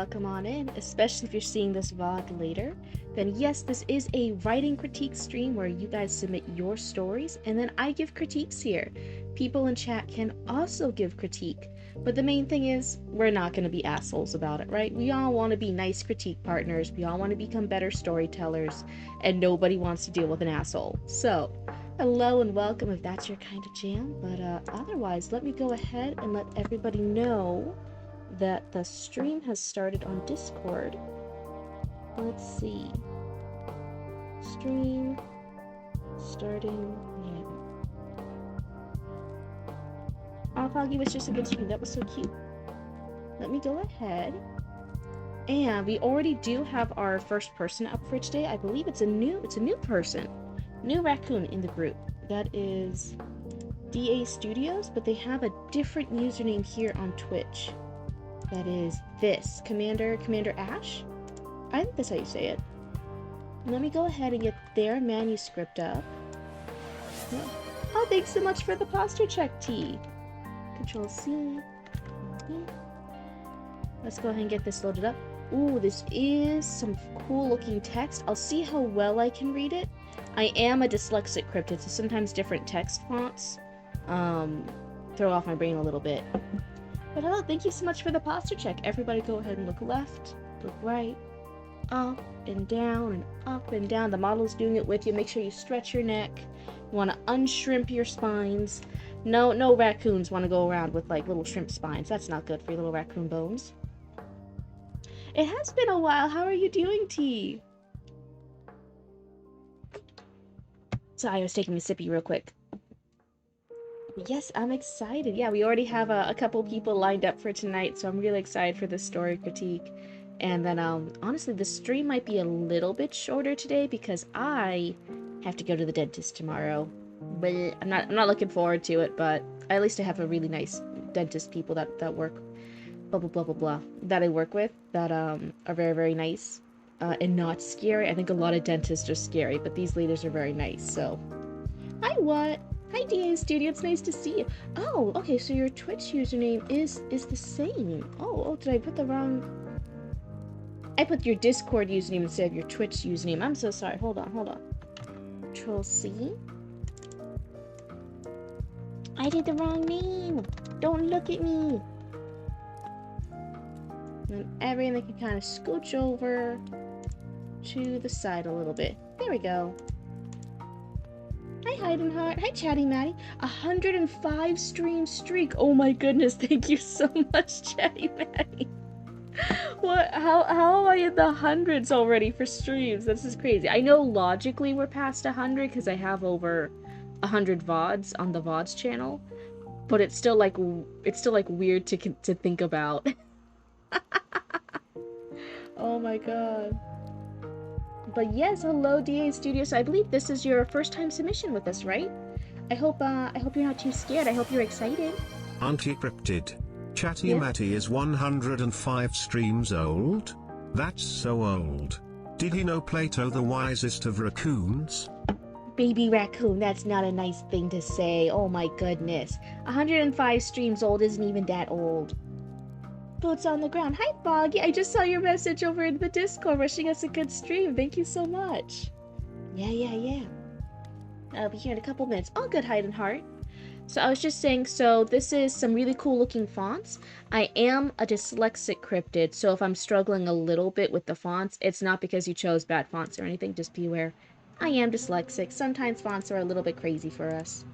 welcome on in, especially if you're seeing this VOD later. Then yes, this is a writing critique stream where you guys submit your stories and then I give critiques here. People in chat can also give critique, but the main thing is we're not going to be assholes about it, right? We all want to be nice critique partners, we all want to become better storytellers, and nobody wants to deal with an asshole. So, hello and welcome if that's your kind of jam, but otherwise let me go ahead and let everybody know that the stream has started on Discord. Let's see. Stream starting now. Oh, Foggy was just a good stream. That was so cute. Let me go ahead. And we already do have our first person up for today. I believe it's a new person. New raccoon in the group. That is DA Studios, but they have a different username here on Twitch. That is this. Commander Ash? I think that's how you say it. Let me go ahead and get their manuscript up. Oh, thanks so much for the posture check, T. Control C. Let's go ahead and get this loaded up. Ooh, this is some cool looking text. I'll see how well I can read it. I am a dyslexic cryptid, so sometimes different text fonts throw off my brain a little bit. But hello, thank you so much for the posture check. Everybody go ahead and look left, look right, up and down and up and down. The model's doing it with you. Make sure you stretch your neck. You want to unshrimp your spines. No raccoons want to go around with like little shrimp spines. That's not good for your little raccoon bones. It has been a while. How are you doing, T? Sorry, I was taking a sippy real quick. Yes, I'm excited. Yeah, we already have a couple people lined up for tonight, so I'm really excited for this story critique. And then, honestly, the stream might be a little bit shorter today because I have to go to the dentist tomorrow. But I'm not looking forward to it, but at least I have a really nice dentist people that work, blah, blah, blah, blah, blah, that I work with that, are very, very nice, and not scary. I think a lot of dentists are scary, but these ladies are very nice, so. Hi, what? Hi, DA Studio, it's nice to see you. Oh, okay, so your Twitch username is the same. Oh, did I put the wrong... I put your Discord username instead of your Twitch username. I'm so sorry. Hold on. Control C. I did the wrong name. Don't look at me. And everything can kind of scooch over to the side a little bit. There we go. Hi, Heidenheart. Hi, Chatty Matty. 105 stream streak. Oh my goodness. Thank you so much, Chatty Matty. What? How am I in the hundreds already for streams? This is crazy. I know logically we're past 100 because I have over 100 VODs on the VODs channel, but it's still like weird to think about. Oh my god. But yes, hello DA Studios. I believe this is your first time submission with us, right? I hope you're not too scared. I hope you're excited. Auntie Cryptid. Chatty Matty is 105 streams old? That's so old. Did he know Plato the wisest of raccoons? Baby raccoon, that's not a nice thing to say. Oh my goodness. 105 streams old isn't even that old. Boots on the ground. Hi, Foggy. I just saw your message over in the Discord wishing us a good stream. Thank you so much. Yeah. I'll be here in a couple minutes. All good, Heidenheart. So I was just saying, so this is some really cool looking fonts. I am a dyslexic cryptid, so if I'm struggling a little bit with the fonts, it's not because you chose bad fonts or anything, just be aware. I am dyslexic. Sometimes fonts are a little bit crazy for us.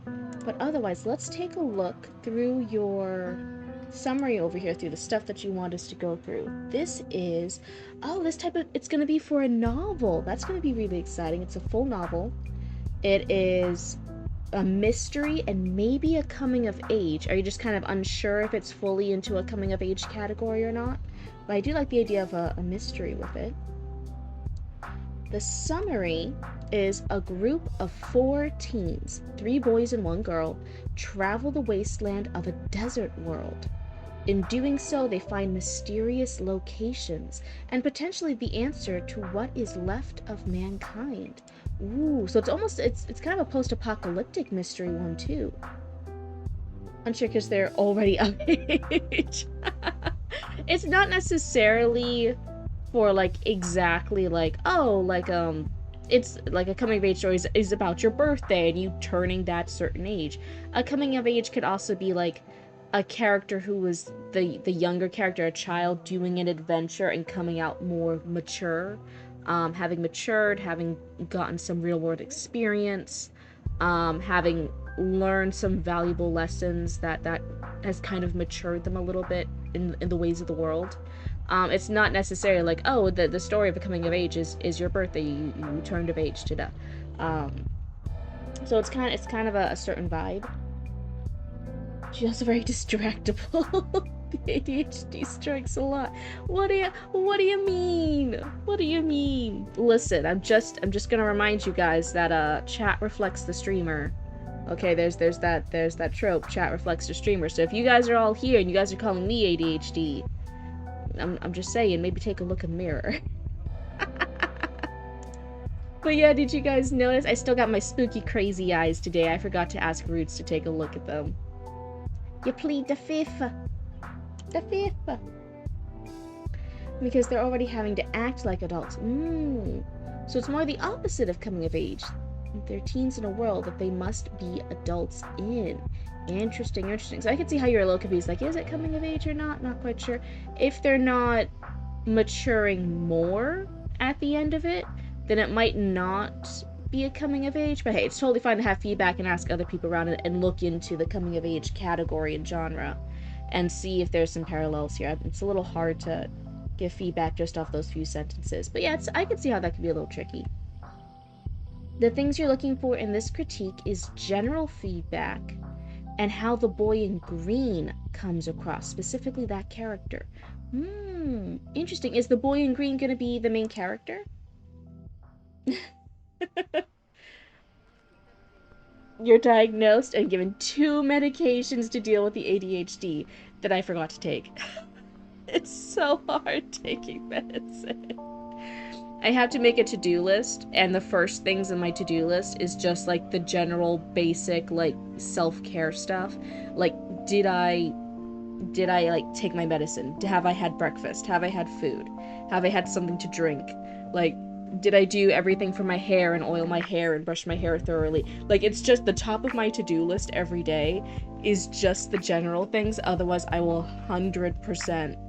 But otherwise, let's take a look through your summary over here, through the stuff that you want us to go through. This is, it's going to be for a novel. That's going to be really exciting. It's a full novel. It is a mystery and maybe a coming of age. Are you just kind of unsure if it's fully into a coming of age category or not? But I do like the idea of a mystery with it. The summary is a group of 4 teens, 3 boys and 1 girl, travel the wasteland of a desert world. In doing so, they find mysterious locations and potentially the answer to what is left of mankind. Ooh, so it's kind of a post-apocalyptic mystery one too. Unsure because they're already of age. It's not necessarily for like exactly like, oh, like it's like a coming of age story is about your birthday and you turning that certain age. A coming of age could also be like a character who was the younger character, a child doing an adventure and coming out more mature, having matured, having gotten some real world experience, having learned some valuable lessons that has kind of matured them a little bit in the ways of the world. It's not necessarily like, oh, the story of a coming of age is your birthday, you turned of age to the, um, so it's kind of a certain vibe. She's also very distractible. The ADHD strikes a lot. What do you mean? What do you mean? Listen, I'm just gonna remind you guys that chat reflects the streamer. Okay, there's that trope, chat reflects the streamer. So if you guys are all here and you guys are calling me ADHD, I'm just saying, maybe take a look in the mirror. But yeah, did you guys notice? I still got my spooky crazy eyes today. I forgot to ask Roots to take a look at them. You plead the fifth. The fifth. Because they're already having to act like adults. So it's more the opposite of coming of age. They're teens in a world that they must be adults in. Interesting. So I can see how you're a little confused. Like, is it coming of age or not? Not quite sure. If they're not maturing more at the end of it, then it might not be a coming of age. But hey, it's totally fine to have feedback and ask other people around it and look into the coming of age category and genre and see if there's some parallels here. It's a little hard to give feedback just off those few sentences. But yeah, I can see how that could be a little tricky. The things you're looking for in this critique is general feedback and how the boy in green comes across, specifically that character. Interesting. Is the boy in green going to be the main character? You're diagnosed and given 2 medications to deal with the ADHD that I forgot to take. It's so hard taking medicine. I have to make a to-do list, and the first things in my to-do list is just like the general basic like self-care stuff. Like, did I like take my medicine? Have I had breakfast? Have I had food? Have I had something to drink? Like, did I do everything for my hair and oil my hair and brush my hair thoroughly? Like, it's just the top of my to-do list every day is just the general things. Otherwise, I will 100%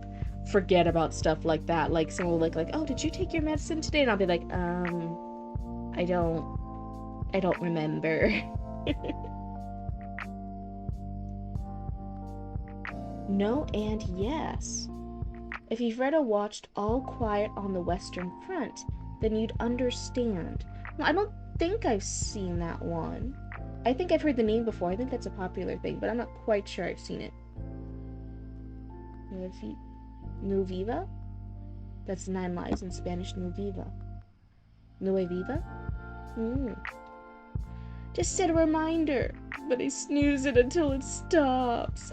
forget about stuff like that. Like, someone will like, oh, did you take your medicine today? And I'll be like, I don't remember. No and yes. If you've read or watched All Quiet on the Western Front, then you'd understand. Well, I don't think I've seen that one. I think I've heard the name before. I think that's a popular thing, but I'm not quite sure I've seen it. Nu Viva? That's 9 lives in Spanish. Nu Viva. Nue Viva? Just set a reminder, but I snooze it until it stops.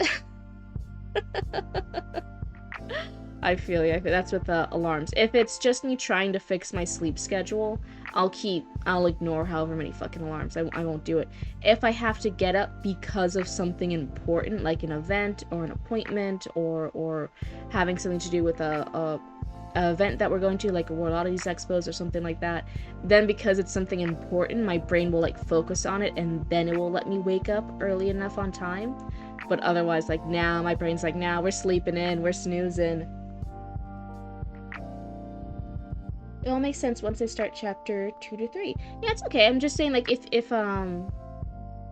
I feel you. That's with the alarms. If it's just me trying to fix my sleep schedule, I'll ignore however many fucking alarms. I won't do it. If I have to get up because of something important, like an event or an appointment or having something to do with a event that we're going to, like a World Oddities Expos or something like that, then because it's something important, my brain will like focus on it and then it will let me wake up early enough on time. But otherwise, like, now my brain's like, now we're sleeping in, we're snoozing. It all makes sense once I start chapter 2 to 3. Yeah, it's okay. I'm just saying, like, if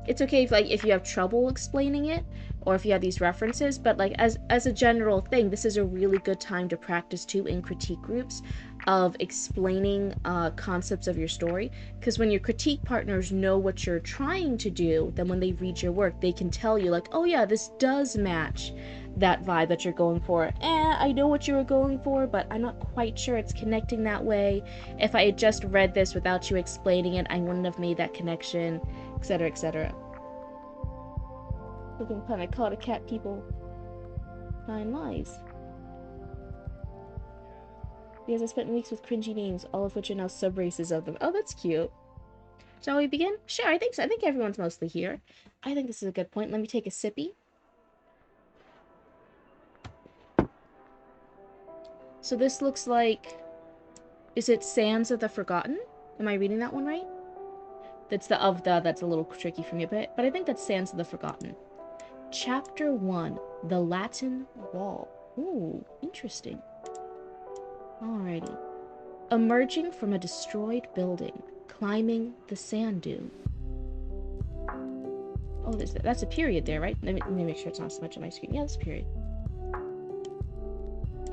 it's okay if you have trouble explaining it or if you have these references, but like as a general thing, this is a really good time to practice too in critique groups of explaining concepts of your story, because when your critique partners know what you're trying to do, then when they read your work, they can tell you like, oh yeah, this does match that vibe that you're going for. I know what you were going for, but I'm not quite sure it's connecting that way. If I had just read this without you explaining it, I wouldn't have made that connection, etc., etc. Looking pun, I called a cat people 9 lives. Because I spent weeks with cringy names, all of which are now sub-races of them. Oh, that's cute. Shall we begin? Sure, I think so. I think everyone's mostly here. I think this is a good point. Let me take a sippy. So this looks like... Is it Sands of the Forgotten? Am I reading that one right? That's the of the, that's a little tricky for me, but I think that's Sands of the Forgotten. Chapter 1, The Latin Wall. Ooh, interesting. Alrighty. Emerging from a destroyed building, climbing the sand dune. Oh, that's a period there, right? Let me make sure it's not so much on my screen. Yeah, that's a period.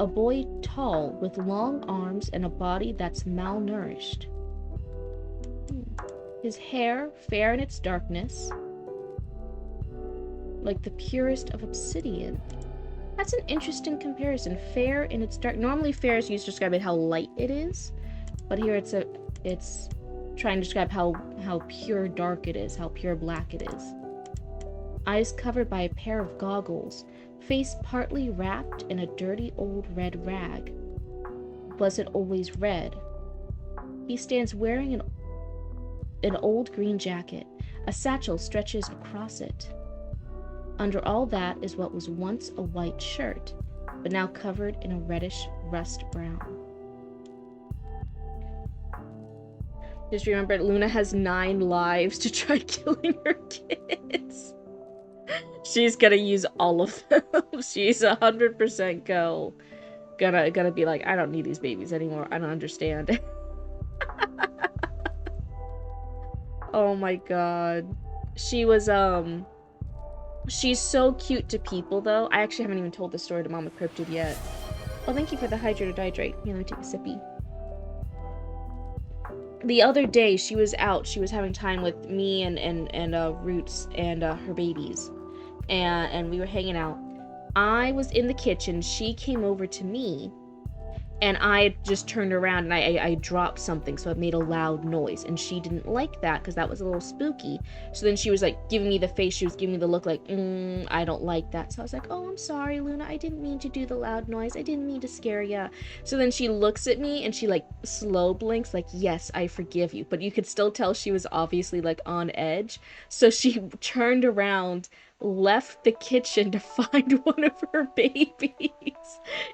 A boy tall with long arms and a body that's malnourished. His hair fair in its darkness, like the purest of obsidian. That's an interesting comparison. Fair in its dark. Normally, fair is used to describe how light it is, but here it's trying to describe how pure dark it is, how pure black it is. Eyes covered by a pair of goggles, face partly wrapped in a dirty old red rag. Was it always red? He stands wearing an old green jacket. A satchel stretches across it. Under all that is what was once a white shirt, but now covered in a reddish rust brown. Just remember, Luna has 9 lives to try killing her kids. She's gonna use all of them. She's 100% gonna be like, I don't need these babies anymore. I don't understand. Oh my god. She was, she's so cute to people, though. I actually haven't even told the story to Mama Cryptid yet. Oh, thank you for the hydrated hydrate. Here, let me take a sippy. The other day, she was out. She was having time with me and Roots and her babies. And we were hanging out. I was in the kitchen. She came over to me. And I just turned around and I dropped something, so it made a loud noise. And she didn't like that because that was a little spooky. So then she was like giving me the face, she was giving me the look like, I don't like that. So I was like, oh, I'm sorry, Luna. I didn't mean to do the loud noise. I didn't mean to scare ya. So then she looks at me and she like slow blinks like, yes, I forgive you. But you could still tell she was obviously like on edge. So she turned around, left the kitchen to find one of her babies.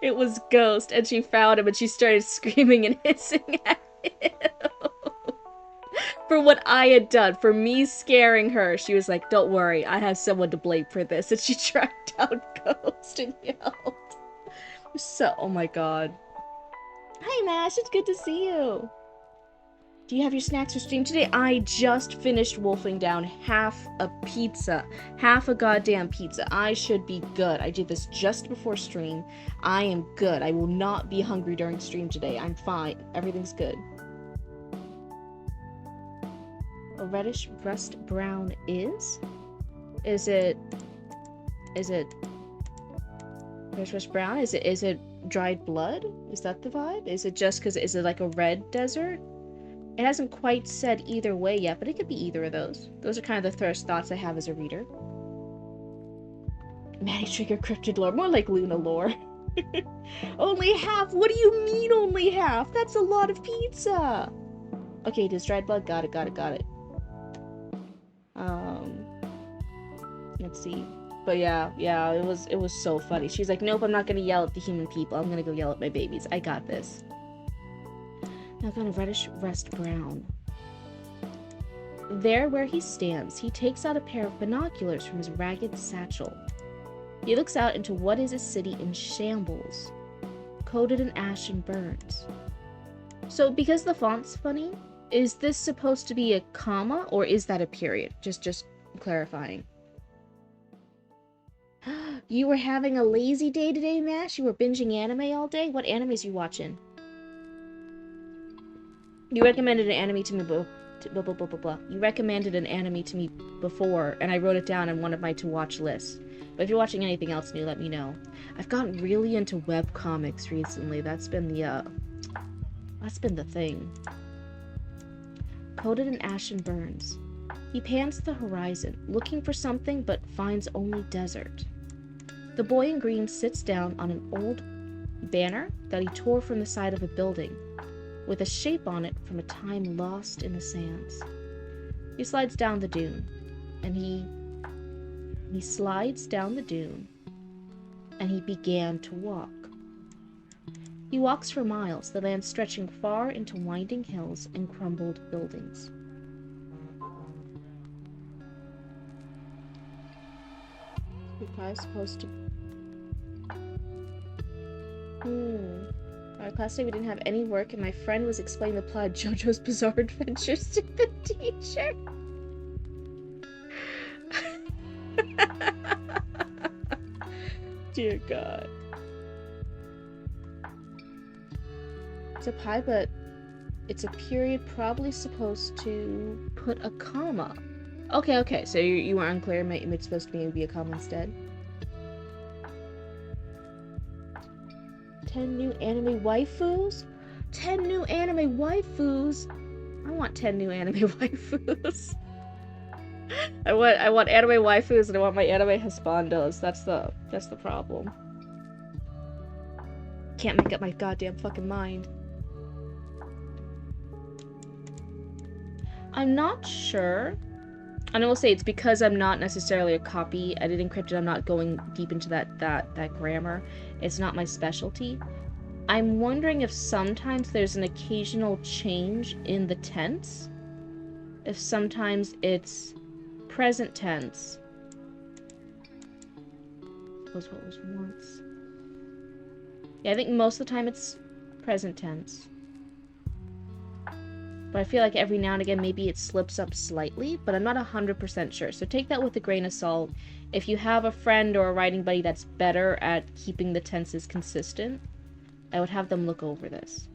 It was Ghost, and she found him and she started screaming and hissing at him. For what I had done, for me scaring her, she was like, don't worry, I have someone to blame for this. And she tracked down Ghost and yelled. So, oh my god. Hi Mash, it's good to see you. Do you have your snacks for stream today? I just finished wolfing down half a pizza. Half a goddamn pizza. I should be good. I did this just before stream. I am good. I will not be hungry during stream today. I'm fine. Everything's good. A reddish rust brown is? Is it reddish rust brown? Is it dried blood? Is that the vibe? Is it just because, is it like a red desert? It hasn't quite said either way yet, but it could be either of those. Those are kind of the first thoughts I have as a reader. Maddie Trigger Cryptid lore. More like Luna lore. Only half? What do you mean only half? That's a lot of pizza! Okay, it is dried blood. Got it. Let's see. But yeah, it was so funny. She's like, nope, I'm not gonna yell at the human people. I'm gonna go yell at my babies. I got this. Now kind of reddish rust brown. There where he stands, he takes out a pair of binoculars from his ragged satchel. He looks out into what is a city in shambles, coated in ash and burns. So because the font's funny, is this supposed to be a comma or is that a period? Just clarifying. You were having a lazy day today, Mash? You were binging anime all day? What animes you watching? You recommended an anime to me You recommended an anime to me before, and I wrote it down in one of my to-watch lists. But if you're watching anything else new, let me know. I've gotten really into webcomics recently. That's been the thing. Coated in ash and burns. He pans to the horizon, looking for something, but finds only desert. The boy in green sits down on an old banner that he tore from the side of a building, with a shape on it from a time lost in the sands. He slides down the dune, and he slides down the dune, and he began to walk. He walks for miles, the land stretching far into winding hills and crumbled buildings. We're probably supposed to... Our class day we didn't have any work and my friend was explaining the plot of JoJo's Bizarre Adventures to the teacher. Dear God. It's a pie, but it's a period probably supposed to put a comma. Okay, so you were unclear. It's supposed to be a comma instead. 10 new anime waifus? 10 new anime waifus? I want 10 new anime waifus. I want anime waifus and I want my anime husbandos. That's the problem. Can't make up my goddamn fucking mind. I'm not sure. And I will say it's because I'm not necessarily a copy editing Cryptid. I'm not going deep into that grammar. It's not my specialty. I'm wondering if sometimes there's an occasional change in the tense. If sometimes it's present tense. Was what was once. Yeah, I think most of the time it's present tense. But I feel like every now and again maybe it slips up slightly, but I'm not 100% sure. So take that with a grain of salt. If you have a friend or a writing buddy that's better at keeping the tenses consistent, I would have them look over this.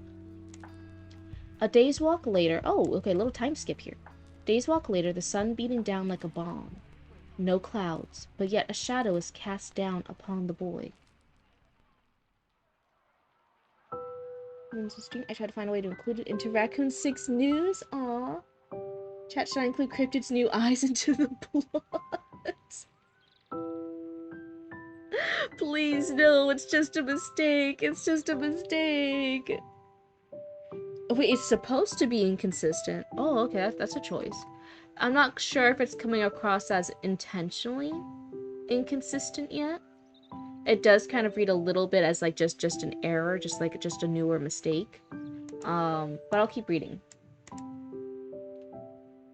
A day's walk later... Oh, okay, little time skip here. Days walk later, the sun beating down like a bomb. No clouds, but yet a shadow is cast down upon the boy. I tried to find a way to include it into Raccoon 6 news. Aww. Chat, should I include Cryptid's new eyes into the plot? Please, no, it's just a mistake. It's just a mistake. Wait, it's supposed to be inconsistent. Oh, okay, that's a choice. I'm not sure if it's coming across as intentionally inconsistent yet. It does kind of read a little bit as like just an error, just a newer mistake. But I'll keep reading.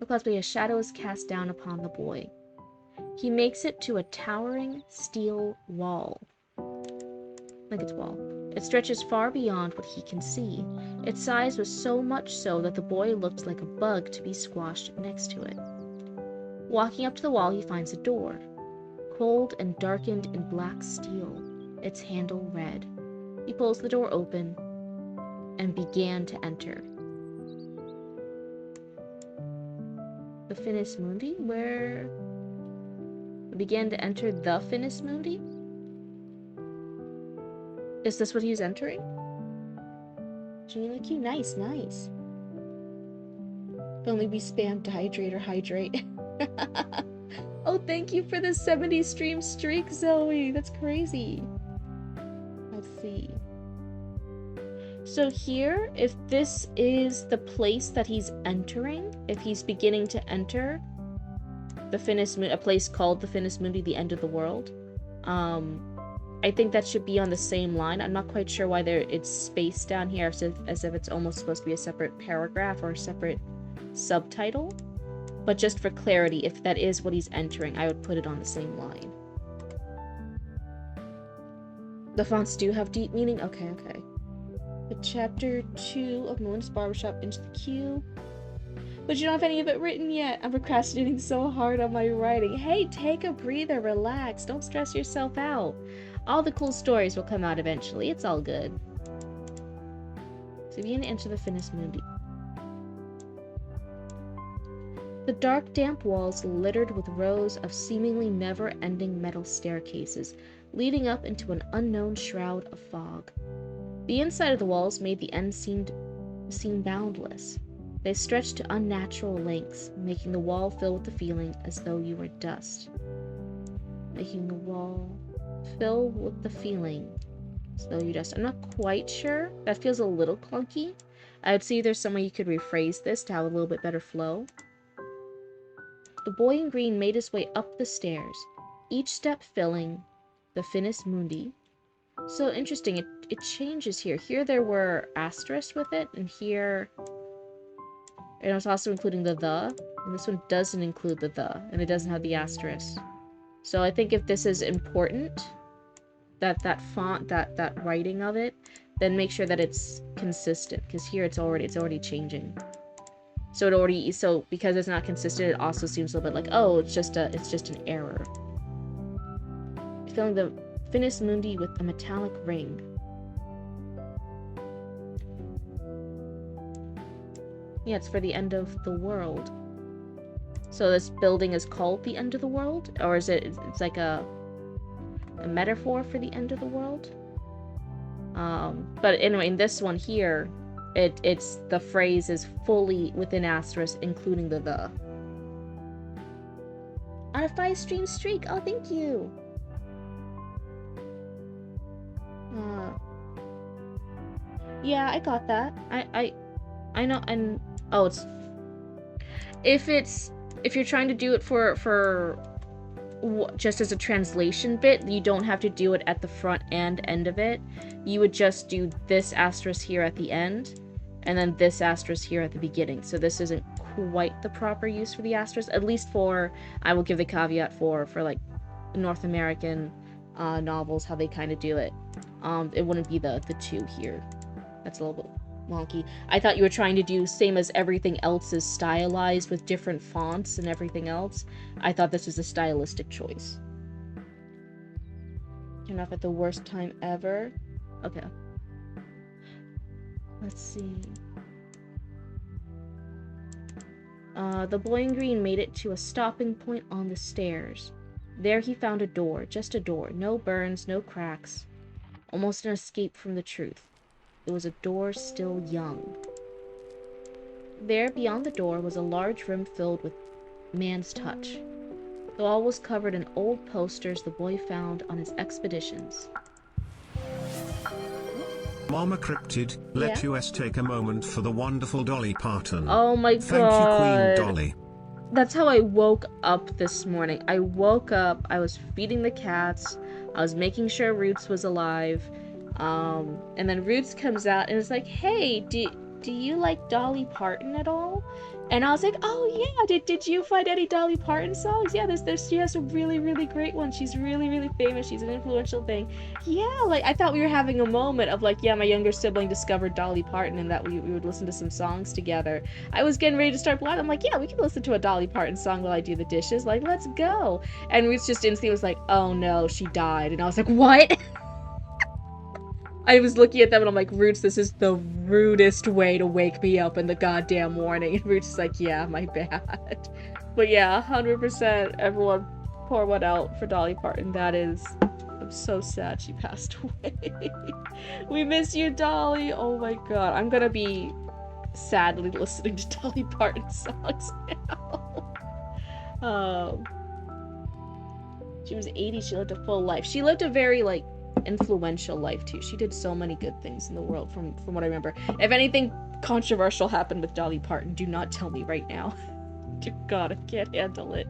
Possibly a shadow is cast down upon the boy. He makes it to a towering steel wall. Like its wall. It stretches far beyond what he can see. Its size was so much so that the boy looked like a bug to be squashed next to it. Walking up to the wall, he finds a door. Cold and darkened in black steel, its handle red. He pulls the door open and began to enter. The Finis Mundi? Where... began to enter the Finis Mundi? Is this what he's entering? Genuinely cute. Nice. If only we spammed hydrate or hydrate. Oh, thank you for the 70 stream streak, Zoe. That's crazy. Let's see. So here, if this is the place that he's entering, if he's beginning to enter the Finis Mundi, a place called the Finis Mundi, the end of the world, I think that should be on the same line. I'm not quite sure why it's spaced down here as if it's almost supposed to be a separate paragraph or a separate subtitle. But just for clarity, if that is what he's entering, I would put it on the same line. The fonts do have deep meaning? Okay. The chapter 2 of Moon's Barbershop into the queue. But you don't have any of it written yet. I'm procrastinating so hard on my writing. Hey, take a breather, relax. Don't stress yourself out. All the cool stories will come out eventually. It's all good. So we begin to enter the Finis Mundi. The dark, damp walls littered with rows of seemingly never-ending metal staircases, leading up into an unknown shroud of fog. The inside of the walls made the end seem boundless. They stretched to unnatural lengths, making the wall fill with the feeling as though you were dust. Making the wall fill with the feeling as though you're dust. I'm not quite sure. That feels a little clunky. I would see there's some way you could rephrase this to have a little bit better flow. The boy in green made his way up the stairs, each step filling the Finis Mundi. So interesting, it changes here. Here there were asterisks with it, and here, and it's also including the, and this one doesn't include the, and it doesn't have the asterisk. So I think if this is important, that font, that writing of it, then make sure that it's consistent, because here it's already changing. So because it's not consistent, it also seems a little bit like, oh, it's just an error. Filling the Finis Mundi with a metallic ring. Yeah, it's for the end of the world. So this building is called the end of the world? Or is it's like a metaphor for the end of the world? But anyway, in this one here, it's the phrase is fully within asterisk, including the. On a 5-stream streak! Oh, thank you! Yeah, I got that. I know, and oh, if you're trying to do it for just as a translation bit, you don't have to do it at the front and end of it. You would just do this asterisk here at the end, and then this asterisk here at the beginning. So this isn't quite the proper use for the asterisk, at least for, I will give the caveat for like North American novels, how they kind of do it. It wouldn't be the 2 here. That's a little bit wonky. I thought you were trying to do same as everything else is stylized with different fonts and everything else. I thought this was a stylistic choice. Turn off at the worst time ever. Okay. Let's see. The boy in green made it to a stopping point on the stairs. There he found a door, just a door. No burns, no cracks. Almost an escape from the truth. It was a door still young. There, beyond the door, was a large room filled with man's touch. The wall was covered in old posters the boy found on his expeditions. Mama Cryptid, let us take a moment for the wonderful Dolly Parton. Oh my god. Thank you, Queen Dolly. That's how I woke up this morning. I woke up, I was feeding the cats, I was making sure Roots was alive, and then Roots comes out and is like, hey, do you like Dolly Parton at all? And I was like, oh yeah, did you find any Dolly Parton songs? Yeah, she has a really, really great one. She's really, really famous. She's an influential thing. Yeah, like, I thought we were having a moment of like, yeah, my younger sibling discovered Dolly Parton and that we would listen to some songs together. I was getting ready to start blocking. I'm like, yeah, we can listen to a Dolly Parton song while I do the dishes. Like, let's go. And Ruth just instantly was like, oh no, she died. And I was like, what? I was looking at them and I'm like, Roots, this is the rudest way to wake me up in the goddamn morning. And Roots is like, yeah, my bad. But yeah, 100% everyone pour one out for Dolly Parton. That is, I'm so sad she passed away. We miss you, Dolly. Oh my god. I'm gonna be sadly listening to Dolly Parton songs now. She was 80, she lived a full life. She lived a very, like, influential life too. She did so many good things in the world from what I remember. If anything controversial happened with Dolly Parton, do not tell me right now. Dear God, I can't handle it.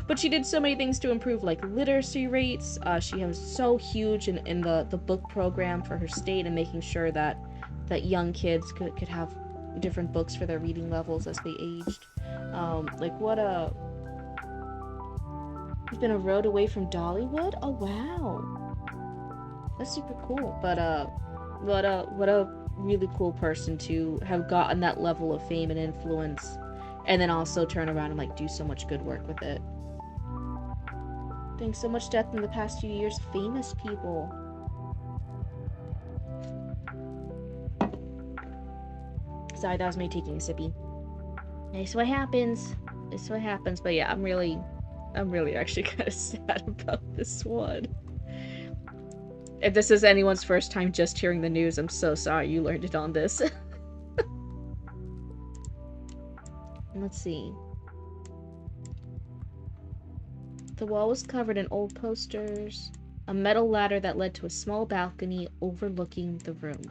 But she did so many things to improve like literacy rates. She was so huge in the book program for her state and making sure that young kids could have different books for their reading levels as they aged. Like what a It's been a road away from Dollywood? Oh wow. That's super cool, but what a really cool person to have gotten that level of fame and influence, and then also turn around and like do so much good work with it. Thanks so much death in the past few years, famous people. Sorry, that was me taking a sippy. It's what happens. It's what happens. But yeah, I'm really actually kind of sad about this one. If this is anyone's first time just hearing the news, I'm so sorry you learned it on this. Let's see. The wall was covered in old posters, a metal ladder that led to a small balcony overlooking the room.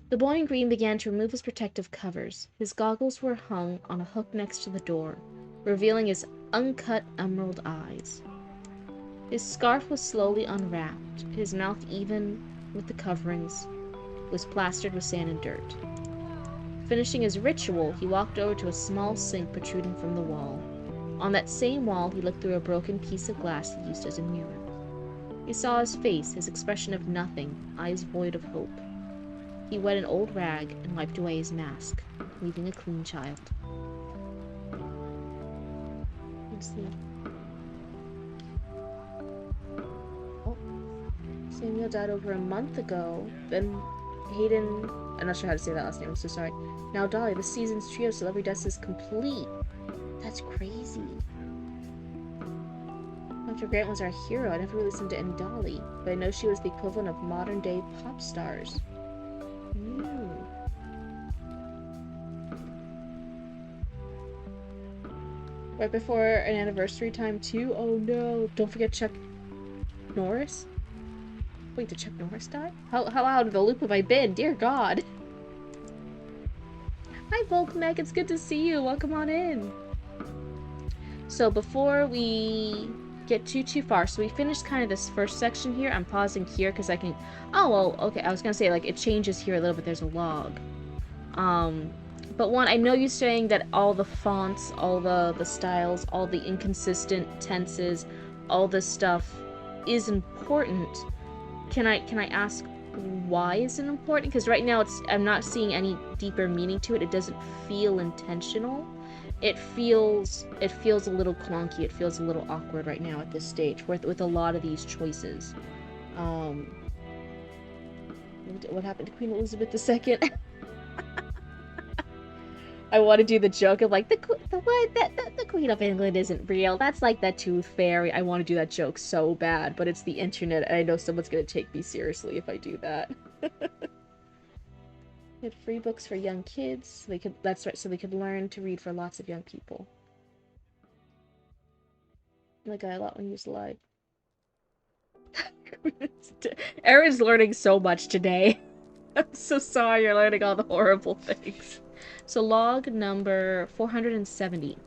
The boy in green began to remove his protective covers. His goggles were hung on a hook next to the door, revealing his uncut emerald eyes. His scarf was slowly unwrapped, his mouth even with the coverings was plastered with sand and dirt. Finishing his ritual, he walked over to a small sink protruding from the wall. On that same wall, he looked through a broken piece of glass he used as a mirror. He saw his face, his expression of nothing, eyes void of hope. He wet an old rag and wiped away his mask, leaving a clean child. Let's see. Oh. Samuel died over a month ago. Then Hayden... I'm not sure how to say that last name, I'm so sorry. Now Dolly, the season's trio of celebrity deaths is complete. That's crazy. Dr. Grant was our hero. I never really listened to any Dolly, but I know she was the equivalent of modern-day pop stars. Right before an anniversary time, too? Oh no. Don't forget Chuck Norris? Wait, did Chuck Norris die? How out of the loop have I been? Dear God. Hi, Volkmek. It's good to see you. Welcome on in. So before we get too far, so we finished kind of this first section here. I'm pausing here because I can... Oh, well, okay. I was going to say, like, it changes here a little bit. There's a log. But one, I know you're saying that all the fonts, all the styles, all the inconsistent tenses, all this stuff is important. Can I ask why is it important? Because right now I'm not seeing any deeper meaning to it. It doesn't feel intentional. It feels a little clunky. It feels a little awkward right now at this stage with a lot of these choices. What happened to Queen Elizabeth II? I want to do the joke of like the Queen of England isn't real. That's like the Tooth Fairy. I want to do that joke so bad, but it's the internet, and I know someone's gonna take me seriously if I do that. We had free books for young kids. That's right, so they could learn to read for lots of young people. I like a lot when he was alive. Erin's learning so much today. I'm so sorry you're learning all the horrible things. So log number 470.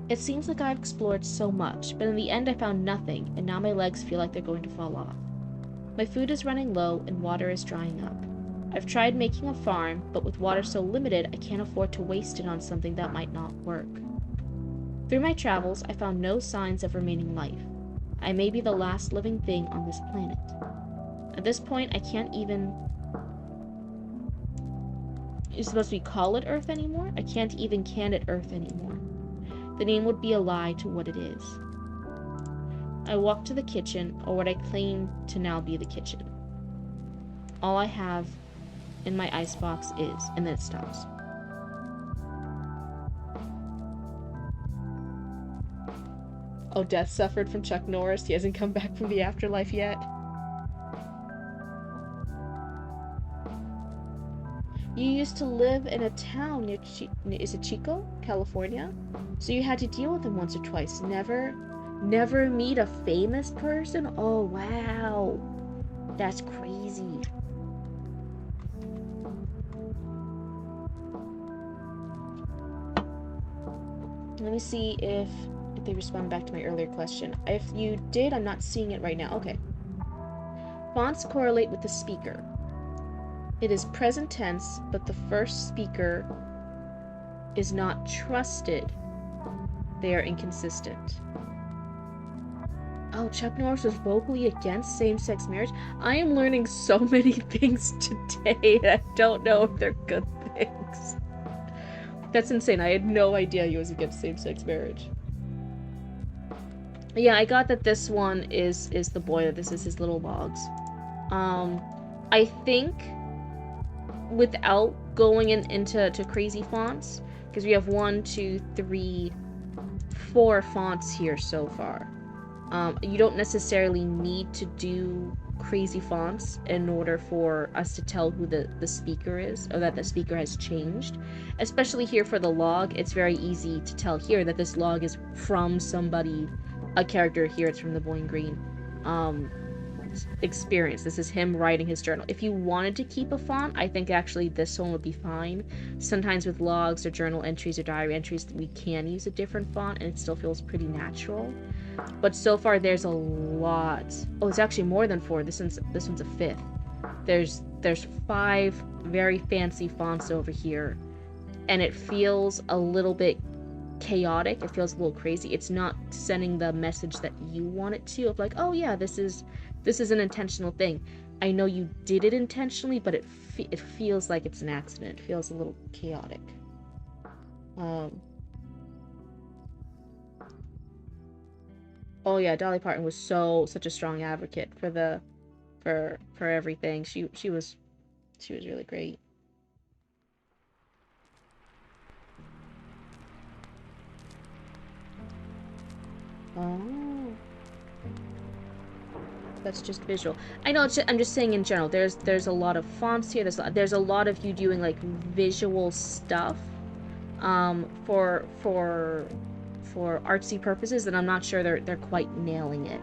It seems like I've explored so much, but in the end I found nothing, and now my legs feel like they're going to fall off. My food is running low, and water is drying up. I've tried making a farm, but with water so limited, I can't afford to waste it on something that might not work. Through my travels, I found no signs of remaining life. I may be the last living thing on this planet. At this point, I can't even... You're supposed to call it Earth anymore? I can't even can it Earth anymore. The name would be a lie to what it is. I walk to the kitchen, or what I claim to now be the kitchen. All I have in my icebox is, and then it stops. Oh, death suffered from Chuck Norris. He hasn't come back from the afterlife yet. You used to live in a town near is it Chico, California? So you had to deal with him once or twice. Never meet a famous person? Oh, wow. That's crazy. Let me see if they respond back to my earlier question. If you did, I'm not seeing it right now. Okay. Fonts correlate with the speaker. It is present tense, but the first speaker is not trusted. They are inconsistent. Oh, Chuck Norris was vocally against same-sex marriage? I am learning so many things today, and I don't know if they're good things. That's insane. I had no idea he was against same-sex marriage. Yeah, I got that this one is the boy, that this is his little logs. I think without going into crazy fonts, because we have 1, 2, 3, 4 fonts here so far. You don't necessarily need to do crazy fonts in order for us to tell who the speaker is, or that the speaker has changed. Especially here for the log, it's very easy to tell here that this log is from somebody, a character. Here it's from the Boy in Green experience. This is him writing his journal. If you wanted to keep a font, I think actually this one would be fine. Sometimes with logs or journal entries or diary entries, we can use a different font and it still feels pretty natural. But so far there's a lot. Oh, it's actually more than 4. This one's a 5th. There's 5 very fancy fonts over here, and it feels a little bit chaotic. It feels a little crazy. It's not sending the message that you want it to, of like, oh yeah, this is an intentional thing. I know you did it intentionally, but it feels like it's an accident. It feels a little chaotic. Oh yeah, Dolly Parton was such a strong advocate for everything. She was really great. Oh, that's just visual. I know. I'm just saying in general. There's a lot of fonts here. There's a lot of you doing like visual stuff, for artsy purposes, and I'm not sure they're quite nailing it.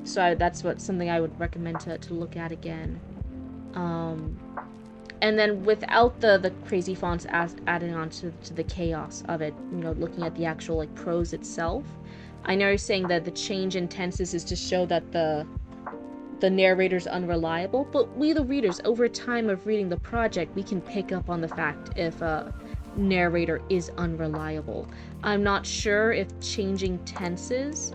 So that's something I would recommend to look at again. And then without the crazy fonts adding on to the chaos of it, looking at the actual like prose itself. I know you're saying that the change in tenses is to show that the narrator's unreliable, but we the readers, over time of reading the project, we can pick up on the fact if a narrator is unreliable. I'm not sure if changing tenses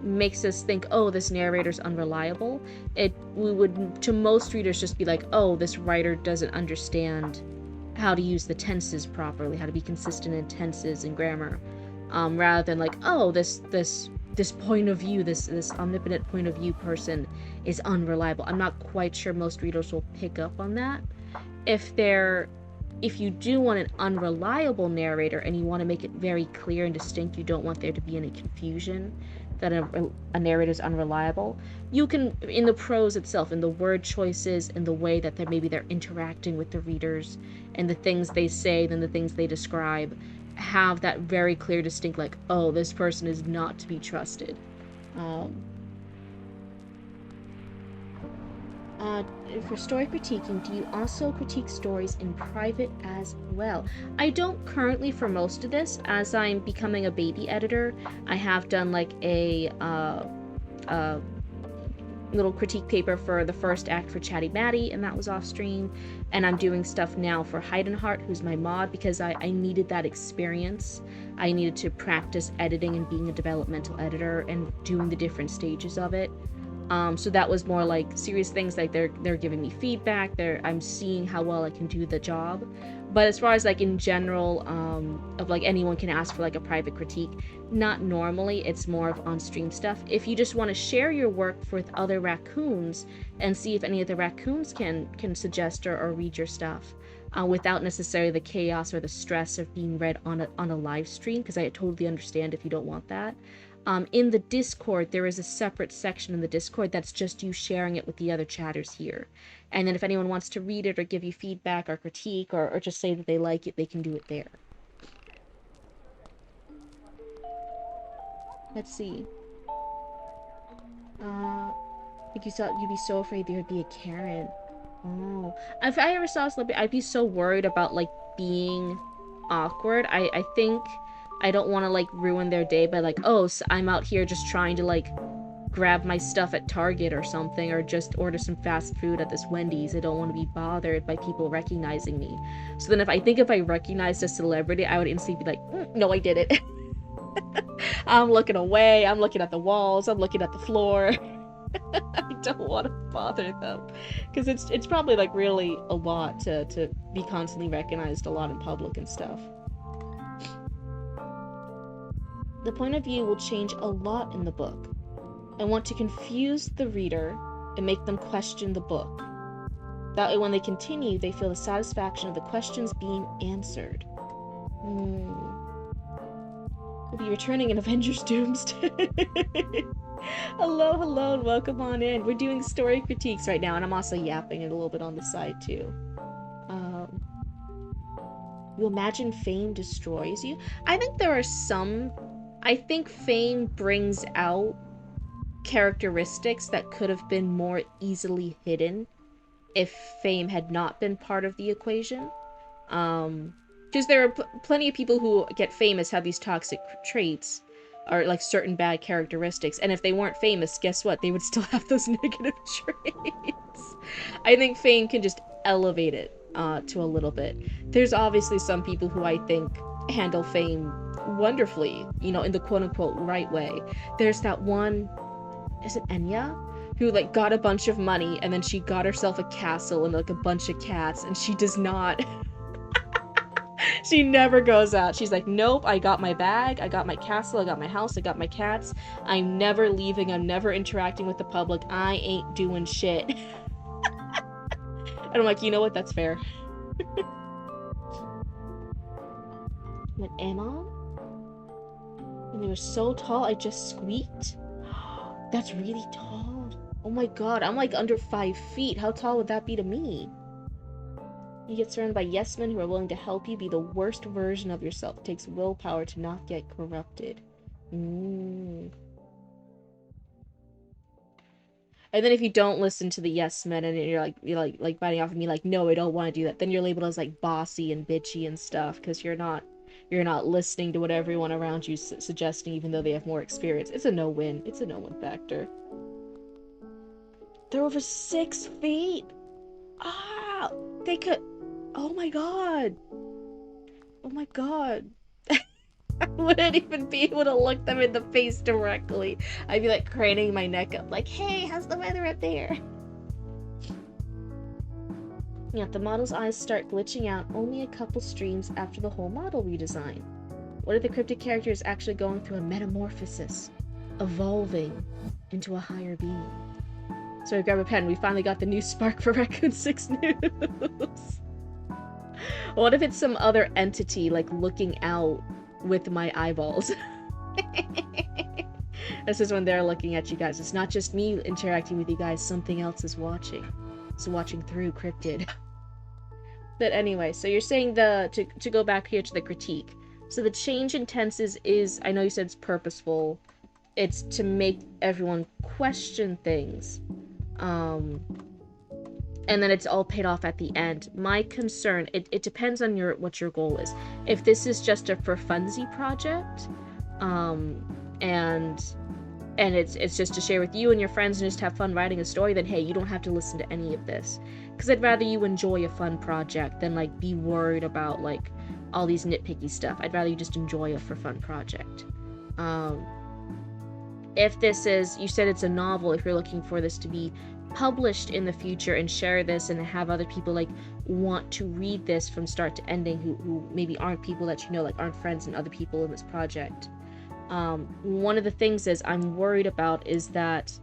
makes us think, oh, this narrator's unreliable. We would, to most readers, just be like, oh, this writer doesn't understand how to use the tenses properly, how to be consistent in tenses and grammar, rather than like, oh, this point of view, this omnipotent point of view person is unreliable. I'm not quite sure most readers will pick up on that. If you do want an unreliable narrator and you want to make it very clear and distinct, you don't want there to be any confusion that a narrator is unreliable, you can, in the prose itself, in the word choices, in the way that they're interacting with the readers, and the things they say, then the things they describe, have that very clear, distinct, like, oh, this person is not to be trusted. For story critiquing, do you also critique stories in private as well? I don't currently for most of this, as I'm becoming a baby editor. I have done like a little critique paper for the first act for Chatty Matty, and that was off stream. And I'm doing stuff now for Heidenheart, who's my mod, because I needed that experience. I needed to practice editing and being a developmental editor and doing the different stages of it. So that was more like serious things, like they're giving me feedback, I'm seeing how well I can do the job. But as far as like in general, of like anyone can ask for like a private critique, not normally. It's more of on-stream stuff. If you just want to share your work with other raccoons and see if any of the raccoons can suggest or read your stuff, without necessarily the chaos or the stress of being read on a live stream, because I totally understand if you don't want that. In the Discord, there is a separate section in the Discord that's just you sharing it with the other chatters here. And then if anyone wants to read it or give you feedback or critique or just say that they like it, they can do it there. Let's see. Like you'd be so afraid there would be a Karen. Oh. If I ever saw a celebrity, I'd be so worried about, like, being awkward. I think I don't want to, like, ruin their day by, like, oh, so I'm out here just trying to, like, grab my stuff at Target or something, or just order some fast food at this Wendy's. I don't want to be bothered by people recognizing me. So then if I recognized a celebrity, I would instantly be like, no, I did it. I'm looking away, I'm looking at the walls, I'm looking at the floor. I don't want to bother them, because it's probably like really a lot to be constantly recognized a lot in public and stuff. The point of view will change a lot in the book. I want to confuse the reader and make them question the book. That way when they continue, they feel the satisfaction of the questions being answered. We'll be returning in Avengers Doomsday. Hello, and welcome on in. We're doing story critiques right now, and I'm also yapping it a little bit on the side, too. You imagine fame destroys you? I think there are some... I think fame brings out characteristics that could have been more easily hidden if fame had not been part of the equation. Because there are plenty of people who get famous have these toxic traits. or like certain bad characteristics. And if they weren't famous, guess what? They would still have those negative traits. I think fame can just elevate it to a little bit. There's obviously some people who I think handle fame wonderfully, you know, in the quote-unquote right way. There's that one, is it Enya? Who like got a bunch of money and then she got herself a castle and like a bunch of cats, and she does not she never goes out. She's like, nope, I got my bag, I got my castle, I got my house, I got my cats. I'm never leaving, I'm never interacting with the public, I ain't doing shit. And I'm like, you know what, that's fair. What, Emma? And they were so tall, I just squeaked? That's really tall. Oh my god, I'm like under 5 feet. How tall would that be to me? You get surrounded by yes men who are willing to help you be the worst version of yourself. It takes willpower to not get corrupted. And then if you don't listen to the yes men and you're like biting off of me like, no, I don't want to do that, then you're labeled as like bossy and bitchy and stuff because you're not listening to what everyone around you suggesting, even though they have more experience. It's a no-win. It's a no-win factor. They're over 6 feet. Ah, they could. Oh my god. Oh my god. I wouldn't even be able to look them in the face directly. I'd be like craning my neck up, like, hey, how's the weather up there? Yeah, the model's eyes start glitching out only a couple streams after the whole model redesign. What if the cryptid character is actually going through a metamorphosis, evolving into a higher being? So I grab a pen. We finally got the new spark for Raccoon 6 News. What if it's some other entity, like, looking out with my eyeballs? This is when they're looking at you guys. It's not just me interacting with you guys. Something else is watching. It's watching through Cryptid. But anyway, so you're saying to go back here to the critique. So the change in tenses is, I know you said it's purposeful. It's to make everyone question things. And then it's all paid off at the end. My concern, it depends on what your goal is. If this is just a for funsy project, and it's just to share with you and your friends and just have fun writing a story, then hey, you don't have to listen to any of this. Because I'd rather you enjoy a fun project than like be worried about like all these nitpicky stuff. I'd rather you just enjoy a for fun project. If this is, you said it's a novel, if you're looking for this to be published in the future and share this and have other people like want to read this from start to ending who maybe aren't people that you know, like aren't friends and other people in this project. One of the things is I'm worried about is that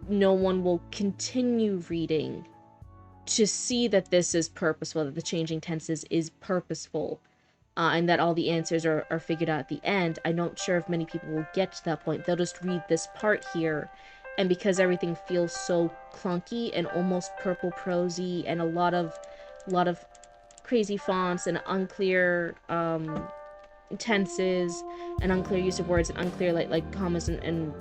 no one will continue reading to see that this is purposeful, that the changing tenses is purposeful, and that all the answers are figured out at the end. I'm not sure if many people will get to that point. They'll just read this part here, and because everything feels so clunky and almost purple prosy and a lot of crazy fonts and unclear tenses and unclear use of words and unclear like commas and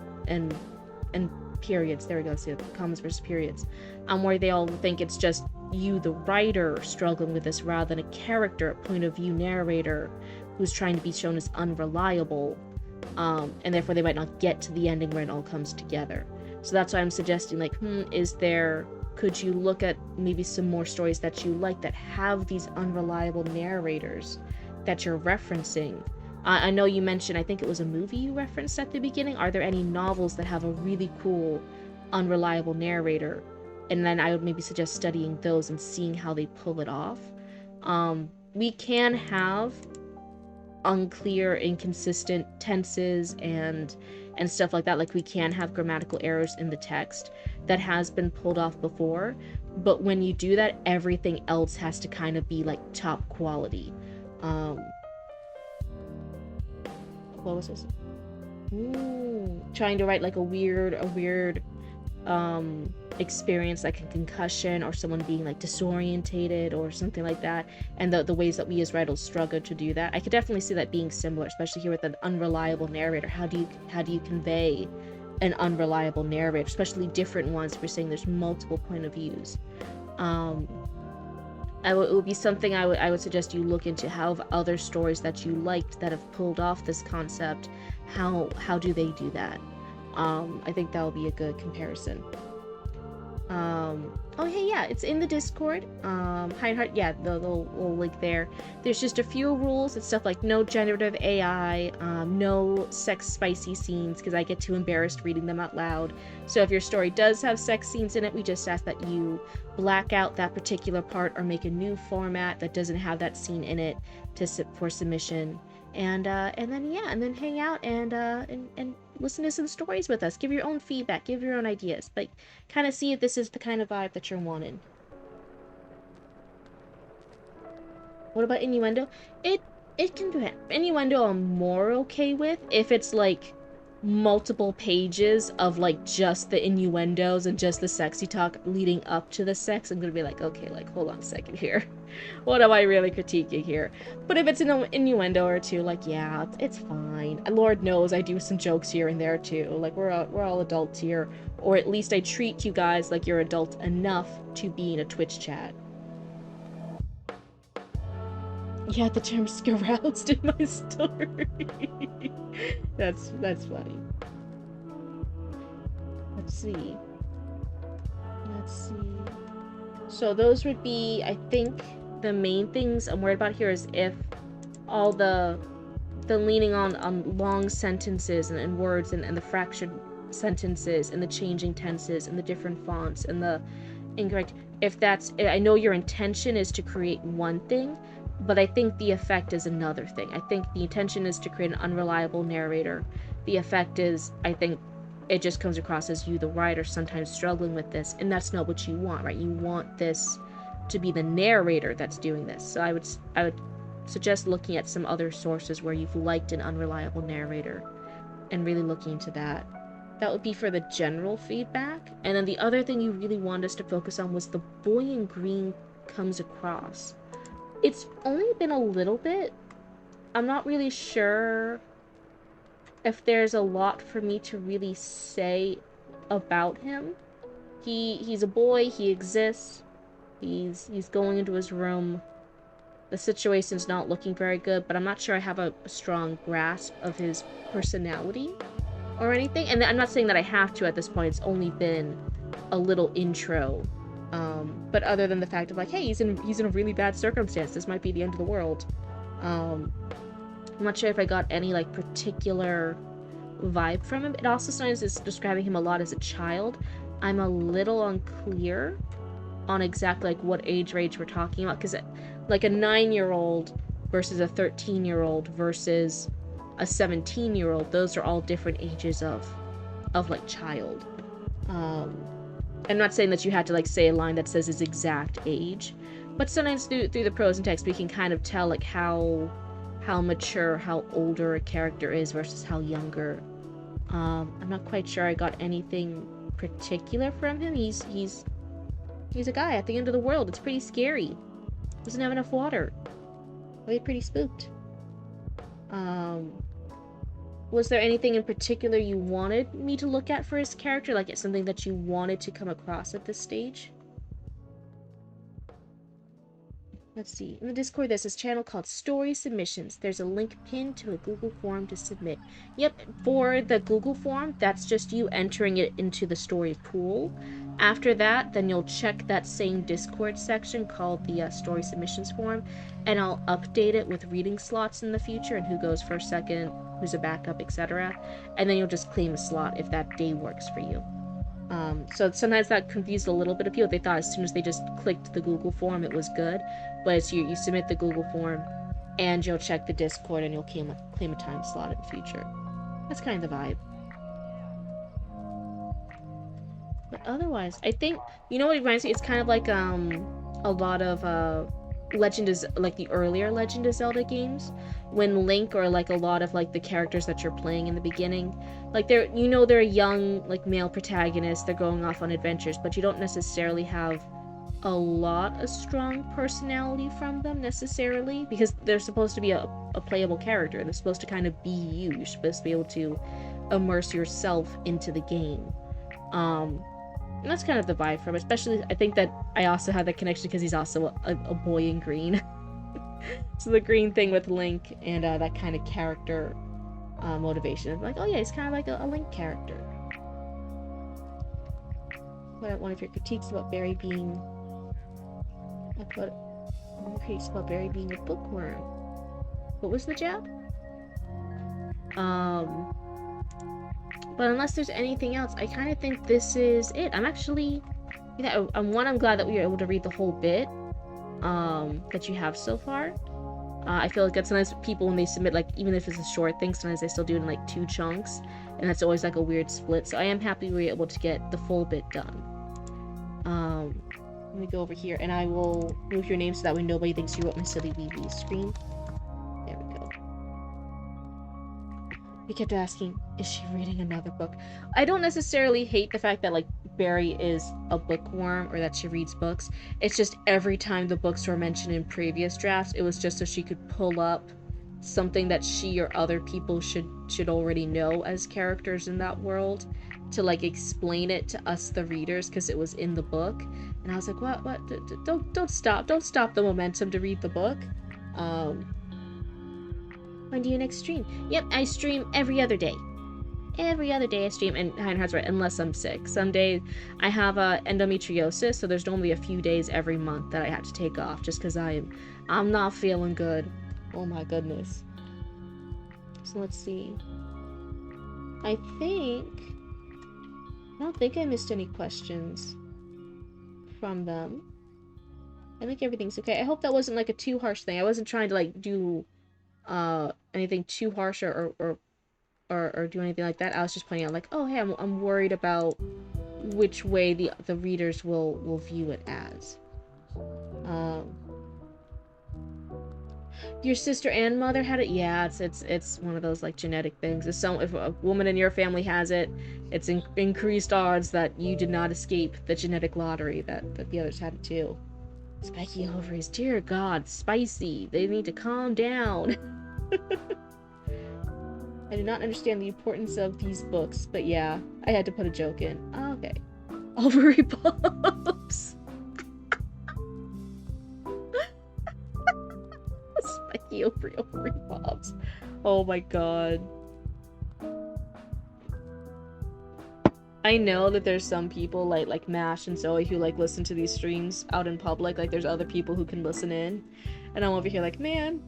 periods. There we go. See, commas versus periods. Where they all think it's just you, the writer, struggling with this rather than a character, point of view narrator who's trying to be shown as unreliable, and therefore they might not get to the ending where it all comes together. So that's why I'm suggesting, like, could you look at maybe some more stories that you like that have these unreliable narrators that you're referencing? I know you mentioned, I think it was a movie you referenced at the beginning. Are there any novels that have a really cool, unreliable narrator? And then I would maybe suggest studying those and seeing how they pull it off. We can have unclear, inconsistent tenses and stuff like that. Like, we can have grammatical errors in the text. That has been pulled off before. But when you do that, everything else has to kind of be, like, top quality. What was this? Trying to write, like, a weird experience, like a concussion or someone being like disorientated or something like that, and the ways that we as writers struggle to do that. I could definitely see that being similar, especially here with an unreliable narrator. How do you convey an unreliable narrator, especially different ones if we're saying there's multiple point of views? It would be something I would suggest you look into. How have other stories that you liked that have pulled off this concept, how do they do that? I think that will be a good comparison. Oh hey, yeah, it's in the Discord. Hindheart, yeah, the little link there. There's just a few rules. It's stuff like no generative AI, no sex spicy scenes, because I get too embarrassed reading them out loud. So if your story does have sex scenes in it, we just ask that you black out that particular part or make a new format that doesn't have that scene in it for submission. And then hang out and listen to some stories with us. Give your own feedback, give your own ideas, but kind of see if this is the kind of vibe that you're wanting. What about innuendo? It can do it. Innuendo I'm more okay with if it's like multiple pages of like just the innuendos and just the sexy talk leading up to the sex. I'm gonna be like, okay, like hold on a second here. What am I really critiquing here? But if it's an innuendo or two, like, yeah, it's fine. And Lord knows I do some jokes here and there too. Like, we're all adults here. Or at least I treat you guys like you're adult enough to be in a Twitch chat. Yeah, the term scaroused in my story. That's funny. Let's see. So those would be, I think, the main things I'm worried about here is if all the leaning on long sentences and words and the fractured sentences and the changing tenses and the different fonts and the incorrect, if that's, I know your intention is to create one thing, but I think the effect is another thing. I think the intention is to create an unreliable narrator. The effect is, I think, it just comes across as you, the writer, sometimes struggling with this, and that's not what you want, right? You want this to be the narrator that's doing this. So I would suggest looking at some other sources where you've liked an unreliable narrator and really looking into that. That would be for the general feedback. And then the other thing you really wanted us to focus on was the boy in green comes across. It's only been a little bit. I'm not really sure if there's a lot for me to really say about him. He's a boy, he exists. He's going into his room. The situation's not looking very good, but I'm not sure I have a strong grasp of his personality or anything. And I'm not saying that I have to at this point. It's only been a little intro. But other than the fact of like, hey, he's in a really bad circumstance. This might be the end of the world. I'm not sure if I got any like particular vibe from him. It also sometimes is describing him a lot as a child. I'm a little unclear on exactly like what age range we're talking about, because like a 9-year-old versus a 13-year-old versus a 17-year-old, those are all different ages of like child. I'm not saying that you had to like say a line that says his exact age, but sometimes through the prose and text we can kind of tell like how mature, how older a character is versus how younger. I'm not quite sure I got anything particular from him. He's a guy at the end of the world. It's pretty scary. Doesn't have enough water. I get pretty spooked. Was there anything in particular you wanted me to look at for his character? Like it's something that you wanted to come across at this stage? Let's see. In the Discord, there's this channel called Story Submissions. There's a link pinned to a Google form to submit. Yep, for the Google form, that's just you entering it into the story pool. After that, then you'll check that same Discord section called the Story Submissions form, and I'll update it with reading slots in the future and who goes first, second, who's a backup, etc. And then you'll just claim a slot if that day works for you. So sometimes that confused a little bit of people. They thought as soon as they just clicked the Google form, it was good. But it's you submit the Google form, and you'll check the Discord, and you'll claim a time slot in the future. That's kind of the vibe. But otherwise, I think, you know what it reminds me? It's kind of like a lot of Legend is like the earlier Legend of Zelda games, when Link or like a lot of like the characters that you're playing in the beginning, like they're a young like male protagonist, they're going off on adventures, but you don't necessarily have a lot of strong personality from them necessarily, because they're supposed to be a playable character. They're supposed to kind of be you. You're supposed to be able to immerse yourself into the game. And that's kind of the vibe from it. Especially, I think that I also have that connection because he's also a boy in green. So the green thing with Link and that kind of character motivation of like, oh yeah, he's kind of like a Link character. What about one of your critiques about Barry being... What critiques about Barry being a bookworm? What was the jab? But unless there's anything else, I kind of think this is it. I'm actually... I'm glad that we were able to read the whole bit that you have so far. I feel like that sometimes people, when they submit, like, even if it's a short thing, sometimes they still do it in, like, 2 chunks, and that's always, like, a weird split, so I am happy we were able to get the full bit done. Let me go over here, and I will move your name so that way nobody thinks you wrote my silly wee screen. There we go. We kept asking, is she reading another book? I don't necessarily hate the fact that, like, Barry is a bookworm or that she reads books. It's just every time the books were mentioned in previous drafts, it was just so she could pull up something that she or other people should already know as characters in that world to, like, explain it to us, the readers, because it was in the book. And I was like, what? Don't stop the momentum to read the book. When do you next stream? Yep, I stream every other day. Every other day I stream, and Heinhardt's right, unless I'm sick. Some days I have endometriosis, so there's normally a few days every month that I have to take off just because I'm not feeling good. Oh my goodness. So let's see. I don't think I missed any questions from them. I think everything's okay. I hope that wasn't like a too harsh thing. I wasn't trying to like do anything too harsh or do anything like that. I was just pointing out like, oh hey, I'm worried about which way the readers will view it as. Your sister and mother had it? Yeah, it's one of those like genetic things. If a woman in your family has it, it's increased odds that you did not escape the genetic lottery that the others had it too. Spiky ovaries, dear God, spicy. They need to calm down. I do not understand the importance of these books, but yeah, I had to put a joke in. Oh, okay. Ovary bumps. Spiky ovary bumps. Oh my God. I know that there's some people like Mash and Zoe who like listen to these streams out in public. Like there's other people who can listen in, and I'm over here like, man,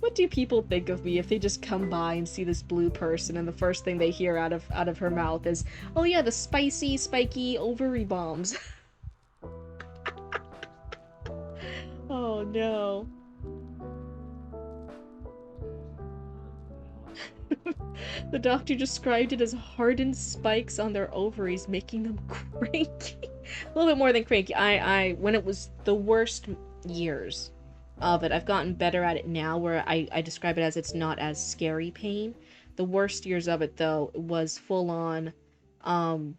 what do people think of me if they just come by and see this blue person and the first thing they hear out of her mouth is, oh yeah, the spiky ovary bombs. Oh no. The doctor described it as hardened spikes on their ovaries, making them cranky. A little bit more than cranky. When it was the worst years of it, I've gotten better at it now where I describe it as it's not as scary pain. The worst years of it though was full on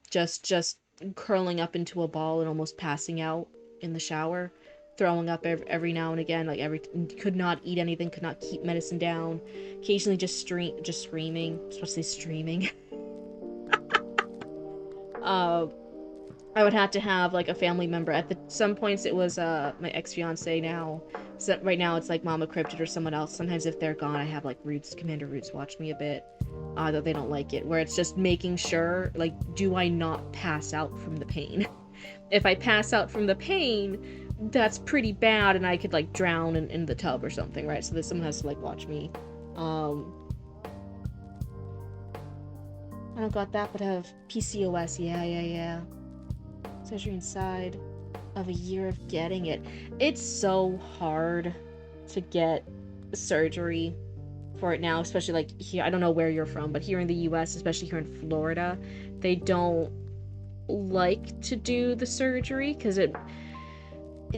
just curling up into a ball and almost passing out in the shower, throwing up every now and again, could not eat anything, could not keep medicine down, occasionally just screaming, especially streaming. I would have to have like a family member. Some points it was my ex-fiance now. So right now it's like Mama Cryptid or someone else. Sometimes if they're gone, I have like Commander Roots watch me a bit. Though they don't like it. Where it's just making sure, like, do I not pass out from the pain? If I pass out from the pain, that's pretty bad, and I could like drown in the tub or something, right? So that someone has to like watch me. I don't got that, but I have PCOS. Yeah. Surgery inside of a year of getting it. It's so hard to get surgery for it now, especially like here. I don't know where you're from, but here in the US, especially here in Florida, they don't like to do the surgery because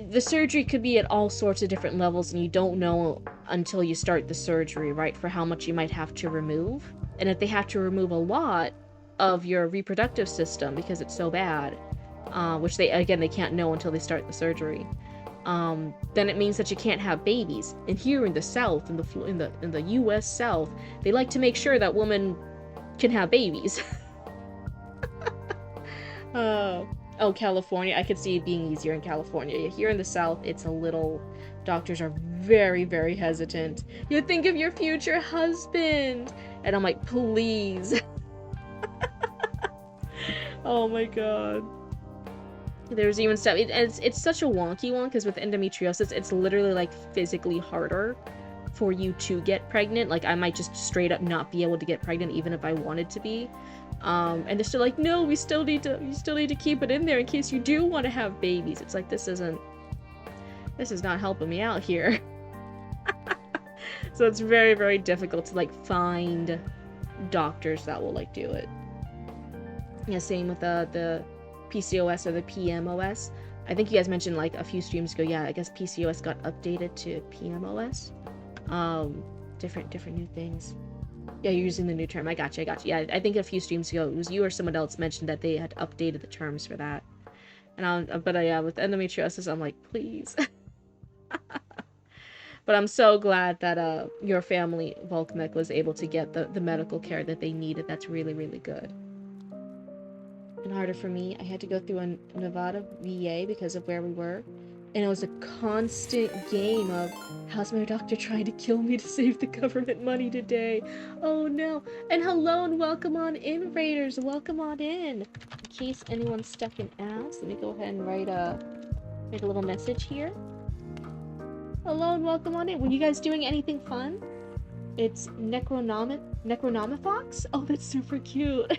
the surgery could be at all sorts of different levels, and you don't know until you start the surgery, right, for how much you might have to remove. And if they have to remove a lot of your reproductive system because it's so bad, which they can't know until they start the surgery, then it means that you can't have babies. And here in the South, in the U.S. South, they like to make sure that women can have babies. Oh, California. I could see it being easier in California. Here in the South, it's a little... Doctors are very, very hesitant. You think of your future husband! And I'm like, please. Oh my god. There's even stuff... It's such a wonky one, because with endometriosis, it's literally, like, physically harder for you to get pregnant. Like, I might just straight up not be able to get pregnant, even if I wanted to be. And they're still like, no, you still need to keep it in there in case you do want to have babies. It's like, this is not helping me out here. So it's very, very difficult to, like, find doctors that will, like, do it. Yeah, same with the PCOS or the PMOS. I think you guys mentioned, like, a few streams ago, yeah, I guess PCOS got updated to PMOS. Different new things. Yeah, you're using the new term. I got you. Yeah, I think a few streams ago, it was you or someone else mentioned that they had updated the terms for that. And yeah, with endometriosis, I'm like, please. But I'm so glad that your family, Volkmek, was able to get the medical care that they needed. That's really, really good. And harder for me, I had to go through a Nevada VA because of where we were. And it was a constant game of, how's my doctor trying to kill me to save the government money today? Oh no. And hello and welcome on in, Raiders. Welcome on in. In case anyone's stuck in ass, let me go ahead and write a little message here. Hello and welcome on in. Were you guys doing anything fun? It's Necronomifox? Oh, that's super cute.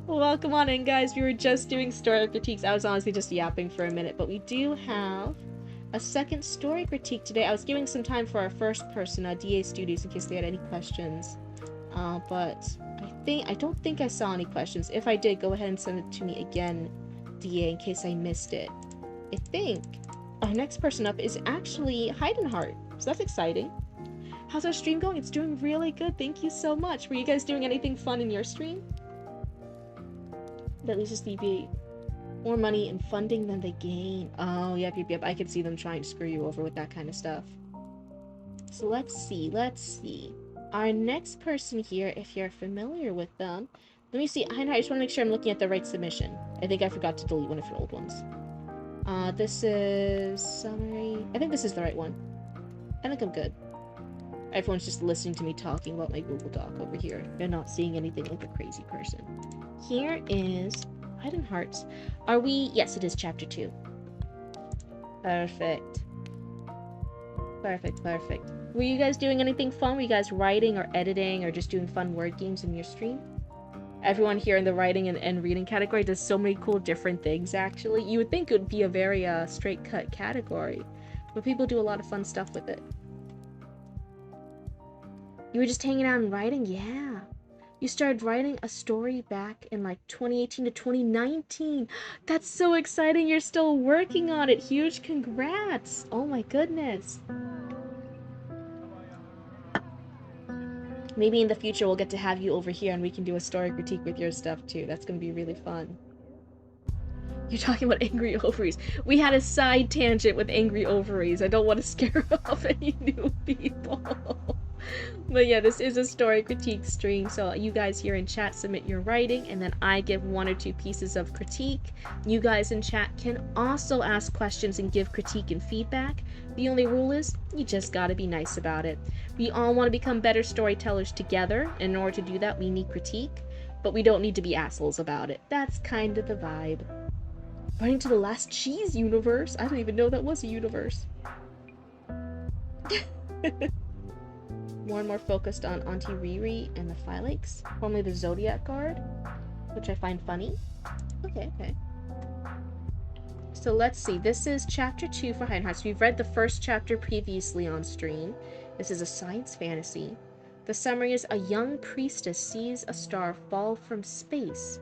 Welcome on in, guys. We were just doing story critiques. I was honestly just yapping for a minute, but we do have a second story critique today. I was giving some time for our first person, DA Studios, in case they had any questions. But I don't think I saw any questions. If I did, go ahead and send it to me again, DA, in case I missed it. I think our next person up is actually Heidenheart, so that's exciting. How's our stream going? It's doing really good. Thank you so much. Were you guys doing anything fun in your stream? That leads us to be more money and funding than they gain. Oh, yep. I could see them trying to screw you over with that kind of stuff. So let's see. Our next person here, if you're familiar with them, let me see. I just want to make sure I'm looking at the right submission. I think I forgot to delete one of your old ones. This is summary. I think this is the right one. I think I'm good. Everyone's just listening to me talking about my Google Doc over here. They're not seeing anything like a crazy person. Here is Hidden Hearts. Are we? Yes, it is chapter 2. Perfect. Were you guys doing anything fun? Were you guys writing or editing or just doing fun word games in your stream? Everyone here in the writing and reading category does so many cool different things, actually. You would think it would be a very straight-cut category, but people do a lot of fun stuff with it. You were just hanging out and writing? Yeah. You started writing a story back in like 2018 to 2019. That's so exciting. You're still working on it. Huge congrats. Oh my goodness. Maybe in the future we'll get to have you over here and we can do a story critique with your stuff too. That's going to be really fun. You're talking about angry ovaries. We had a side tangent with angry ovaries. I don't want to scare off any new people. But yeah, this is a story critique stream, so you guys here in chat submit your writing, and then I give 1 or 2 pieces of critique. You guys in chat can also ask questions and give critique and feedback. The only rule is, you just gotta be nice about it. We all want to become better storytellers together, and in order to do that, we need critique, but we don't need to be assholes about it. That's kind of the vibe. Running to the Last Cheese universe? I don't even know that was a universe. More and more focused on Auntie Riri and the Phylax, formerly the Zodiac Guard, which I find funny. Okay. So let's see. This is chapter 2 for Hidden Hearts. We've read the first chapter previously on stream. This is a science fantasy. The summary is: a young priestess sees a star fall from space,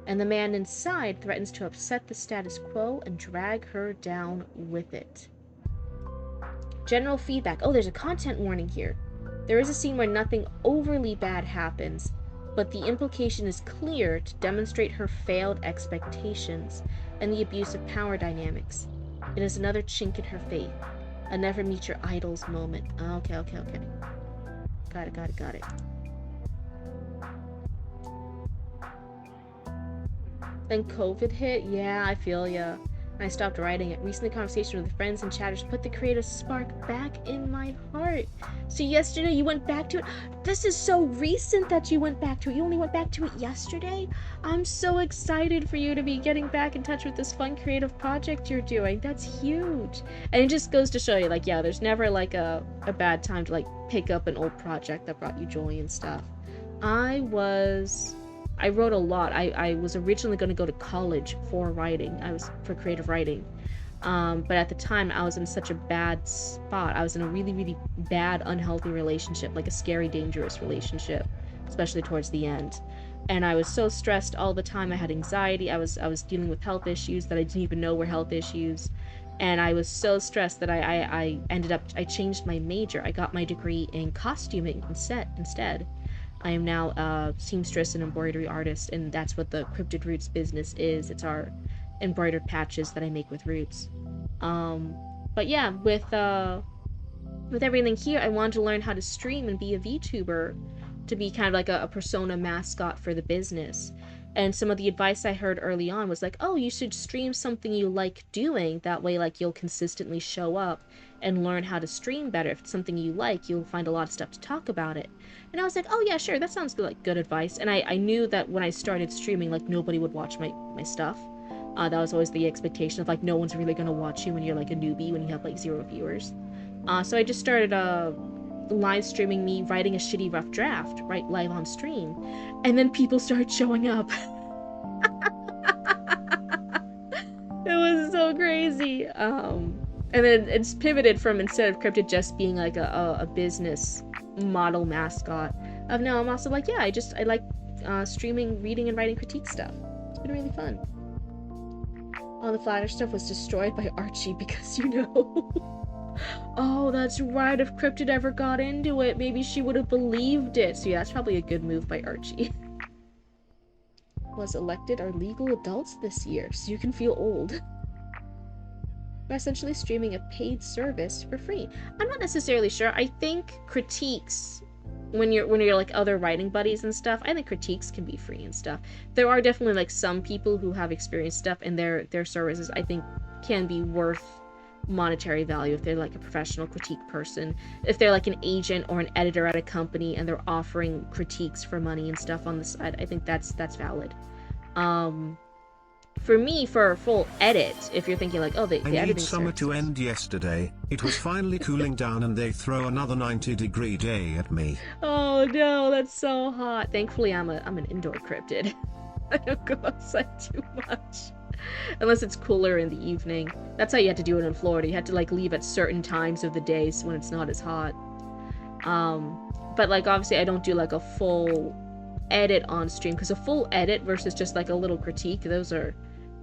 and the man inside threatens to upset the status quo and drag her down with it. General feedback. Oh, there's a content warning here. There is a scene where nothing overly bad happens, but the implication is clear to demonstrate her failed expectations and the abuse of power dynamics. It is another chink in her faith. A never meet your idols moment. Okay. Got it. Then COVID hit. Yeah, I feel ya. I stopped writing it. Recently, conversation with friends and chatters put the creative spark back in my heart. So yesterday you went back to it. This is so recent that you went back to it. You only went back to it yesterday? I'm so excited for you to be getting back in touch with this fun creative project you're doing. That's huge. And it just goes to show you, like, yeah, there's never like a bad time to like pick up an old project that brought you joy and stuff. I wrote a lot. I was originally going to go to college for writing. I was for creative writing. But at the time, I was in such a bad spot. I was in a really, really bad, unhealthy relationship, like a scary, dangerous relationship, especially towards the end. And I was so stressed all the time. I had anxiety. I was dealing with health issues that I didn't even know were health issues. And I was so stressed that I changed my major. I got my degree in costuming instead. I am now a seamstress and embroidery artist, and that's what the Cryptid Roots business is. It's our embroidered patches that I make with roots. Um, but yeah, with everything here, I wanted to learn how to stream and be a VTuber, to be kind of like a persona mascot for the business. And some of the advice I heard early on was like, oh, you should stream something you like doing. That way, like, you'll consistently show up and learn how to stream better. If it's something you like, you'll find a lot of stuff to talk about it. And I was like, oh yeah, sure, that sounds like good advice. And I knew that when I started streaming, like, nobody would watch my stuff. That was always the expectation of, like, no one's really gonna watch you when you're like a newbie, when you have like 0 viewers. So I just started live streaming me writing a shitty rough draft, right, live on stream. And then people started showing up. It was so crazy. And then it's pivoted from, instead of Cryptid just being like a business model mascot, of now I'm also like, yeah, I like streaming, reading, and writing critique stuff. It's been really fun. All the flatter stuff was destroyed by Archie because, you know. Oh, that's right. If Cryptid ever got into it, maybe she would have believed it. So yeah, that's probably a good move by Archie. Was elected are legal adults this year, so you can feel old. We're essentially streaming a paid service for free. I'm not necessarily sure. I think critiques, when you're like other writing buddies and stuff, I think critiques can be free and stuff. There are definitely like some people who have experienced stuff, and their services, I think, can be worth monetary value if they're like a professional critique person. If they're like an agent or an editor at a company and they're offering critiques for money and stuff on the side, I think that's valid. For me, for a full edit, if you're thinking like, oh, the editing I need summer services. to end yesterday. It was finally cooling down and they throw another 90-degree day at me. Oh no, that's so hot. Thankfully, I'm an indoor cryptid. I don't go outside too much. Unless it's cooler in the evening. That's how you had to do it in Florida. You had to like leave at certain times of the day when it's not as hot. But like obviously I don't do like a full edit on stream, because a full edit versus just like a little critique, those are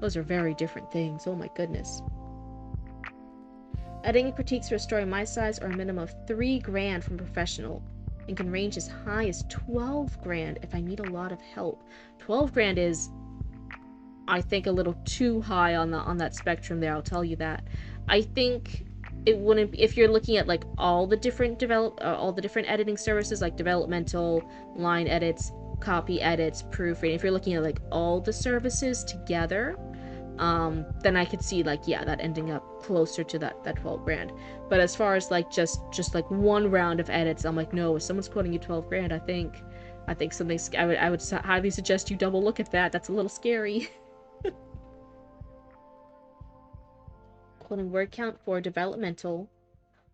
very different things. Oh my goodness. Editing critiques for a story my size are a minimum of $3,000 from professional, and can range as high as $12,000 if I need a lot of help. $12,000 is, I think, a little too high on that spectrum there, I'll tell you that. I think it wouldn't be, if you're looking at like all the different editing services, like developmental, line edits, copy edits, proofreading, if you're looking at like all the services together, then I could see like, yeah, that ending up closer to that $12,000. But as far as like just like one round of edits, I'm like, no, if someone's quoting you $12,000, I think something's, I would highly suggest you double look at that. That's a little scary. Quoting word count for developmental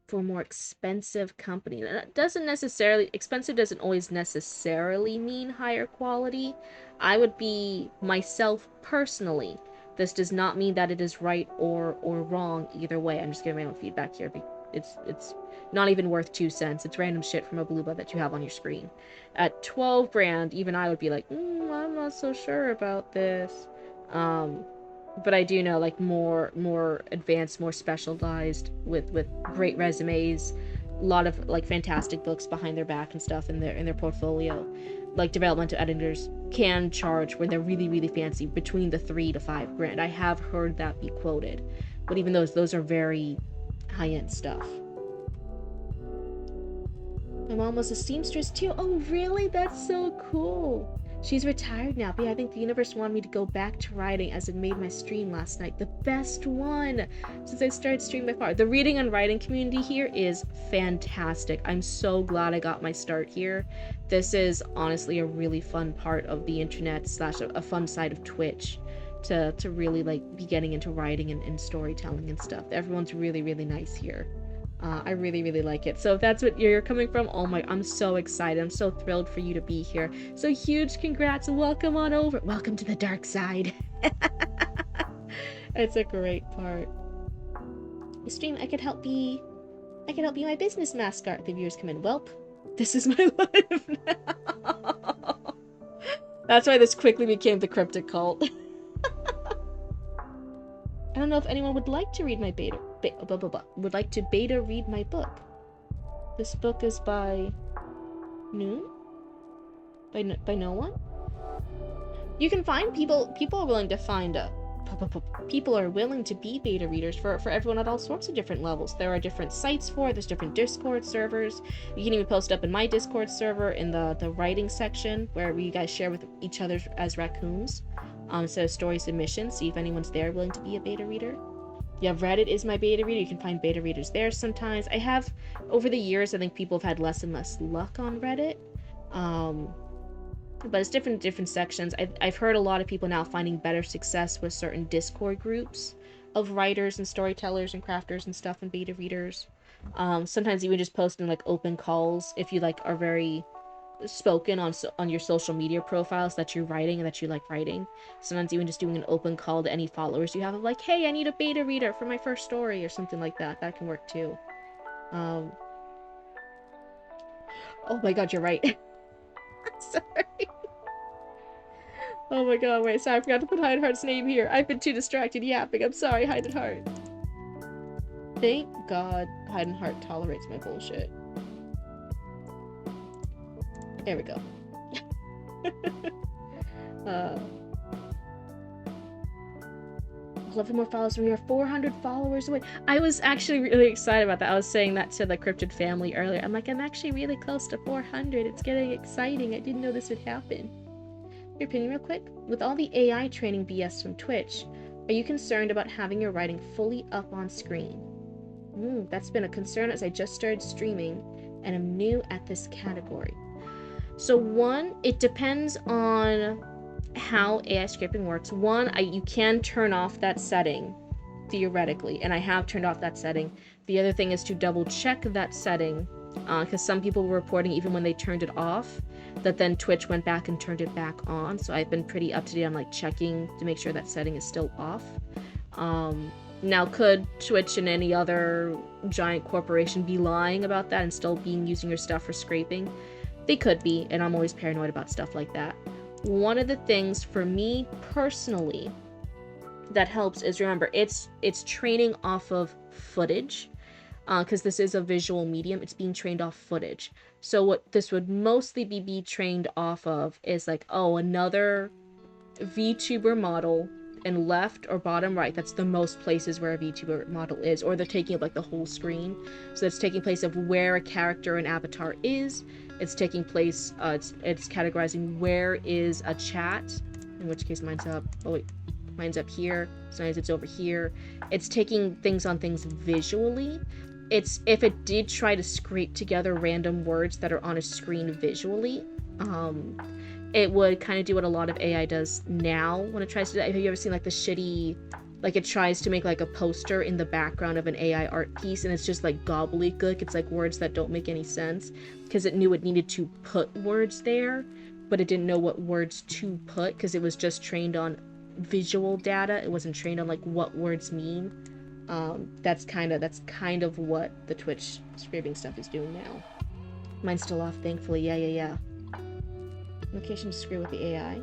for more expensive company. That doesn't necessarily, expensive doesn't always necessarily mean higher quality. I would be myself personally. This does not mean that it is right or wrong either way. I'm just giving my own feedback here. It's not even worth 2 cents. It's random shit from a blueba that you have on your screen. At $12,000, even I would be like, I'm not so sure about this. But I do know like more advanced, more specialized, with great resumes, a lot of like fantastic books behind their back and stuff in their portfolio. Like developmental editors can charge, when they're really, really fancy, between the $3,000 to $5,000. I have heard that be quoted, but even those are very high-end stuff. My mom was a seamstress too. Oh really? That's so cool. She's retired now, but yeah, I think the universe wanted me to go back to writing as it made my stream last night the best one since I started streaming by far. The reading and writing community here is fantastic. I'm so glad I got my start here. This is honestly a really fun part of the internet slash a fun side of Twitch to really like be getting into writing and storytelling and stuff. Everyone's really, really nice here. I really, really like it. So if that's what you're coming from, oh my, I'm so excited. I'm so thrilled for you to be here. So huge congrats. Welcome on over. Welcome to the dark side. It's a great part. The stream, I could help be my business mascot. The viewers come in. Welp, this is my life now. That's why this quickly became the Cryptid cult. I don't know if anyone would like to read my would like to beta read my book. This book is by Noon? By no one? You can find people are willing to find people are willing to be beta readers for everyone at all sorts of different levels. There are different sites for it, there's different Discord servers. You can even post up in my Discord server in the writing section where you guys share with each other as raccoons. Instead of story submissions, see if anyone's there willing to be a beta reader. Yeah, Reddit is my beta reader. You can find beta readers there sometimes. I have, over the years, I think people have had less and less luck on Reddit. But it's different sections. I've heard a lot of people now finding better success with certain Discord groups of writers and storytellers and crafters and stuff and beta readers. Sometimes even just posting like open calls if you like are very spoken on your social media profiles that you're writing and that you like writing. Sometimes even just doing an open call to any followers you have of like, hey, I need a beta reader for my first story or something like that. That can work too. Oh my god, you're right. Sorry. Oh my god, wait, sorry, I forgot to put Hideheart's name here. I've been too distracted yapping. I'm sorry, Hideheart. Thank god Hideheart tolerates my bullshit. There we go. 11 more followers. We are 400 followers away. I was actually really excited about that. I was saying that to the Cryptid family earlier. I'm like, I'm actually really close to 400. It's getting exciting. I didn't know this would happen. Your opinion real quick. With all the AI training BS from Twitch, are you concerned about having your writing fully up on screen? That's been a concern as I just started streaming and I'm new at this category. So one, it depends on how AI scraping works. One, you can turn off that setting, theoretically, and I have turned off that setting. The other thing is to double check that setting, because some people were reporting even when they turned it off, that then Twitch went back and turned it back on. So I've been pretty up to date on like checking to make sure that setting is still off. Now, could Twitch and any other giant corporation be lying about that and still being using your stuff for scraping? They could be, and I'm always paranoid about stuff like that. One of the things for me personally that helps is, remember, it's training off of footage, because this is a visual medium. It's being trained off footage. So what this would mostly be trained off of is like, oh, another VTuber model in left or bottom right. That's the most places where a VTuber model is, or they're taking up like the whole screen. So it's taking place of where a character and avatar is. It's taking place, it's categorizing where is a chat, in which case mine's up, oh wait, mine's up here, sometimes it's over here. It's taking things on things visually. It's, if it did try to scrape together random words that are on a screen visually, it would kind of do what a lot of AI does now when it tries to do that. Have you ever seen like the shitty, like it tries to make like a poster in the background of an AI art piece and it's just like gobbledygook. It's like words that don't make any sense because it knew it needed to put words there, but it didn't know what words to put because it was just trained on visual data. It wasn't trained on like what words mean. That's kind of what the Twitch scraping stuff is doing now. Mine's still off, thankfully. Yeah. Location to screw with the AI.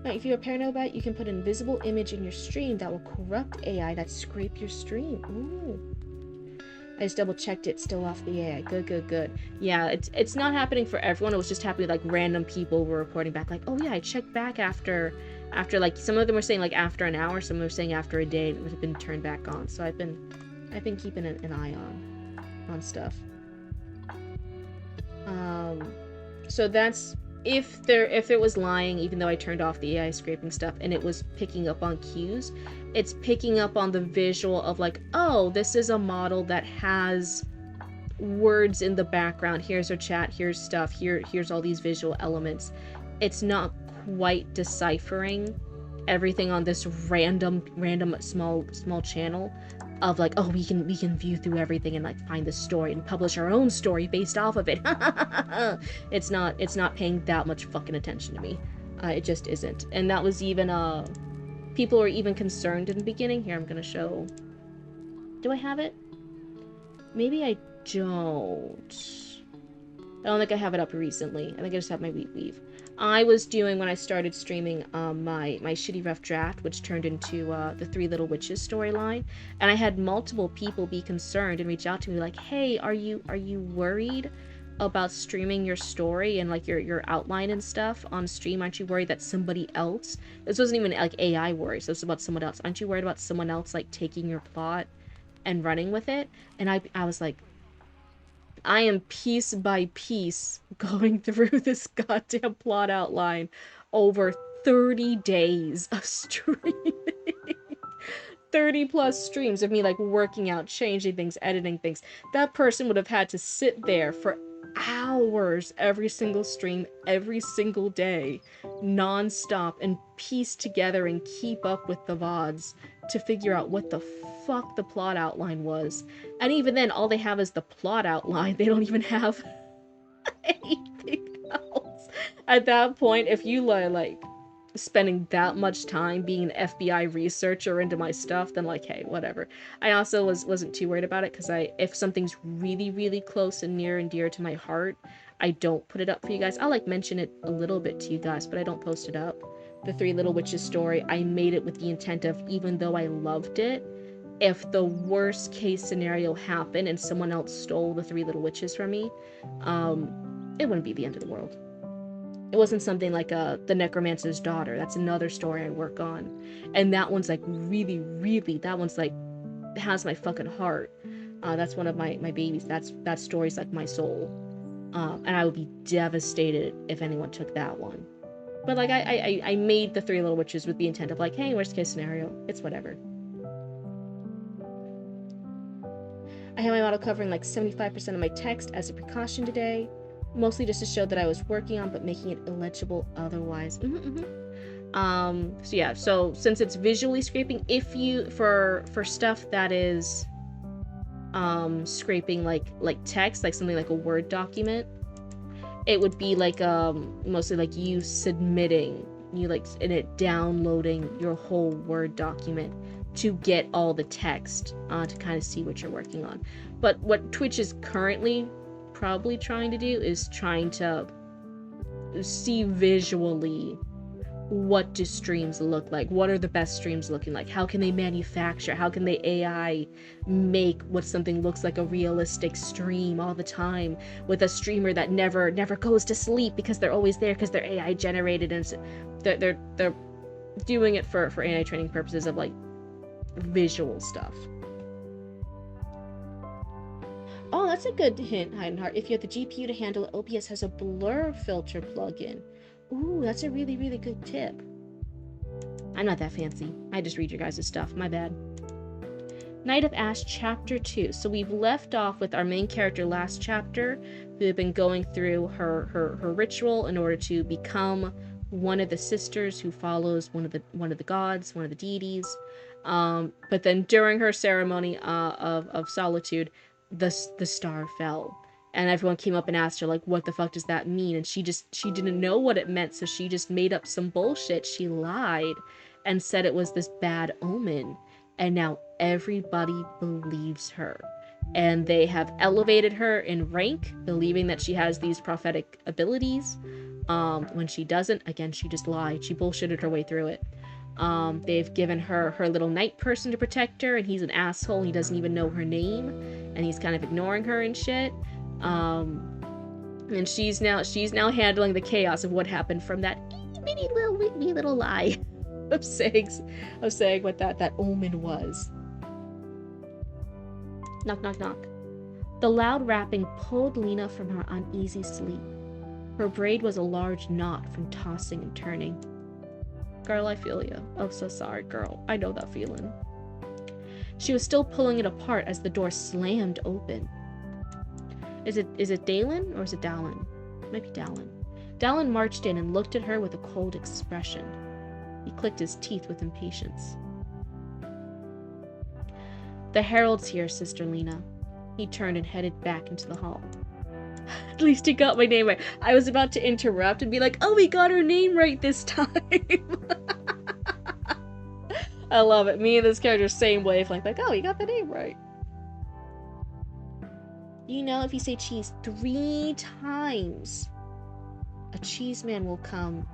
Now, if you're paranoid about it, you can put an invisible image in your stream that will corrupt AI that scrape your stream. Ooh. I just double checked it, still off the AI. Good. Yeah, it's not happening for everyone. It was just happening like random people were reporting back like, oh yeah, I checked back after like, some of them were saying like after an hour, some were saying after a day it would have been turned back on. So I've been keeping an eye on stuff. So that's if it was lying, even though I turned off the AI scraping stuff and it was picking up on cues, it's picking up on the visual of like, oh, this is a model that has words in the background. Here's her chat, here's stuff, here's all these visual elements. It's not quite deciphering everything on this random small channel of like, oh, we can view through everything and like find the story and publish our own story based off of it. It's not paying that much fucking attention to me. It just isn't. And that was even people were even concerned in the beginning. Here, I'm gonna show. Do I have it? Maybe I don't. I don't think I have it up recently. I think I just have my weave. I was doing, when I started streaming, my shitty rough draft, which turned into the Three Little Witches storyline, and I had multiple people be concerned and reach out to me like, "Hey, are you worried about streaming your story and like your outline and stuff on stream? Aren't you worried that somebody else?" This wasn't even like AI worries. This was about someone else. Aren't you worried about someone else like taking your plot and running with it? And I was like, I am piece by piece going through this goddamn plot outline over 30 days of streaming. 30 plus streams of me like working out, changing things, editing things. That person would have had to sit there for hours every single stream, every single day, non-stop, and piece together and keep up with the VODs to figure out what the fuck the plot outline was. And even then, all they have is the plot outline. They don't even have anything else. At that point, if you like spending that much time being an FBI researcher into my stuff, then like, hey, whatever. I also wasn't too worried about it because if something's really, really close and near and dear to my heart, I don't put it up for you guys. I'll like mention it a little bit to you guys, but I don't post it up. The Three Little Witches story, I made it with the intent of, even though I loved it, if the worst case scenario happened and someone else stole the Three Little Witches from me, it wouldn't be the end of the world. It wasn't something like the Necromancer's Daughter. That's another story I work on. And that one's like really, really, that one's like, has my fucking heart. That's one of my babies. That story's like my soul. And I would be devastated if anyone took that one. But like, I made the Three Little Witches with the intent of like, hey, worst case scenario, it's whatever. I had my model covering like 75% of my text as a precaution today. Mostly just to show that I was working on, but making it illegible otherwise. So yeah, so since it's visually scraping, if you, for stuff that is scraping like text, like something like a Word document, it would be like mostly like you submitting, you like, and it downloading your whole Word document to get all the text to kind of see what you're working on. But what Twitch is currently probably trying to do is trying to see visually what do streams look like, what are the best streams looking like, how can they manufacture, how can they AI make what something looks like a realistic stream all the time with a streamer that never goes to sleep because they're always there because they're AI generated, and they're doing it for AI training purposes of like visual stuff. Oh, that's a good hint, Heidenheart. If you have the GPU to handle it, OBS has a blur filter plugin. Ooh, that's a really, really good tip. I'm not that fancy. I just read your guys' stuff. My bad. Night of Ash, Chapter 2. So we've left off with our main character last chapter, who had been going through her ritual in order to become one of the sisters who follows one of the gods, one of the deities. But then during her ceremony of solitude, the star fell, and everyone came up and asked her like, what the fuck does that mean? And she didn't know what it meant, so she just made up some bullshit. She lied and said it was this bad omen, and now everybody believes her, and they have elevated her in rank, believing that she has these prophetic abilities, when she doesn't. Again, she just lied. She bullshitted her way through it. They've given her little night person to protect her, and he's an asshole. He doesn't even know her name, and he's kind of ignoring her and shit. And she's now handling the chaos of what happened from that itty bitty little lie of saying what that omen was. Knock, knock, knock. The loud rapping pulled Lena from her uneasy sleep. Her braid was a large knot from tossing and turning. Girl, I feel you. I'm so sorry, girl. I know that feeling. She was still pulling it apart as the door slammed open. Is it Dalen or is it Dallin? It might be Dallin. Dallin marched in and looked at her with a cold expression. He clicked his teeth with impatience. The Herald's here, Sister Lena. He turned and headed back into the hall. At least he got my name right. I was about to interrupt and be like, oh, we got her name right this time. I love it. Me and this character, same wavelength. Like, oh, you got the name right. You know, if you say cheese 3 times, a cheese man will come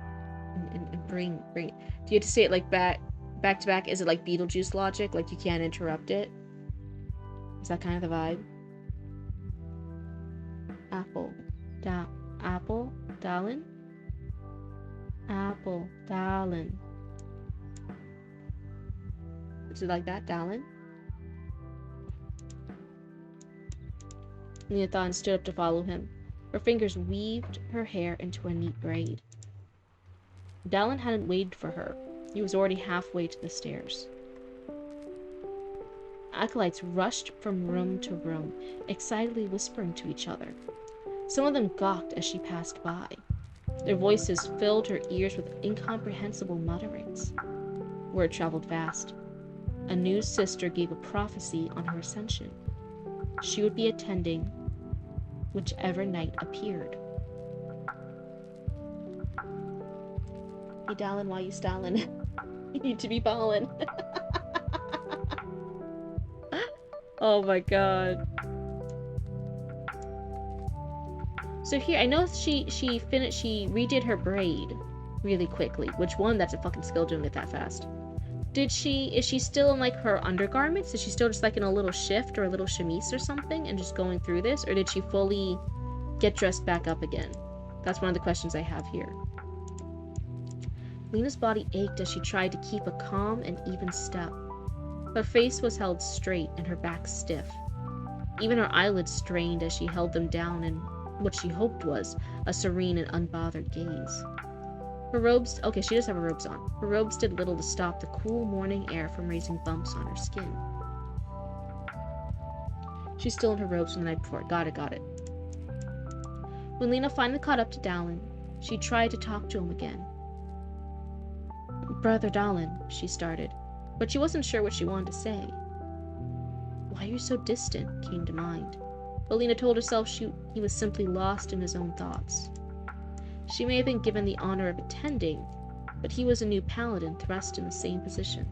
and bring it. Do you have to say it like back to back? Is it like Beetlejuice logic? Like you can't interrupt it? Is that kind of the vibe? Apple. Apple. Dallin? Apple. Dallin. Is it like that? Dallin? Leothon stood up to follow him. Her fingers weaved her hair into a neat braid. Dallin hadn't waited for her. He was already halfway to the stairs. Acolytes rushed from room to room, excitedly whispering to each other. Some of them gawked as she passed by. Their voices filled her ears with incomprehensible mutterings. Word traveled fast. A new sister gave a prophecy on her ascension. She would be attending whichever night appeared. Hey, Dallin, why you stalling? You need to be ballin'. Oh my god. So here, I know she redid her braid really quickly. Which one? That's a fucking skill doing it that fast. Is she still in like her undergarments? Is she still just like in a little shift or a little chemise or something and just going through this? Or did she fully get dressed back up again? That's one of the questions I have here. Lena's body ached as she tried to keep a calm and even step. Her face was held straight and her back stiff. Even her eyelids strained as she held them down in what she hoped was a serene and unbothered gaze. Her robes, okay, she does have her robes on. Her robes did little to stop the cool morning air from raising bumps on her skin. She's still in her robes from the night before. Got it. When Lena finally caught up to Dallin, she tried to talk to him again. Brother Dallin, she started, but she wasn't sure what she wanted to say. Why are you so distant? Came to mind. But Lena told herself he was simply lost in his own thoughts. She may have been given the honor of attending, but he was a new paladin thrust in the same position.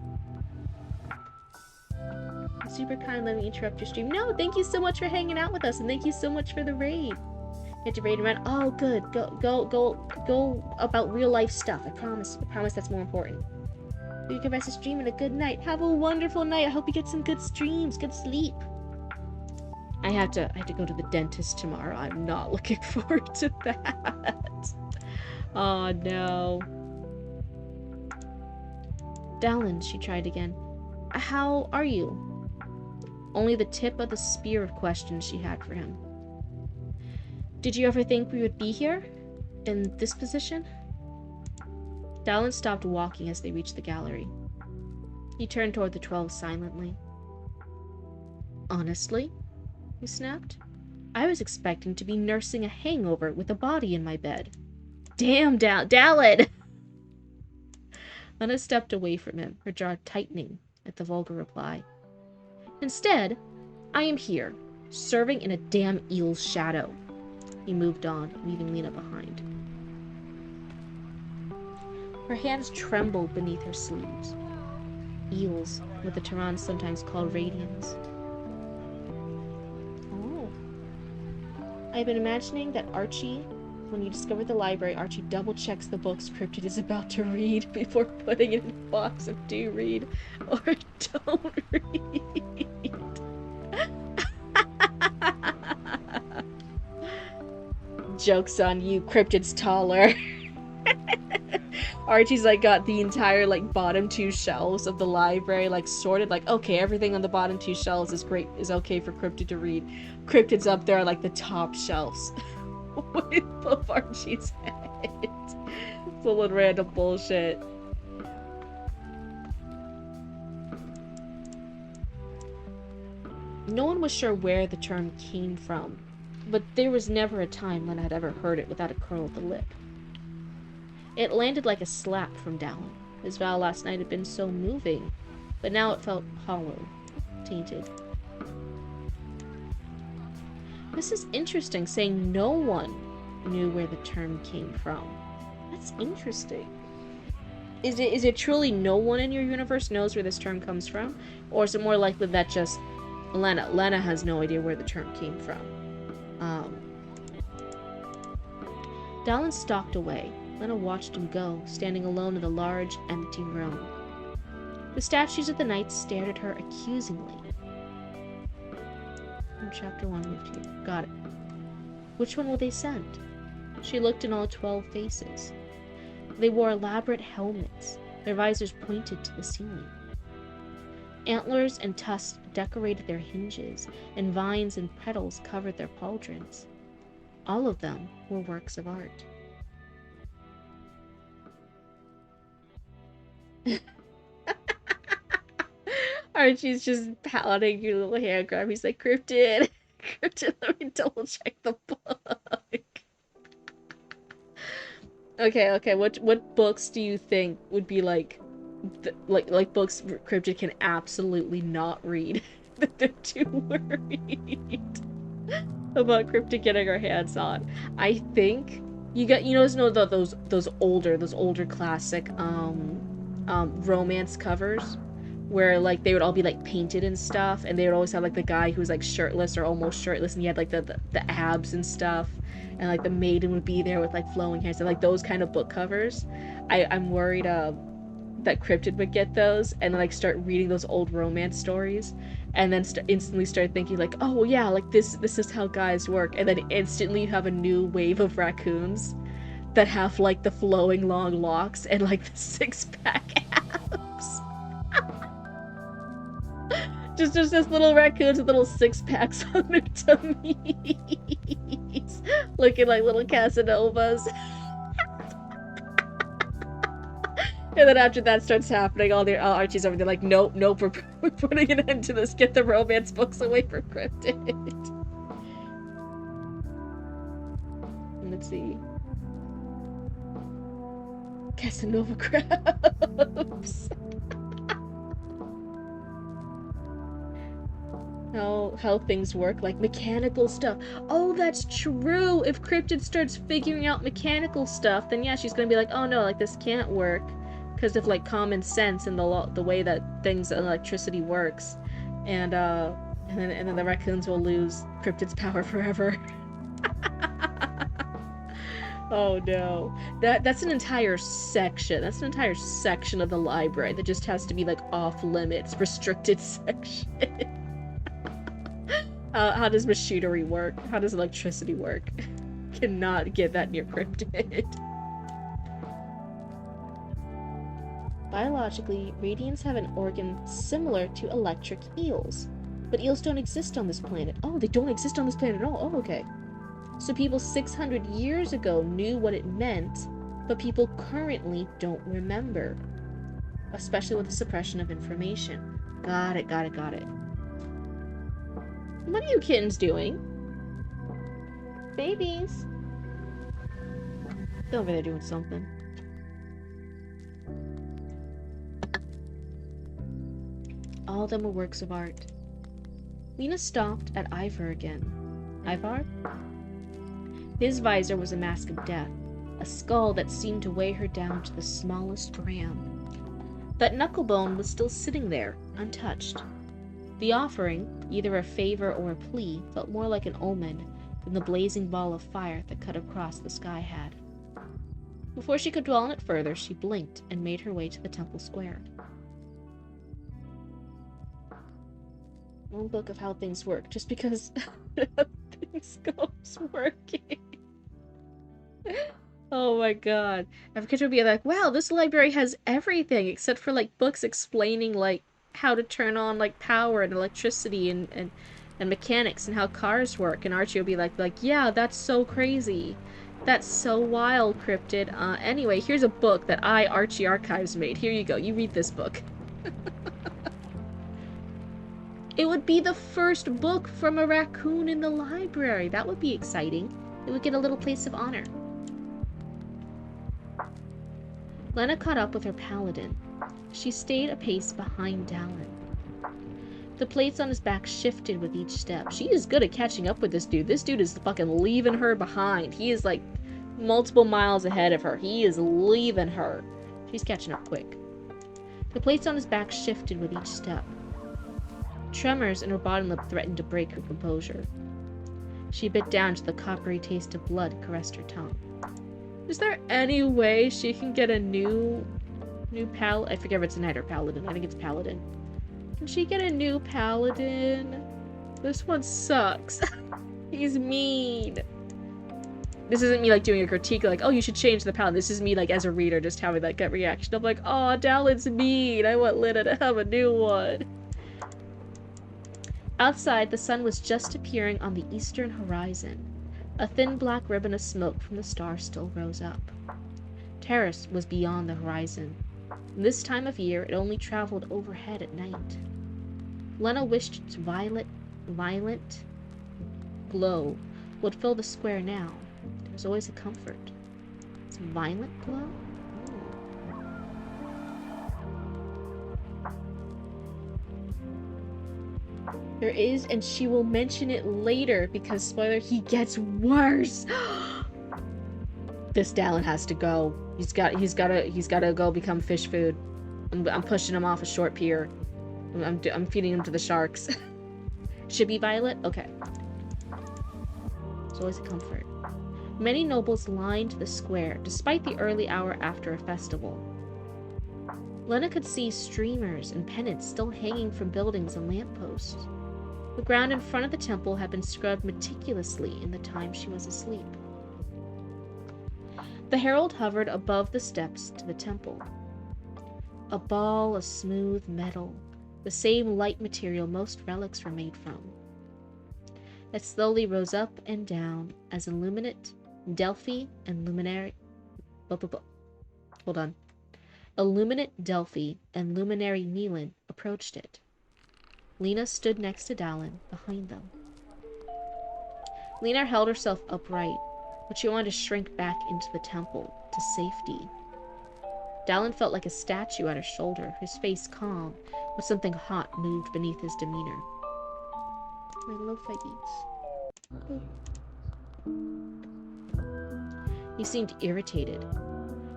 Super kind, let me interrupt your stream. No, thank you so much for hanging out with us, and thank you so much for the raid. You had to raid around. Oh, good. Go about real life stuff. I promise that's more important. You can rest the stream and a good night. Have a wonderful night. I hope you get some good streams, good sleep. I have to go to the dentist tomorrow. I'm not looking forward to that. Oh no. Dallin, she tried again. How are you? Only the tip of the spear of questions she had for him. Did you ever think we would be here? In this position? Dallin stopped walking as they reached the gallery. He turned toward the 12 silently. Honestly? He snapped. I was expecting to be nursing a hangover with a body in my bed. Damn, Dallin! Lena stepped away from him, her jaw tightening at the vulgar reply. Instead, I am here, serving in a damn eel's shadow. He moved on, leaving Lena behind. Her hands trembled beneath her sleeves. Eels, what the Terrans sometimes call radians. Oh. I've been imagining that Archie, when you discover the library, Archie double-checks the books Cryptid is about to read before putting it in a box of do read or don't read. Joke's on you, Cryptid's taller. Archie's like got the entire like bottom 2 shelves of the library like sorted, like okay, everything on the bottom 2 shelves is okay for Cryptid to read. Cryptid's up there like the top shelves. above Archie's head. Full of random bullshit. No one was sure where the term came from, but there was never a time Lena had ever heard it without a curl of the lip. It landed like a slap from Dallin. His vow last night had been so moving, but now it felt hollow, tainted. This is interesting, saying no one knew where the term came from. That's interesting. Is it truly no one in your universe knows where this term comes from? Or is it more likely that just Lena has no idea where the term came from? Dallin stalked away. Lena watched him go, standing alone in the large, empty room. The statues of the knights stared at her accusingly. From chapter 1 moved here. Got it. Which one will they send? She looked in all 12 faces. They wore elaborate helmets. Their visors pointed to the ceiling. Antlers and tusks decorated their hinges, and vines and petals covered their pauldrons. All of them were works of art. Archie's just pouting your little hand grab. He's like, Cryptid, Cryptid, let me double check the book. Okay. What books do you think would be like books Cryptid can absolutely not read? That they're too worried about Cryptid getting her hands on. I think you know those older classic romance covers where like they would all be like painted and stuff, and they would always have like the guy who was like shirtless or almost shirtless, and he had like the abs and stuff, and like the maiden would be there with like flowing hair, so like those kind of book covers. I'm worried that Cryptid would get those and like start reading those old romance stories, and then instantly start thinking like, oh yeah, like this is how guys work, and then instantly you have a new wave of raccoons that have like the flowing long locks and like the six-pack abs. just this little raccoons with little six-packs on their tummies, looking like little Casanovas. And then after that starts happening, all Archie's over there like, nope, we're putting an end to this. Get the romance books away from Cryptid. Let's see. Casanova crabs. How things work, like mechanical stuff. Oh, that's true. If Cryptid starts figuring out mechanical stuff, then yeah, she's gonna be like, oh no, like this can't work because of like common sense and the way that things electricity works, and then the raccoons will lose Cryptid's power forever. Oh no. That's an entire section. That's an entire section of the library that just has to be like off limits, restricted section. How does machinery work? How does electricity work? Cannot get that near Cryptid. Biologically, radians have an organ similar to electric eels. But eels don't exist on this planet. Oh, they don't exist on this planet at all. Oh, okay. So people 600 years ago knew what it meant, but people currently don't remember. Especially with the suppression of information. Got it. What are you kittens doing? Babies. They're over there doing something. All of them were works of art. Lena stopped at Ivar again. Ivar? His visor was a mask of death, a skull that seemed to weigh her down to the smallest gram. That knucklebone was still sitting there, untouched. The offering, either a favor or a plea, felt more like an omen than the blazing ball of fire that cut across the sky had. Before she could dwell on it further, she blinked and made her way to the temple square. One book of how things work, just because things goes working. Oh my god. Africa would be like, wow, this library has everything except for like books explaining like how to turn on like power and electricity and and mechanics and how cars work. And Archie will be like, yeah, that's so crazy. That's so wild, Cryptid. Anyway, here's a book that Archie Archives made. Here you go. You read this book. It would be the first book from a raccoon in the library. That would be exciting. It would get a little place of honor. Lena caught up with her paladin. She stayed a pace behind Dallin. The plates on his back shifted with each step. She is good at catching up with this dude. This dude is fucking leaving her behind. He is like multiple miles ahead of her. He is leaving her. She's catching up quick. The plates on his back shifted with each step. Tremors in her bottom lip threatened to break her composure. She bit down till the coppery taste of blood caressed her tongue. Is there any way she can get a new I forget if it's a knight or paladin. I think it's paladin. Can she get a new paladin? This one sucks. He's mean. This isn't me like doing a critique like, oh, you should change the paladin. This is me like as a reader just having that gut reaction. I'm like, oh, Dallin's mean. I want Lena to have a new one. Outside, the sun was just appearing on the eastern horizon. A thin black ribbon of smoke from the star still rose up. Terrace was beyond the horizon. This time of year, it only traveled overhead at night. Lena wished its violent glow would fill the square now. There was always a comfort. It's a violent glow? There is, and she will mention it later because, spoiler, he gets worse. This Dallin has to go. He's gotta go become fish food. I'm pushing him off a short pier. I'm feeding him to the sharks. Should be Violet? Okay. It's always a comfort. Many nobles lined the square, despite the early hour after a festival. Lena could see streamers and pennants still hanging from buildings and lampposts. The ground in front of the temple had been scrubbed meticulously in the time she was asleep. The herald hovered above the steps to the temple. A ball of smooth metal, the same light material most relics were made from. It slowly rose up and down as Illuminate, Delphi, and Luminary... Hold on. Illuminate Delphi and Luminary Neelan approached it. Lena stood next to Dallin, behind them. Lena held herself upright, but she wanted to shrink back into the temple, to safety. Dallin felt like a statue at her shoulder, his face calm, but something hot moved beneath his demeanor. My lo-fi beats. He seemed irritated.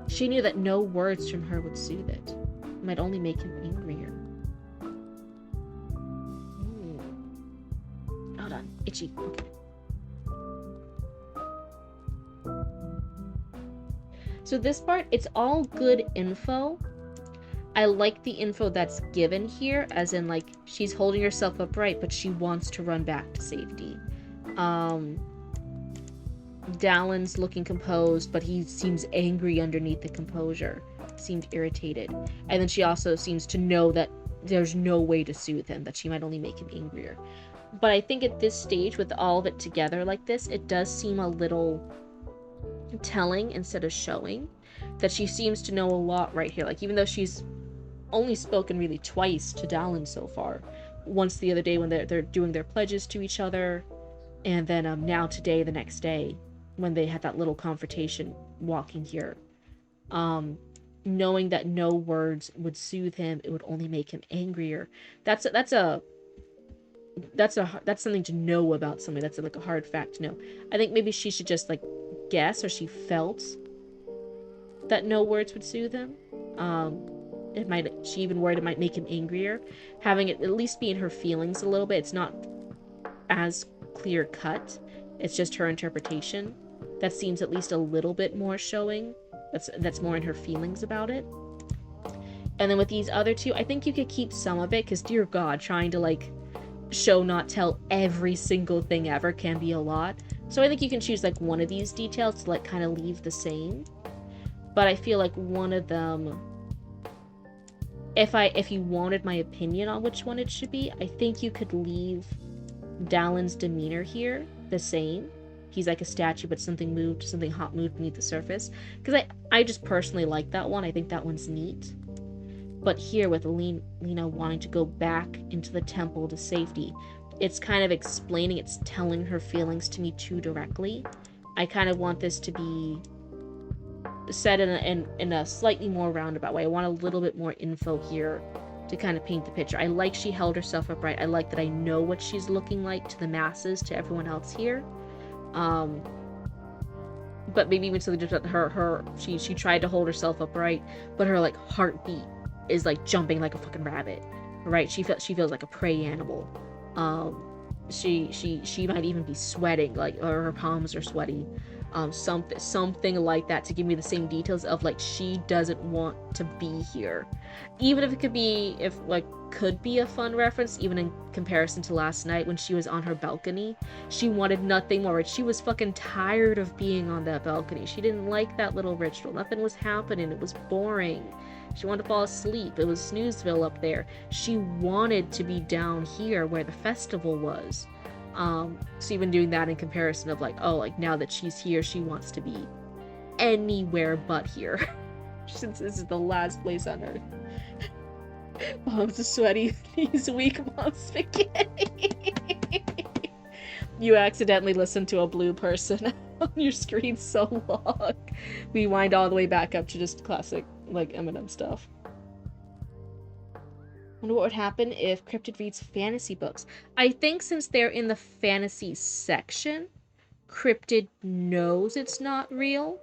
She knew that no words from her would soothe it. It might only make him angrier. Hold on. Itchy. Okay. So this part, it's all good info. I like the info that's given here, as in, like, she's holding herself upright, but she wants to run back to safety. Dallin's looking composed, but he seems angry underneath the composure. Seemed irritated. And then she also seems to know that there's no way to soothe him, that she might only make him angrier. But I think at this stage, with all of it together like this, it does seem a little telling instead of showing that she seems to know a lot right here. Like, even though she's only spoken really twice to Dallin so far, once the other day when they're doing their pledges to each other, and then now today, the next day, when they had that little confrontation walking here, knowing that no words would soothe him, it would only make him angrier. That's something to know about somebody. That's like a hard fact to know. I think maybe she should just like guess, or she felt that no words would soothe him. She even worried it might make him angrier. Having it at least be in her feelings a little bit. It's not as clear cut. It's just her interpretation. That seems at least a little bit more showing. That's more in her feelings about it. And then with these other two, I think you could keep some of it, because dear God, trying to like show not tell every single thing ever can be a lot. So I think you can choose like one of these details to like kind of leave the same. But I feel like one of them, if you wanted my opinion on which one it should be, I think you could leave Dallin's demeanor here the same. He's like a statue, but something hot moved beneath the surface. Because I just personally like that one. I think that one's neat. But here with Lena wanting to go back into the temple to safety, it's kind of explaining, it's telling her feelings to me too directly. I kind of want this to be said in a slightly more roundabout way. I want a little bit more info here to kind of paint the picture. I like she held herself upright. I like that I know what she's looking like to the masses, to everyone else here. But maybe even something just she tried to hold herself upright, but her like heartbeat is like jumping like a fucking rabbit, right? She feels like a prey animal. She might even be sweating, like, or her palms are sweaty. Something like that, to give me the same details of like she doesn't want to be here, even if it could be a fun reference, even in comparison to last night when she was on her balcony. She wanted nothing more. She was fucking tired of being on that balcony. She didn't like that little ritual. Nothing was happening. It was boring. She wanted to fall asleep. It was Snoozeville up there. She wanted to be down here where the festival was. So even doing that in comparison of like, oh, like now that she's here, she wants to be anywhere but here. Since this is the last place on earth. Mom's a sweaty, he's weak, mom's spaghetti. You accidentally listened to a blue person on your screen so long. We wind all the way back up to just classic, like, Eminem stuff. Wonder what would happen if Cryptid reads fantasy books. I think since they're in the fantasy section, Cryptid knows it's not real.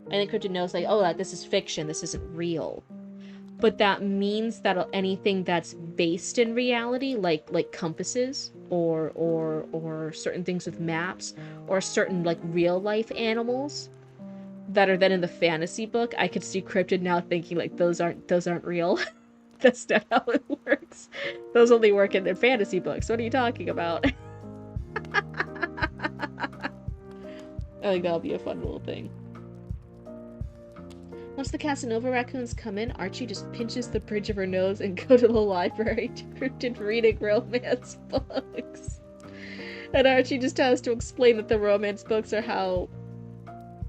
I think Cryptid knows, like, oh, this is fiction, this isn't real. But that means that anything that's based in reality, like compasses, or certain things with maps, or certain like real life animals that are then in the fantasy book, I could see Cryptid now thinking like those aren't real. That's not how it works. Those only work in their fantasy books. What are you talking about? I think that'll be a fun little thing. Once the Casanova raccoons come in, Archie just pinches the bridge of her nose and go to the library to reading romance books. And Archie just has to explain that the romance books are how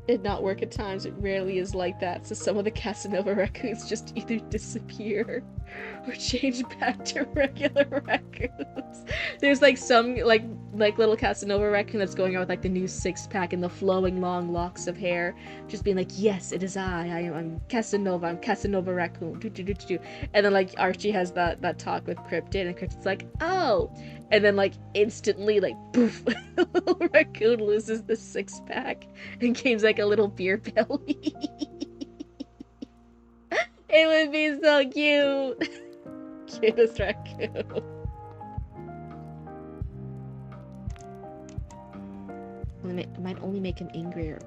it not work at times. It rarely is like that. So some of the Casanova raccoons just either disappear or change back to regular raccoons. There's like some like little Casanova raccoon that's going out with like the new 6-pack and the flowing long locks of hair, just being like, yes, it is I'm Casanova, I'm Casanova raccoon. And then like Archie has that talk with Cryptid, and Cryptid's like, oh, and then like instantly like poof, the little raccoon loses the 6-pack and gains like a little beer belly. It would be so cute. Cutest raccoon. It might only make him angrier.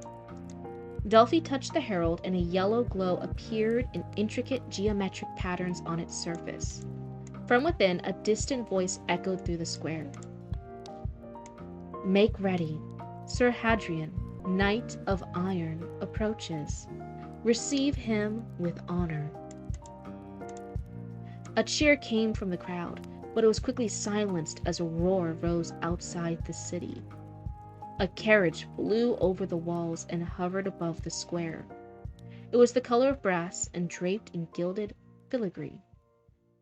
Delphi touched the herald, and a yellow glow appeared in intricate geometric patterns on its surface. From within, a distant voice echoed through the square. Make ready. Sir Hadrian, Knight of Iron, approaches. Receive him with honor. A cheer came from the crowd, but it was quickly silenced as a roar rose outside the city. A carriage flew over the walls and hovered above the square. It was the color of brass and draped in gilded filigree.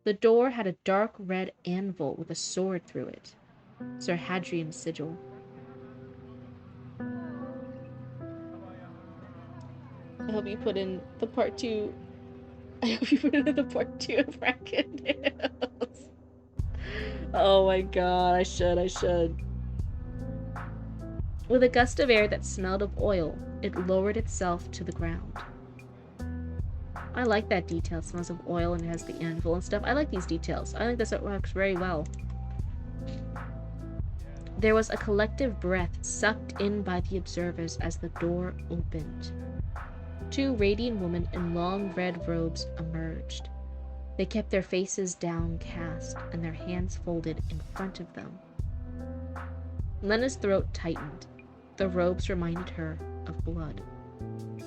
The door had a dark red anvil with a sword through it. Sir Hadrian's sigil. I hope you put in the part 2. I hope you put in the part 2 of Raccoon Tales. Oh my god, I should. With a gust of air that smelled of oil, it lowered itself to the ground. I like that detail. It smells of oil and it has the anvil and stuff. I like these details. I think this works very well. There was a collective breath sucked in by the observers as the door opened. 2 radiant women in long red robes emerged. They kept their faces downcast and their hands folded in front of them. Lena's throat tightened. The robes reminded her of blood.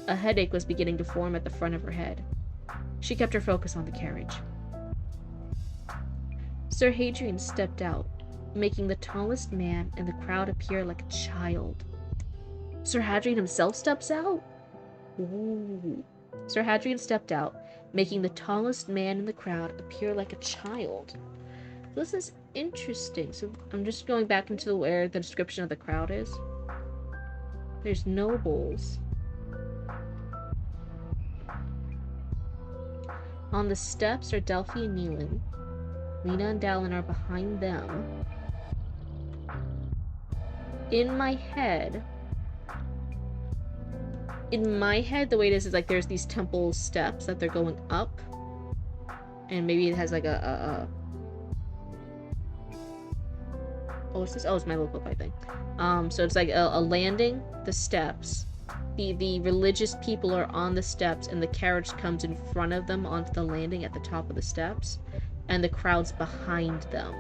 A headache was beginning to form at the front of her head. She kept her focus on the carriage. Sir Hadrian stepped out, making the tallest man in the crowd appear like a child. Sir Hadrian himself steps out? Ooh. Sir Hadrian stepped out, making the tallest man in the crowd appear like a child. This is interesting. So I'm just going back into where the description of the crowd is. There's nobles. On the steps are Delphi and Neelan. Lena and Dallin are behind them. In my head, the way it is like there's these temple steps that they're going up. And maybe it has like oh, what's this? Oh, it's my local fight thing. So it's like a landing, the steps. The religious people are on the steps, and the carriage comes in front of them onto the landing at the top of the steps, and the crowd's behind them.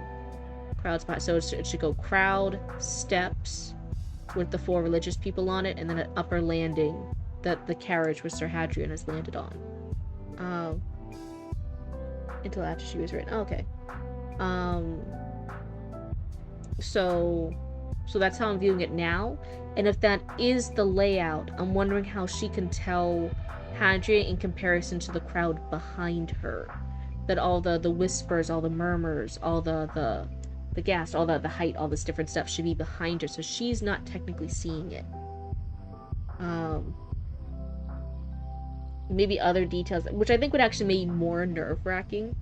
So it should go crowd, steps, with the 4 religious people on it, and then an upper landing that the carriage where Sir Hadrian has landed on. Until after she was written. Oh, okay. So that's how I'm viewing it now. And if that is the layout, I'm wondering how she can tell Hadrian in comparison to the crowd behind her. That all the whispers, all the murmurs, all the gas, all the height, all this different stuff should be behind her, so she's not technically seeing it. Maybe other details, which I think would actually make more nerve-wracking.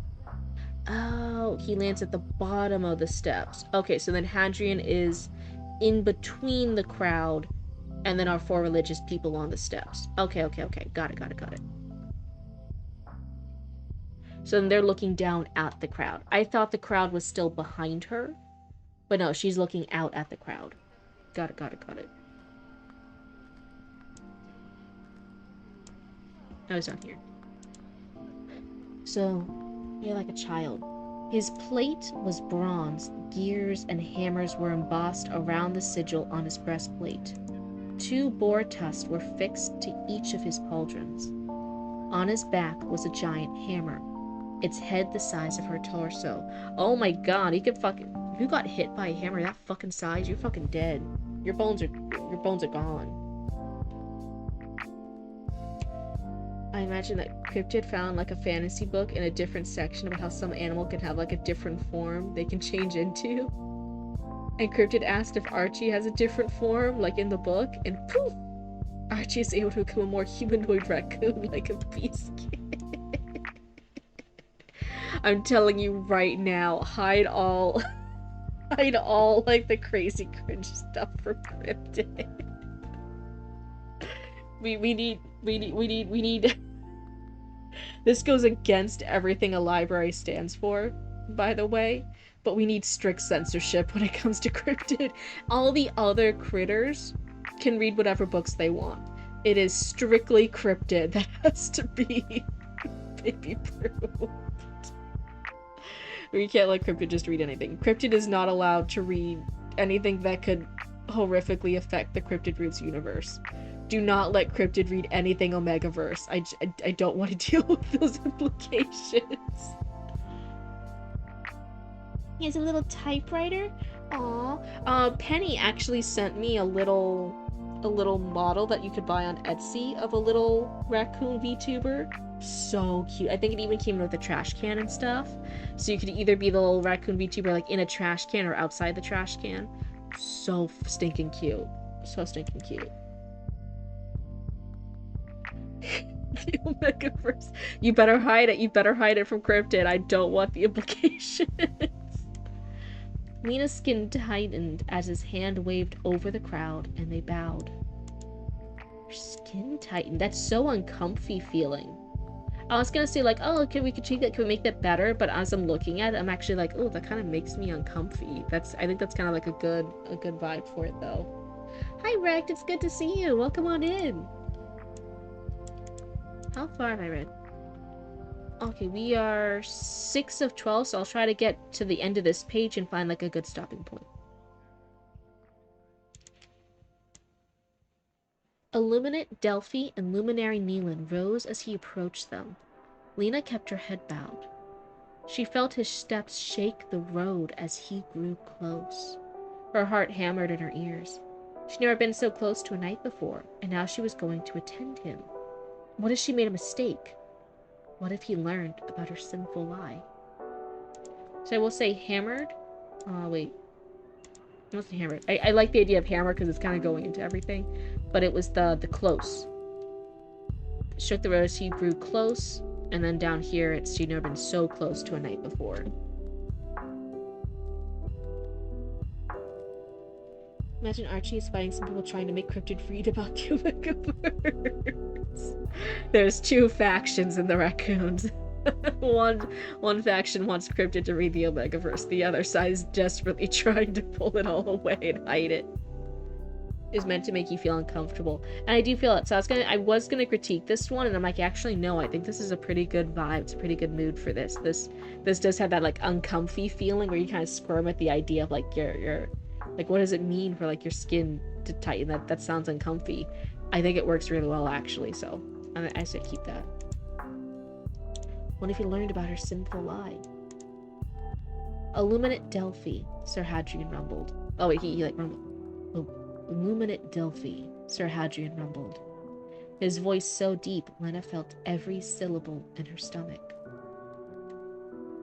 Oh, he lands at the bottom of the steps. Okay, so then Hadrian is in between the crowd and then our 4 religious people on the steps. Okay. Got it. So then they're looking down at the crowd. I thought the crowd was still behind her, but no, she's looking out at the crowd. Got it. I was down here. So, you're like a child. His plate was bronze. Gears and hammers were embossed around the sigil on his breastplate. 2 boar tusks were fixed to each of his pauldrons. On his back was a giant hammer, its head the size of her torso. Oh my god, he could fucking... If you got hit by a hammer that fucking size, you're fucking dead. Your bones are gone. I imagine that Cryptid found like a fantasy book in a different section about how some animal can have like a different form they can change into. And Cryptid asked if Archie has a different form, like in the book, and poof! Archie is able to become a more humanoid raccoon like a beast kid. I'm telling you right now, hide all like the crazy cringe stuff for Cryptid. We need This goes against everything a library stands for, by the way, but we need strict censorship when it comes to Cryptid. All the other critters can read whatever books they want. It is strictly Cryptid that has to be baby-proofed. We can't let Cryptid just read anything. Cryptid is not allowed to read anything that could horrifically affect the Cryptid Roots universe. Do not let Cryptid read anything Omegaverse. I don't want to deal with those implications. He has a little typewriter? Aw. Penny actually sent me a little model that you could buy on Etsy of a little raccoon VTuber. So cute. I think it even came with a trash can and stuff. So you could either be the little raccoon VTuber like in a trash can or outside the trash can. So stinking cute. So stinking cute. The Omegaverse. You better hide it. You better hide it from Cryptid. I don't want the implications. Lena's skin tightened as his hand waved over the crowd, and they bowed. Her skin tightened. That's so uncomfy feeling. I was gonna say like, oh, we could change that, can we make that better? But as I'm looking at it, I'm actually like, oh, that kind of makes me uncomfy. I think that's kind of like a good vibe for it though. Hi Rect, it's good to see you. Welcome on in. How far have I read? Okay, we are 6 of 12, so I'll try to get to the end of this page and find like a good stopping point. Illuminate Delphi and Luminary Neelan rose as he approached them. Lena kept her head bowed. She felt his steps shake the road as he grew close. Her heart hammered in her ears. She'd never been so close to a knight before, and now she was going to attend him. What if she made a mistake? What if he learned about her sinful lie? So I will say hammered. Wait. It wasn't hammered. I like the idea of hammer because it's kind of going into everything. But it was the close. Shook the road as he grew close. And then down here, she'd never been so close to a knight before. Imagine Archie is fighting some people trying to make Cryptid read about the Omegaverse. There's two factions in the raccoons. one faction wants Cryptid to read the Omegaverse. The other side is desperately trying to pull it all away and hide it. Is meant to make you feel uncomfortable, and I do feel it. So I was gonna critique this one, and I'm like, actually no, I think this is a pretty good vibe. It's a pretty good mood for this. This does have that like uncomfy feeling where you kind of squirm at the idea of like your like, what does it mean for like your skin to tighten? That sounds uncomfy. I think it works really well actually. So I say keep that. What if you learned about her sinful lie? Illuminate Delphi, Sir Hadrian rumbled. Oh wait, he like rumbled. Oh. Illuminate Delphi, Sir Hadrian rumbled. His voice so deep, Lena felt every syllable in her stomach.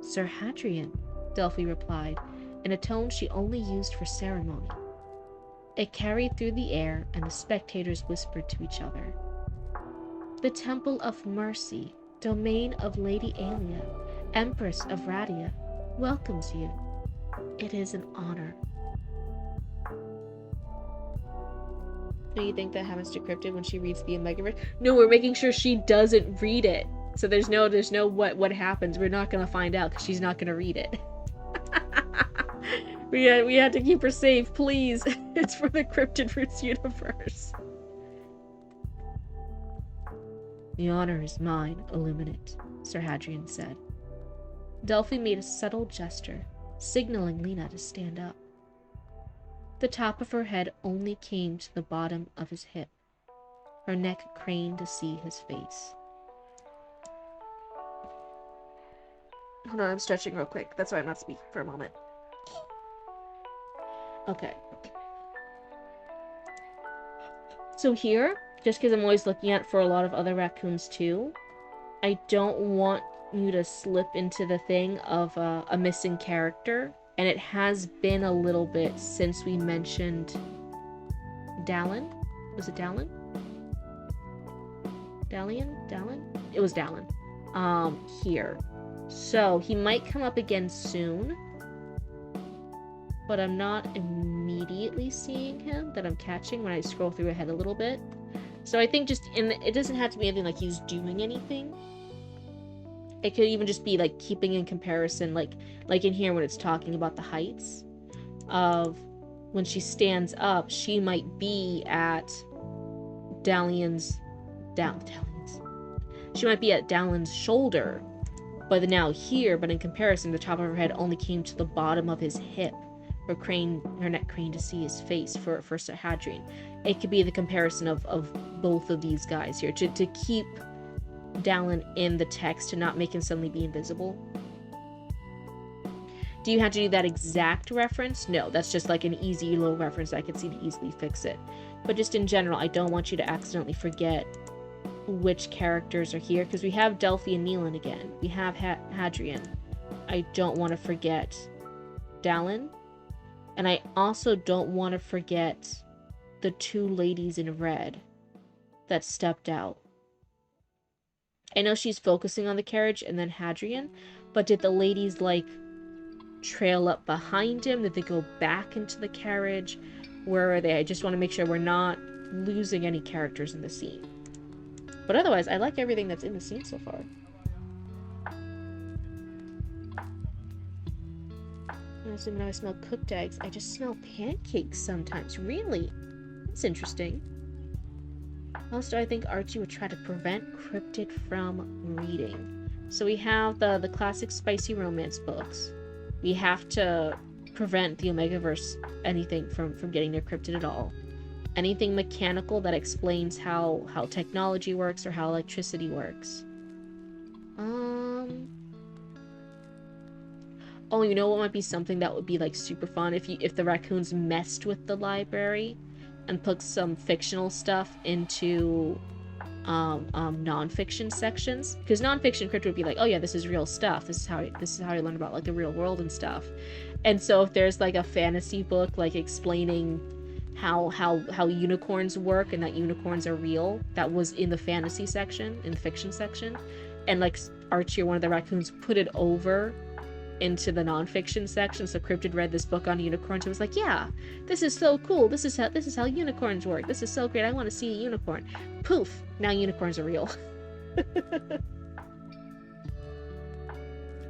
Sir Hadrian, Delphi replied, in a tone she only used for ceremony. It carried through the air, and the spectators whispered to each other. The Temple of Mercy, domain of Lady Aelia, Empress of Radia, welcomes you. It is an honor. Do you think that happens to Cryptid when she reads the Omegaverse? No, we're making sure she doesn't read it. So there's no what happens. We're not gonna find out because she's not gonna read it. we had to keep her safe, please. It's for the Cryptid Roots universe. The honor is mine, Illuminate, Sir Hadrian said. Delphi made a subtle gesture, signaling Lena to stand up. The top of her head only came to the bottom of his hip. Her neck craned to see his face. Hold on, I'm stretching real quick. That's why I'm not speaking for a moment. Okay. So here, just because I'm always looking at it for a lot of other raccoons too, I don't want you to slip into the thing of a missing character. And it has been a little bit since we mentioned Dallin. Was it Dallin? Dallin? It was Dallin. Here. So he might come up again soon. But I'm not immediately seeing him that I'm catching when I scroll through ahead a little bit. So I think just it doesn't have to be anything like he's doing anything. It could even just be like keeping in comparison, like in here when it's talking about the heights of when she stands up, she might be at Dallian's she might be at Dallin's shoulder, but now here, but in comparison, the top of her head only came to the bottom of his hip. Her neck craned to see his face for Sir Hadrian. It could be the comparison of both of these guys here to keep Dallin in the text to not make him suddenly be invisible. Do you have to do that exact reference? No, that's just like an easy little reference I could see to easily fix it. But just in general, I don't want you to accidentally forget which characters are here, because we have Delphi and Neelan again. We have Hadrian. I don't want to forget Dallin. And I also don't want to forget the two ladies in red that stepped out. I know she's focusing on the carriage and then Hadrian, but did the ladies, like, trail up behind him? Did they go back into the carriage? Where are they? I just want to make sure we're not losing any characters in the scene. But otherwise, I like everything that's in the scene so far. So when I smell cooked eggs, I just smell pancakes sometimes. Really? That's interesting. Also, I think Archie would try to prevent Cryptid from reading. So we have the classic spicy romance books. We have to prevent the Omegaverse anything from getting near Cryptid at all. Anything mechanical that explains how technology works or how electricity works. Oh, you know what might be something that would be like super fun if the raccoons messed with the library and put some fictional stuff into nonfiction sections, because nonfiction crypto would be like, oh yeah, this is real stuff, this is how I learn about like the real world and stuff. And so if there's like a fantasy book like explaining how unicorns work and that unicorns are real, that was in the fantasy section, in the fiction section, and like Archie or one of the raccoons put it over into the nonfiction section, so Cryptid read this book on unicorns and was like, yeah, this is so cool, this is how unicorns work, this is so great, I want to see a unicorn. Poof, now unicorns are real.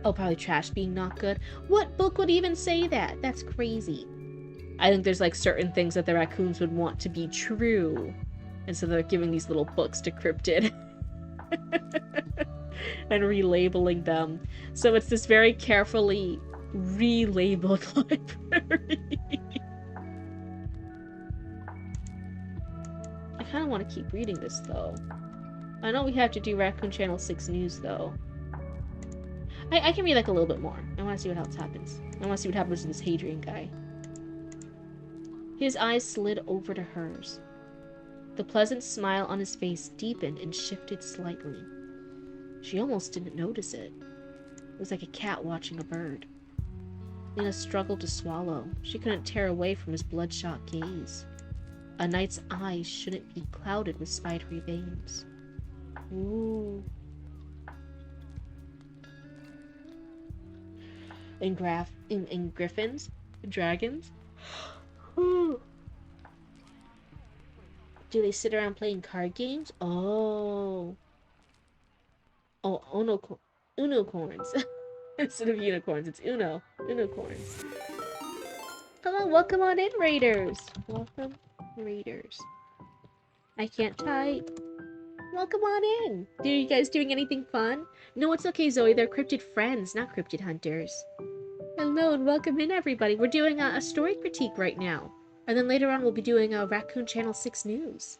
Oh, probably trash being not good. What book would even say that? That's crazy. I think there's like certain things that the raccoons would want to be true, and so they're giving these little books to Cryptid and relabeling them. So it's this very carefully relabeled library. I kind of want to keep reading this though. I know we have to do Raccoon Channel 6 news though. I can read like a little bit more. I want to see what else happens. I want to see what happens to this Hadrian guy. His eyes slid over to hers. The pleasant smile on his face deepened and shifted slightly. She almost didn't notice it. It was like a cat watching a bird. Lena struggled to swallow. She couldn't tear away from his bloodshot gaze. A knight's eyes shouldn't be clouded with spidery veins. Ooh. In griffins? Dragons? Do they sit around playing card games? Oh. Oh, unicorns. Instead of unicorns, it's unicorns. Hello, welcome on in, Raiders. Welcome, Raiders. I can't type. Welcome on in. Are you guys doing anything fun? No, it's okay, Zoe. They're cryptid friends, not cryptid hunters. Hello and welcome in, everybody. We're doing a story critique right now. And then later on, we'll be doing a Raccoon Channel 6 news.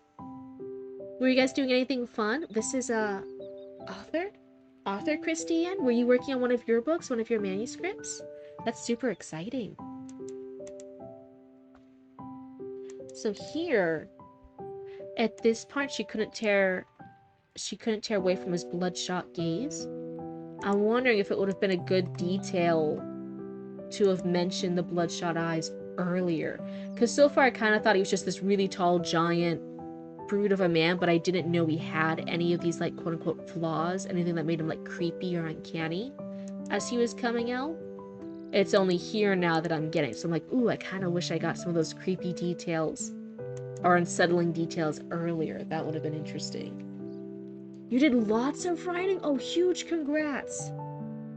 Were you guys doing anything fun? This is Author Christiane? Were you working on one of your books, one of your manuscripts? That's super exciting. So here, at this part, she couldn't tear away from his bloodshot gaze. I'm wondering if it would have been a good detail to have mentioned the bloodshot eyes earlier. Because so far I kind of thought he was just this really tall, giant brute of a man, but I didn't know he had any of these, like, quote-unquote flaws, anything that made him, like, creepy or uncanny as he was coming out. It's only here now that I'm getting, so I'm like, ooh, I kind of wish I got some of those creepy details or unsettling details earlier. That would have been interesting. You did lots of writing? Oh, huge congrats!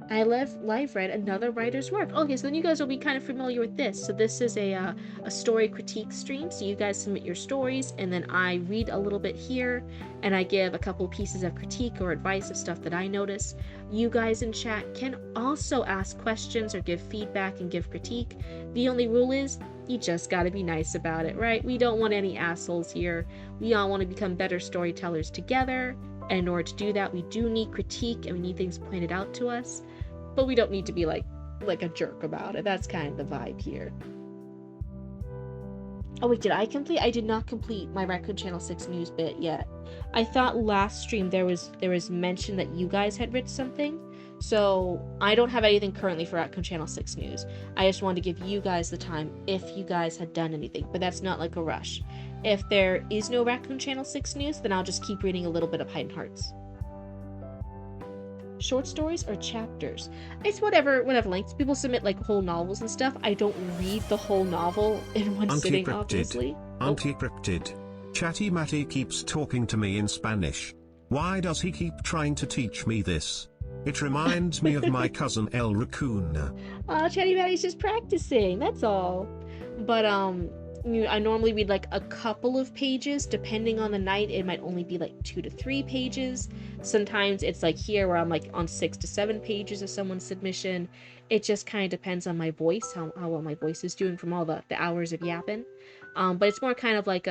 I live read another writer's work. Okay, so then you guys will be kind of familiar with this. So this is a story critique stream. So you guys submit your stories, and then I read a little bit here, and I give a couple pieces of critique or advice of stuff that I notice. You guys in chat can also ask questions or give feedback and give critique. The only rule is you just gotta be nice about it, right? We don't want any assholes here. We all want to become better storytellers together. And in order to do that, we do need critique and we need things pointed out to us. But we don't need to be like a jerk about it. That's kind of the vibe here. Oh wait, did I complete? I did not complete my Raccoon Channel 6 news bit yet. I thought last stream there was mention that you guys had written something. So I don't have anything currently for Raccoon Channel 6 news. I just wanted to give you guys the time if you guys had done anything. But that's not like a rush. If there is no Raccoon Channel 6 news, then I'll just keep reading a little bit of Hidden Hearts. Short stories or chapters? It's whatever length. People submit like whole novels and stuff. I don't read the whole novel in one sitting, obviously. Anti-cryptid. Chatty Matty keeps talking to me in Spanish. Why does he keep trying to teach me this? It reminds me of my cousin El Raccoon. Oh, Chatty Matty's just practicing, that's all. But I normally read like a couple of pages. Depending on the night, it might only be like 2 to 3 pages. Sometimes it's like here where I'm like on 6 to 7 pages of someone's submission. It just kind of depends on my voice, how well my voice is doing from all the hours of yapping. But it's more kind of like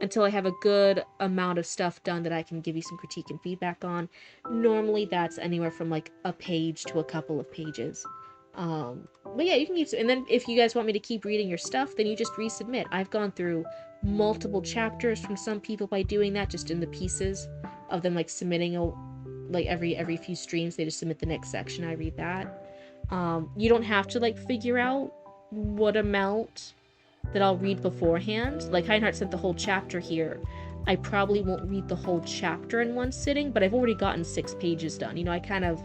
until I have a good amount of stuff done that I can give you some critique and feedback on. Normally that's anywhere from like a page to a couple of pages. But yeah, you can keep, and then if you guys want me to keep reading your stuff, then you just resubmit. I've gone through multiple chapters from some people by doing that, just in the pieces of them like submitting like every few streams, they just submit the next section. I read that. You don't have to like figure out what amount that I'll read beforehand. Like Heinhardt sent the whole chapter here. I probably won't read the whole chapter in one sitting, but I've already gotten 6 pages done. You know, I kind of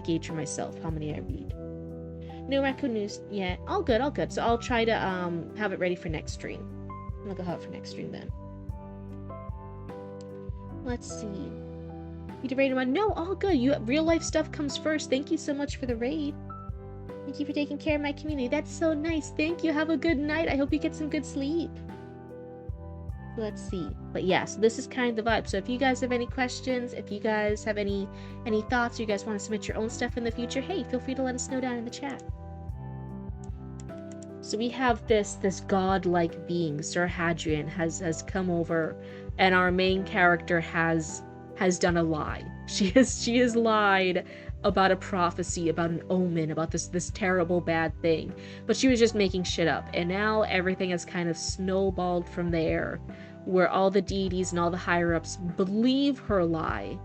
gauge for myself how many I read. No raccoon news yet. All good, all good. So I'll try to have it ready for next stream. I'll go have it for next stream then. Let's see. You did raid one? No, all good. You real life stuff comes first. Thank you so much for the raid. Thank you for taking care of my community. That's so nice. Thank you. Have a good night. I hope you get some good sleep. Let's see. But yeah, so this is kind of the vibe. So if you guys have any questions, if you guys have any thoughts, or you guys want to submit your own stuff in the future, hey, feel free to let us know down in the chat. So we have this godlike being, Sir Hadrian, has come over, and our main character has done a lie. She has lied about a prophecy, about an omen, about this terrible bad thing. But she was just making shit up. And now everything has kind of snowballed from there, where all the deities and all the higher-ups believe her lie,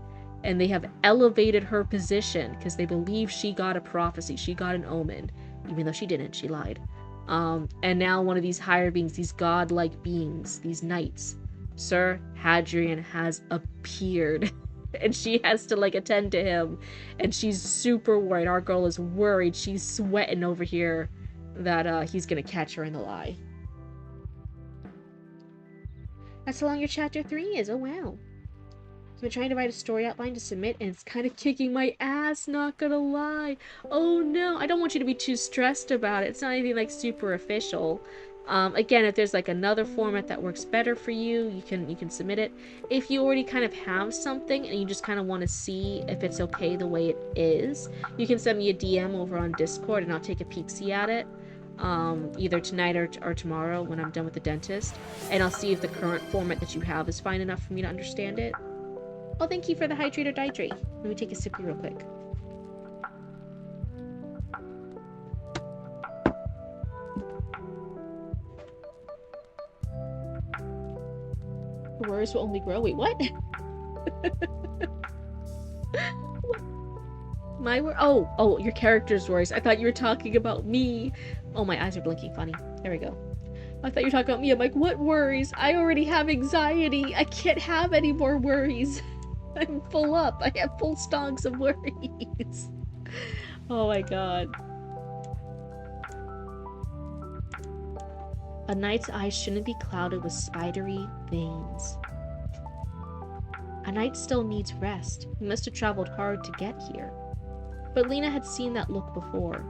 and they have elevated her position because they believe she got a prophecy, she got an omen, even though she didn't, she lied. And now one of these higher beings, these godlike beings, these knights, Sir Hadrian, has appeared. And she has to like attend to him, and she's super worried. Our girl is worried. She's sweating over here that he's gonna catch her in the lie. That's how long your chapter 3 is. Oh wow. So I'm trying to write a story outline to submit, and it's kind of kicking my ass, not gonna lie. Oh no, I don't want you to be too stressed about it. It's not anything like super official. Again, if there's like another format that works better for you, you can submit it. If you already kind of have something and you just kind of want to see if it's okay the way it is, you can send me a DM over on Discord and I'll take a peek-see at it. Either tonight or tomorrow when I'm done with the dentist, and I'll see if the current format that you have is fine enough for me to understand it. Oh, thank you for the hydrate or dihydrate. Let me take a sip real quick. Worries will only grow. Wait, what? My word? Oh, your character's worries. I thought you were talking about me. Oh, my eyes are blinking funny. There we go. I thought you were talking about me. I'm like, what worries? I already have anxiety. I can't have any more worries. I'm full up. I have full stonks of worries. Oh my god. A knight's eyes shouldn't be clouded with spidery veins. A knight still needs rest. He must have traveled hard to get here. But Lena had seen that look before,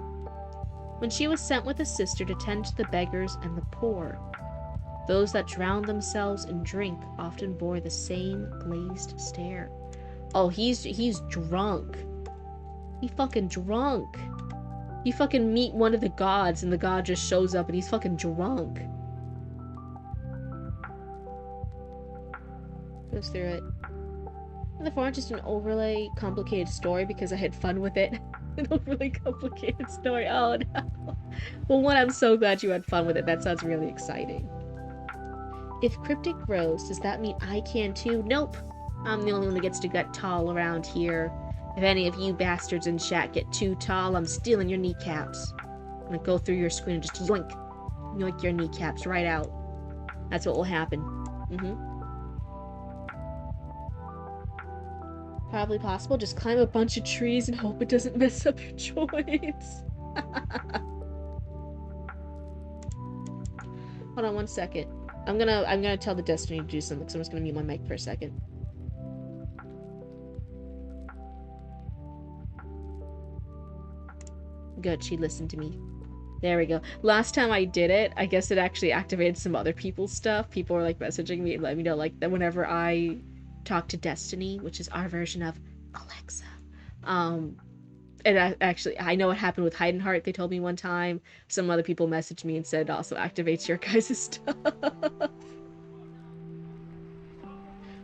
when she was sent with a sister to tend to the beggars and the poor. Those that drowned themselves in drink often bore the same glazed stare. Oh, he's drunk. He fucking drunk. You fucking meet one of the gods and the god just shows up and he's fucking drunk. Goes through it. And the form just an overly complicated story because I had fun with it. An overly complicated story. Oh no. Well, one, I'm so glad you had fun with it. That sounds really exciting. If Cryptid grows, does that mean I can too? Nope. I'm the only one that gets to get tall around here. If any of you bastards in chat get too tall, I'm stealing your kneecaps. I'm gonna go through your screen and just yoink your kneecaps right out. That's what will happen. Probably possible. Just climb a bunch of trees and hope it doesn't mess up your joints. Hold on one second. I'm gonna tell the Destiny to do something, so I'm just gonna mute my mic for a second. Good, she listened to me. There we go. Last time I did it, I guess it actually activated some other people's stuff. People were like messaging me and let me know like that whenever I talk to Destiny, which is our version of Alexa. And I know what happened with Heidenheart. They told me one time. Some other people messaged me and said it also activates your guys' stuff.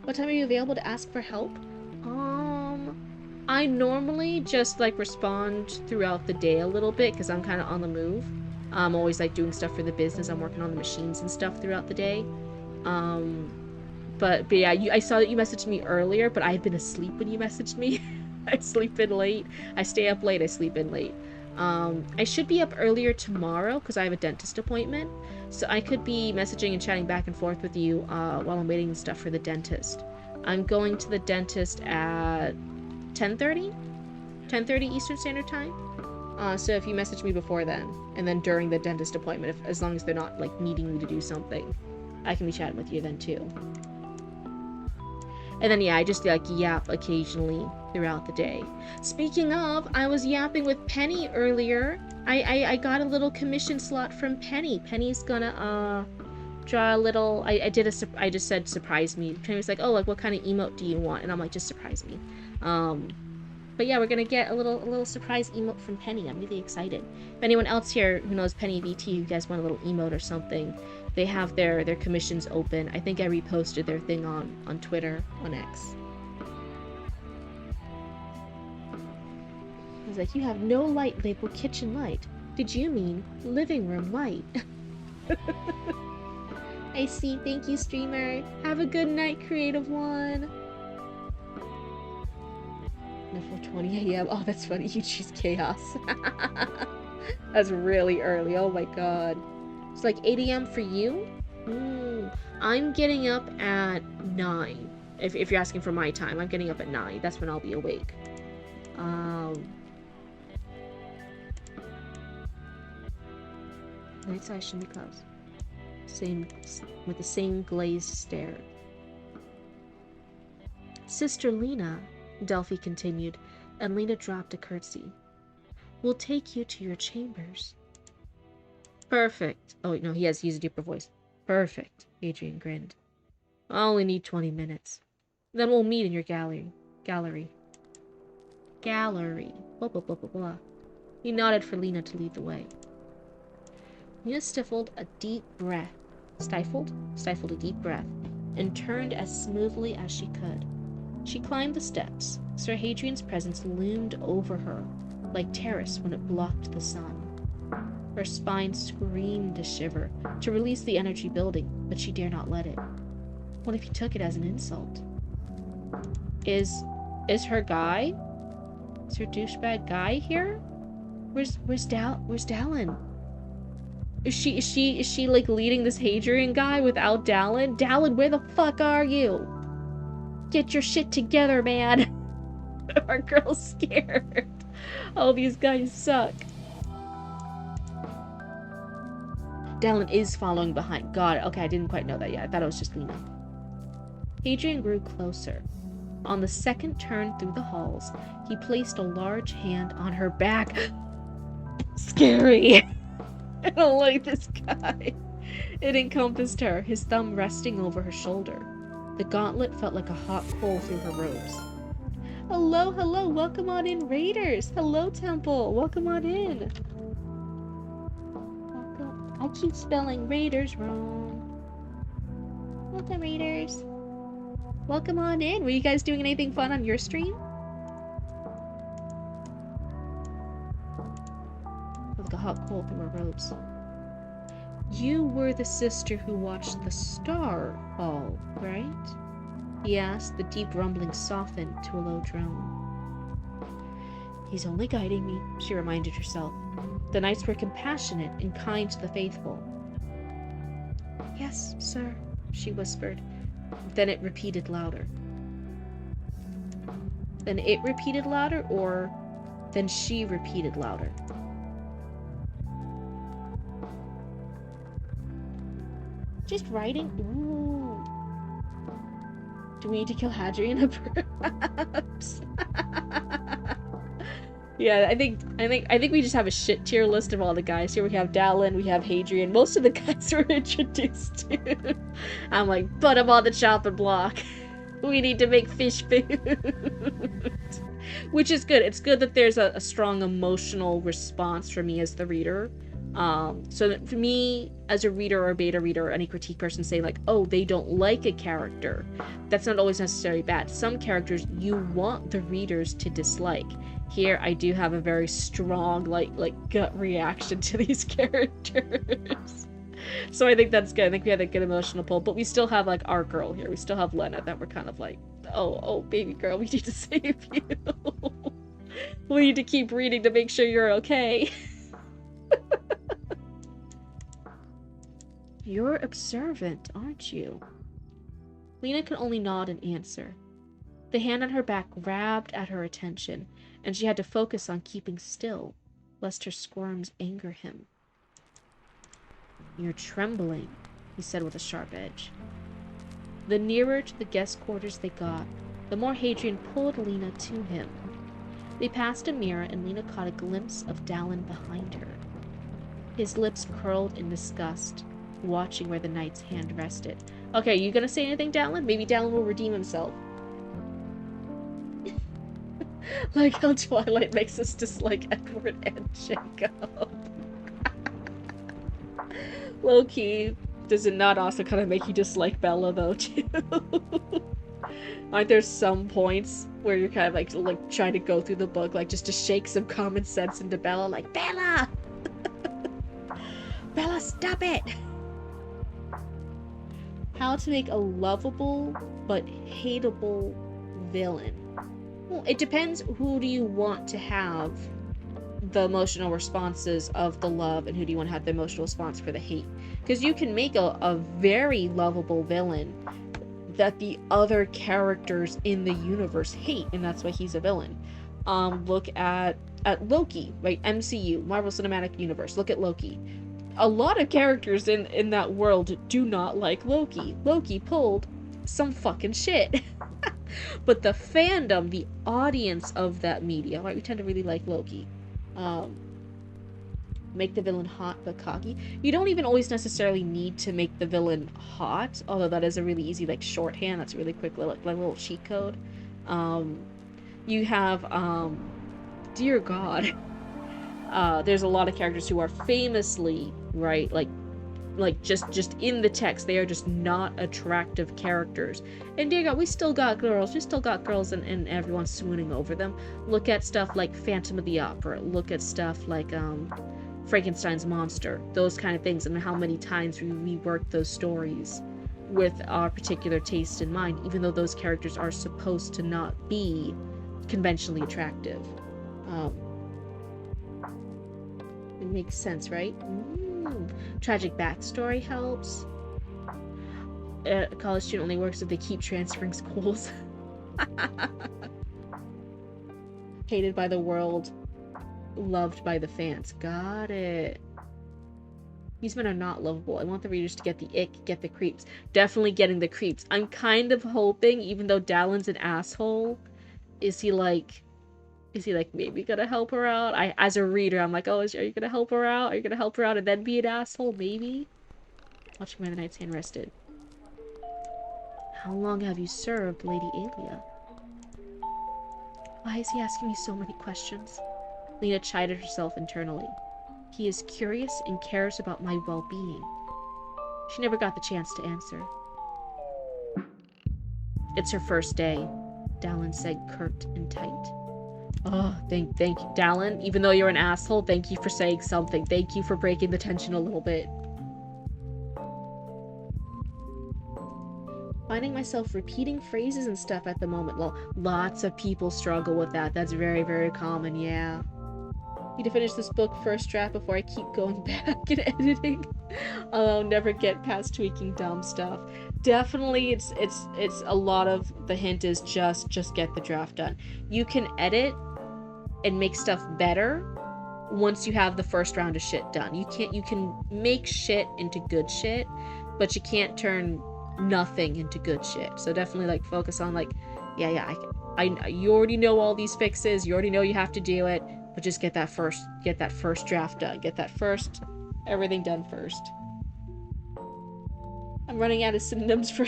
What time are you available to ask for help? I normally just like respond throughout the day a little bit because I'm kind of on the move. I'm always like doing stuff for the business. I'm working on the machines and stuff throughout the day. But yeah, I saw that you messaged me earlier, but I had been asleep when you messaged me. I sleep in late. I stay up late. I sleep in late. I should be up earlier tomorrow because I have a dentist appointment. So I could be messaging and chatting back and forth with you while I'm waiting and stuff for the dentist. I'm going to the dentist at 10:30? 10:30 Eastern Standard Time? So if you message me before then, and then during the dentist appointment, as long as they're not, like, needing me to do something, I can be chatting with you then, too. And then, yeah, I just, like, yap occasionally throughout the day. Speaking of, I was yapping with Penny earlier. I got a little commission slot from Penny. Penny's gonna, draw a little... I just said surprise me. Penny was like, oh, like, what kind of emote do you want? And I'm like, just surprise me. But yeah, we're gonna get a little surprise emote from Penny. I'm really excited. If anyone else here who knows Penny VT, you guys want a little emote or something, they have their commissions open. I think I reposted their thing on Twitter, on X. I was like, you have no light labeled kitchen light. Did you mean living room light? I see. Thank you, streamer. Have a good night, creative one. 4:20 a.m. Oh, that's funny. You choose chaos. That's really early. Oh my god. It's like 8 a.m. for you? I'm getting up at 9. If you're asking for my time, I'm getting up at 9. That's when I'll be awake. Night's eye shouldn't be closed. With the same glazed stare. Sister Lena, Delphi continued, and Lena dropped a curtsy. We'll take you to your chambers. Perfect. Oh, no, he has to use a deeper voice. Perfect, Adrian grinned. I only need 20 minutes. Then we'll meet in your gallery. Blah, blah, blah, blah, blah. He nodded for Lena to lead the way. Lena stifled a deep breath, stifled a deep breath, and turned as smoothly as she could. She climbed the steps. Sir Hadrian's presence loomed over her, like terrace when it blocked the sun. Her spine screamed a shiver to release the energy building, but she dare not let it. What if he took it as an insult? Is her guy? Is her douchebag guy here? Where's Dallin? Is she like leading this Hadrian guy without Dallin? Dallin, where the fuck are you? Get your shit together, man. Our girl's scared. Oh, these guys suck. Dallin is following behind. God, okay, I didn't quite know that yet. I thought it was just Lena. Hadrian grew closer. On the second turn through the halls, he placed a large hand on her back. Scary. I don't like this guy. It encompassed her, his thumb resting over her shoulder. The gauntlet felt like a hot coal through her robes. Hello, hello, welcome on in, Raiders. Hello, Temple, welcome on in. Welcome. I keep spelling Raiders wrong. Welcome, Raiders. Welcome on in. Were you guys doing anything fun on your stream? Like a hot coal through her robes. You were the sister who watched the star fall, right? He asked, the deep rumbling softened to a low drone. He's only guiding me, she reminded herself. The knights were compassionate and kind to the faithful. Yes, sir, she whispered. Then it repeated louder. Then it repeated louder, or then she repeated louder? Just writing? Ooh. Do we need to kill Hadrian, perhaps? Yeah, I think we just have a shit tier list of all the guys. Here we have Dallin, we have Hadrian. Most of the guys were introduced to. I'm like, put them on the chopping block. We need to make fish food. Which is good. It's good that there's a strong emotional response for me as the reader. So for me, as a reader or beta reader or any critique person saying like, oh, they don't like a character, that's not always necessarily bad. Some characters you want the readers to dislike. Here, I do have a very strong like gut reaction to these characters. So I think that's good. I think we had a good emotional pull, but we still have like our girl here. We still have Lena that we're kind of like, oh, baby girl, we need to save you. We need to keep reading to make sure you're okay. You're observant, aren't you? Lena could only nod in answer. The hand on her back grabbed at her attention, and she had to focus on keeping still, lest her squirms anger him. You're trembling, he said with a sharp edge. The nearer to the guest quarters they got, the more Hadrian pulled Lena to him. They passed a mirror, and Lena caught a glimpse of Dallin behind her. His lips curled in disgust, watching where the knight's hand rested. Okay, you gonna say anything, Dallin? Maybe Dallin will redeem himself. Like how Twilight makes us dislike Edward and Jacob. Low-key, does it not also kind of make you dislike Bella, though, too? Aren't there some points where you're kind of like trying to go through the book, like just to shake some common sense into Bella, like, Bella! Bella, stop it! How to make a lovable but hateable villain. Well, it depends who do you want to have the emotional responses of the love and who do you want to have the emotional response for the hate. Because you can make a very lovable villain that the other characters in the universe hate, and that's why he's a villain. Look at Loki, right? MCU, Marvel Cinematic Universe. Look at Loki. A lot of characters in that world do not like Loki. Loki pulled some fucking shit. But the fandom, the audience of that media, right? We tend to really like Loki. Make the villain hot but cocky. You don't even always necessarily need to make the villain hot, although that is a really easy like shorthand. That's a really quick little cheat code. You have dear God, there's a lot of characters who are famously, right, like just in the text, they are just not attractive characters. And dear God, we still got girls. We still got girls, and everyone's swooning over them. Look at stuff like Phantom of the Opera. Look at stuff like Frankenstein's monster. Those kind of things, and how many times we reworked those stories with our particular taste in mind, even though those characters are supposed to not be conventionally attractive. It makes sense, right? Tragic backstory helps. A college student only works if they keep transferring schools. Hated by the world, loved by the fans. Got it. These men are not lovable. I want the readers to get the ick, get the creeps. Definitely getting the creeps. I'm kind of hoping, even though Dallin's an asshole, is he like maybe gonna help her out? As a reader, I'm like, oh, are you gonna help her out? Are you gonna help her out and then be an asshole? Maybe? Watching where the knight's hand rested. How long have you served, Lady Aelia? Why is he asking me so many questions? Lena chided herself internally. He is curious and cares about my well-being. She never got the chance to answer. It's her first day, Dallin said, curt and tight. Oh, thank you, Dallin. Even though you're an asshole, thank you for saying something. Thank you for breaking the tension a little bit. Finding myself repeating phrases and stuff at the moment. Well, lots of people struggle with that. That's very, very common, yeah. Need to finish this book first draft before I keep going back and editing. I'll never get past tweaking dumb stuff. Definitely, it's a lot of the hint is just get the draft done. You can edit and make stuff better once you have the first round of shit done. You can make shit into good shit, but you can't turn nothing into good shit. So definitely like focus on like, yeah, you already know all these fixes, you already know you have to do it, but just get that first draft done. Get that everything done first. I'm running out of synonyms for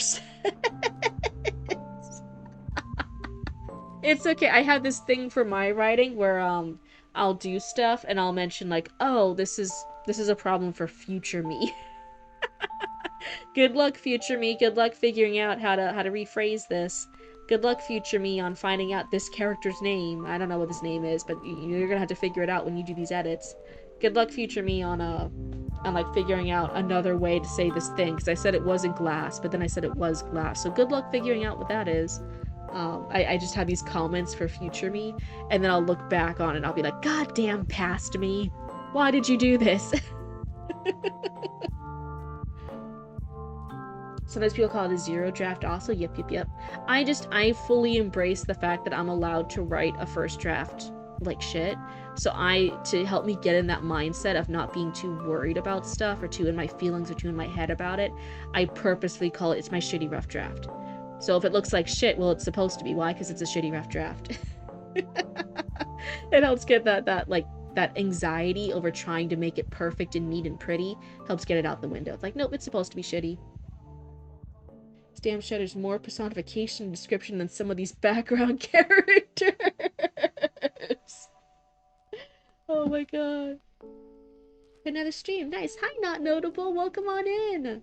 It's okay. I have this thing for my writing where I'll do stuff and I'll mention like, oh, this is This is a problem for future me. Good luck, future me. Good luck figuring out how to rephrase this. Good luck, future me, on finding out this character's name. I don't know what this name is, but you're gonna have to figure it out when you do these edits. Good luck, future me, on like figuring out another way to say this thing, because I said it wasn't glass, but then I said it was glass. So good luck figuring out what that is. I just have these comments for future me, and then I'll look back on it and I'll be like, God damn past me. Why did you do this? Sometimes people call it a zero draft also. Yep. I fully embrace the fact that I'm allowed to write a first draft like shit. So to help me get in that mindset of not being too worried about stuff or too in my feelings or too in my head about it, I purposely call it's my shitty rough draft. So if it looks like shit, well, it's supposed to be. Why? Because it's a shitty rough draft. It helps get that anxiety over trying to make it perfect and neat and pretty, helps get it out the window. It's like, nope, it's supposed to be shitty. This damn shitter's more personification and description than some of these background characters. Oh my god. Another stream. Nice. Hi, Not Notable. Welcome on in.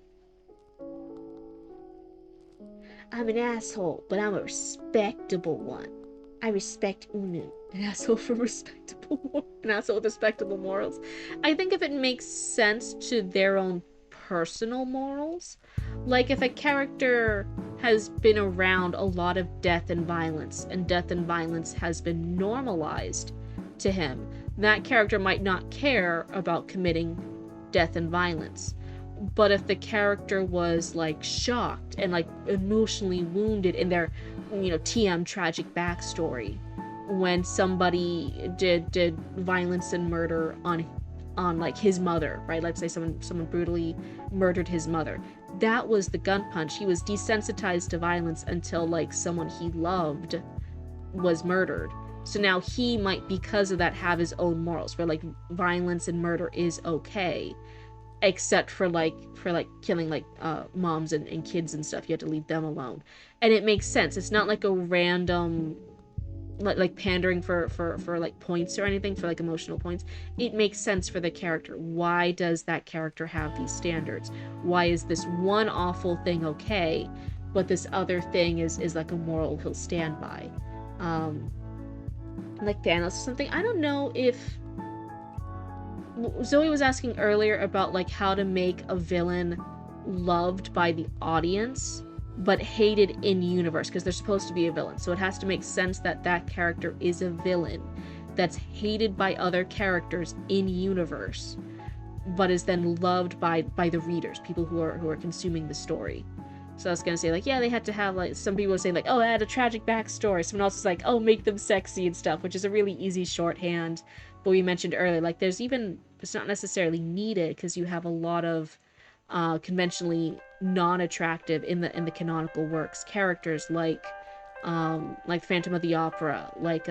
I'm an asshole, but I'm a respectable one. I respect Unu. An asshole for respectable, an asshole with respectable morals. I think if it makes sense to their own personal morals, like if a character has been around a lot of death and violence has been normalized to him, that character might not care about committing death and violence. But if the character was like shocked and like emotionally wounded in their, TM tragic backstory, when somebody did violence and murder on like his mother, right? Let's say someone brutally murdered his mother. That was the gun punch. He was desensitized to violence until like someone he loved was murdered. So now he might, because of that, have his own morals where like violence and murder is okay. Except for killing like moms and kids and stuff. You have to leave them alone. And it makes sense. It's not like a random like pandering for like points or anything, for like emotional points. It makes sense for the character. Why does that character have these standards? Why is this one awful thing okay, but this other thing is like a moral he'll stand by? Like Thanos or something. I don't know if Zoe was asking earlier about like how to make a villain loved by the audience but hated in universe, because they're supposed to be a villain, so it has to make sense that that character is a villain that's hated by other characters in universe but is then loved by the readers, people who are consuming the story. So I was gonna say, like, yeah, they had to have, like, some people were saying, like, oh, add a tragic backstory. Someone else was like, oh, make them sexy and stuff, which is a really easy shorthand. But we mentioned earlier, like, it's not necessarily needed, because you have a lot of conventionally non-attractive in the canonical works characters, like Phantom of the Opera, like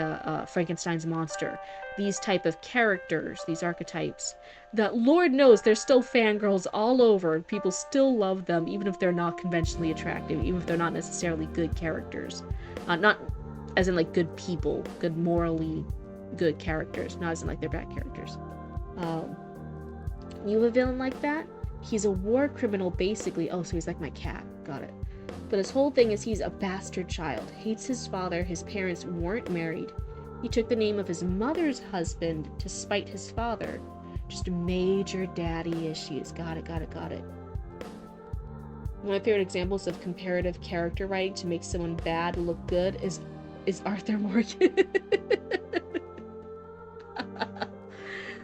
Frankenstein's monster. These type of characters, these archetypes, that Lord knows there's still fangirls all over, and people still love them, even if they're not conventionally attractive, even if they're not necessarily good characters. Not as in like good people, good morally good characters, not as in like they're bad characters. You have a villain like that? He's a war criminal, basically. Oh, so he's like my cat. Got it. But his whole thing is he's a bastard child. Hates his father. His parents weren't married. He took the name of his mother's husband to spite his father. Just major daddy issues. Got it. One of my favorite examples of comparative character writing to make someone bad look good is Arthur Morgan.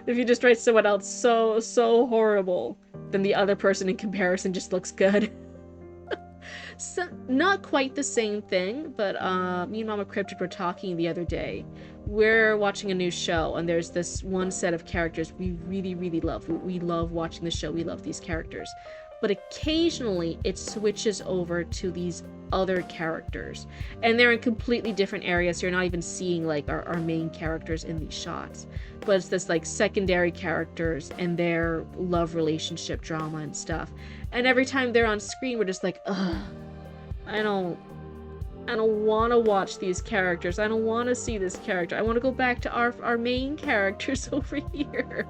If you just write someone else so horrible, then the other person in comparison just looks good. So, not quite the same thing, but me and Mama Cryptid were talking the other day. We're watching a new show, and there's this one set of characters we really, really love. We love watching the show. We love these characters. But occasionally, it switches over to these other characters. And they're in completely different areas, so you're not even seeing, like, our main characters in these shots. But it's this, like, secondary characters and their love relationship drama and stuff. And every time they're on screen, we're just like, ugh. I I don't want to watch these characters. I don't want to see this character. I want to go back to our main characters over here.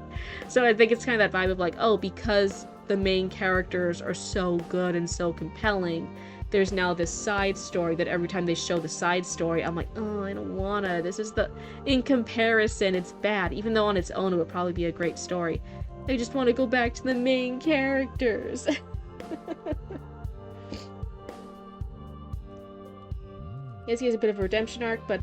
So I think it's kind of that vibe of like, oh, because the main characters are so good and so compelling, there's now this side story that every time they show the side story, I'm like, oh, I don't wanna. This is in comparison, it's bad. Even though on its own it would probably be a great story. I just want to go back to the main characters. Yes, he has a bit of a redemption arc, but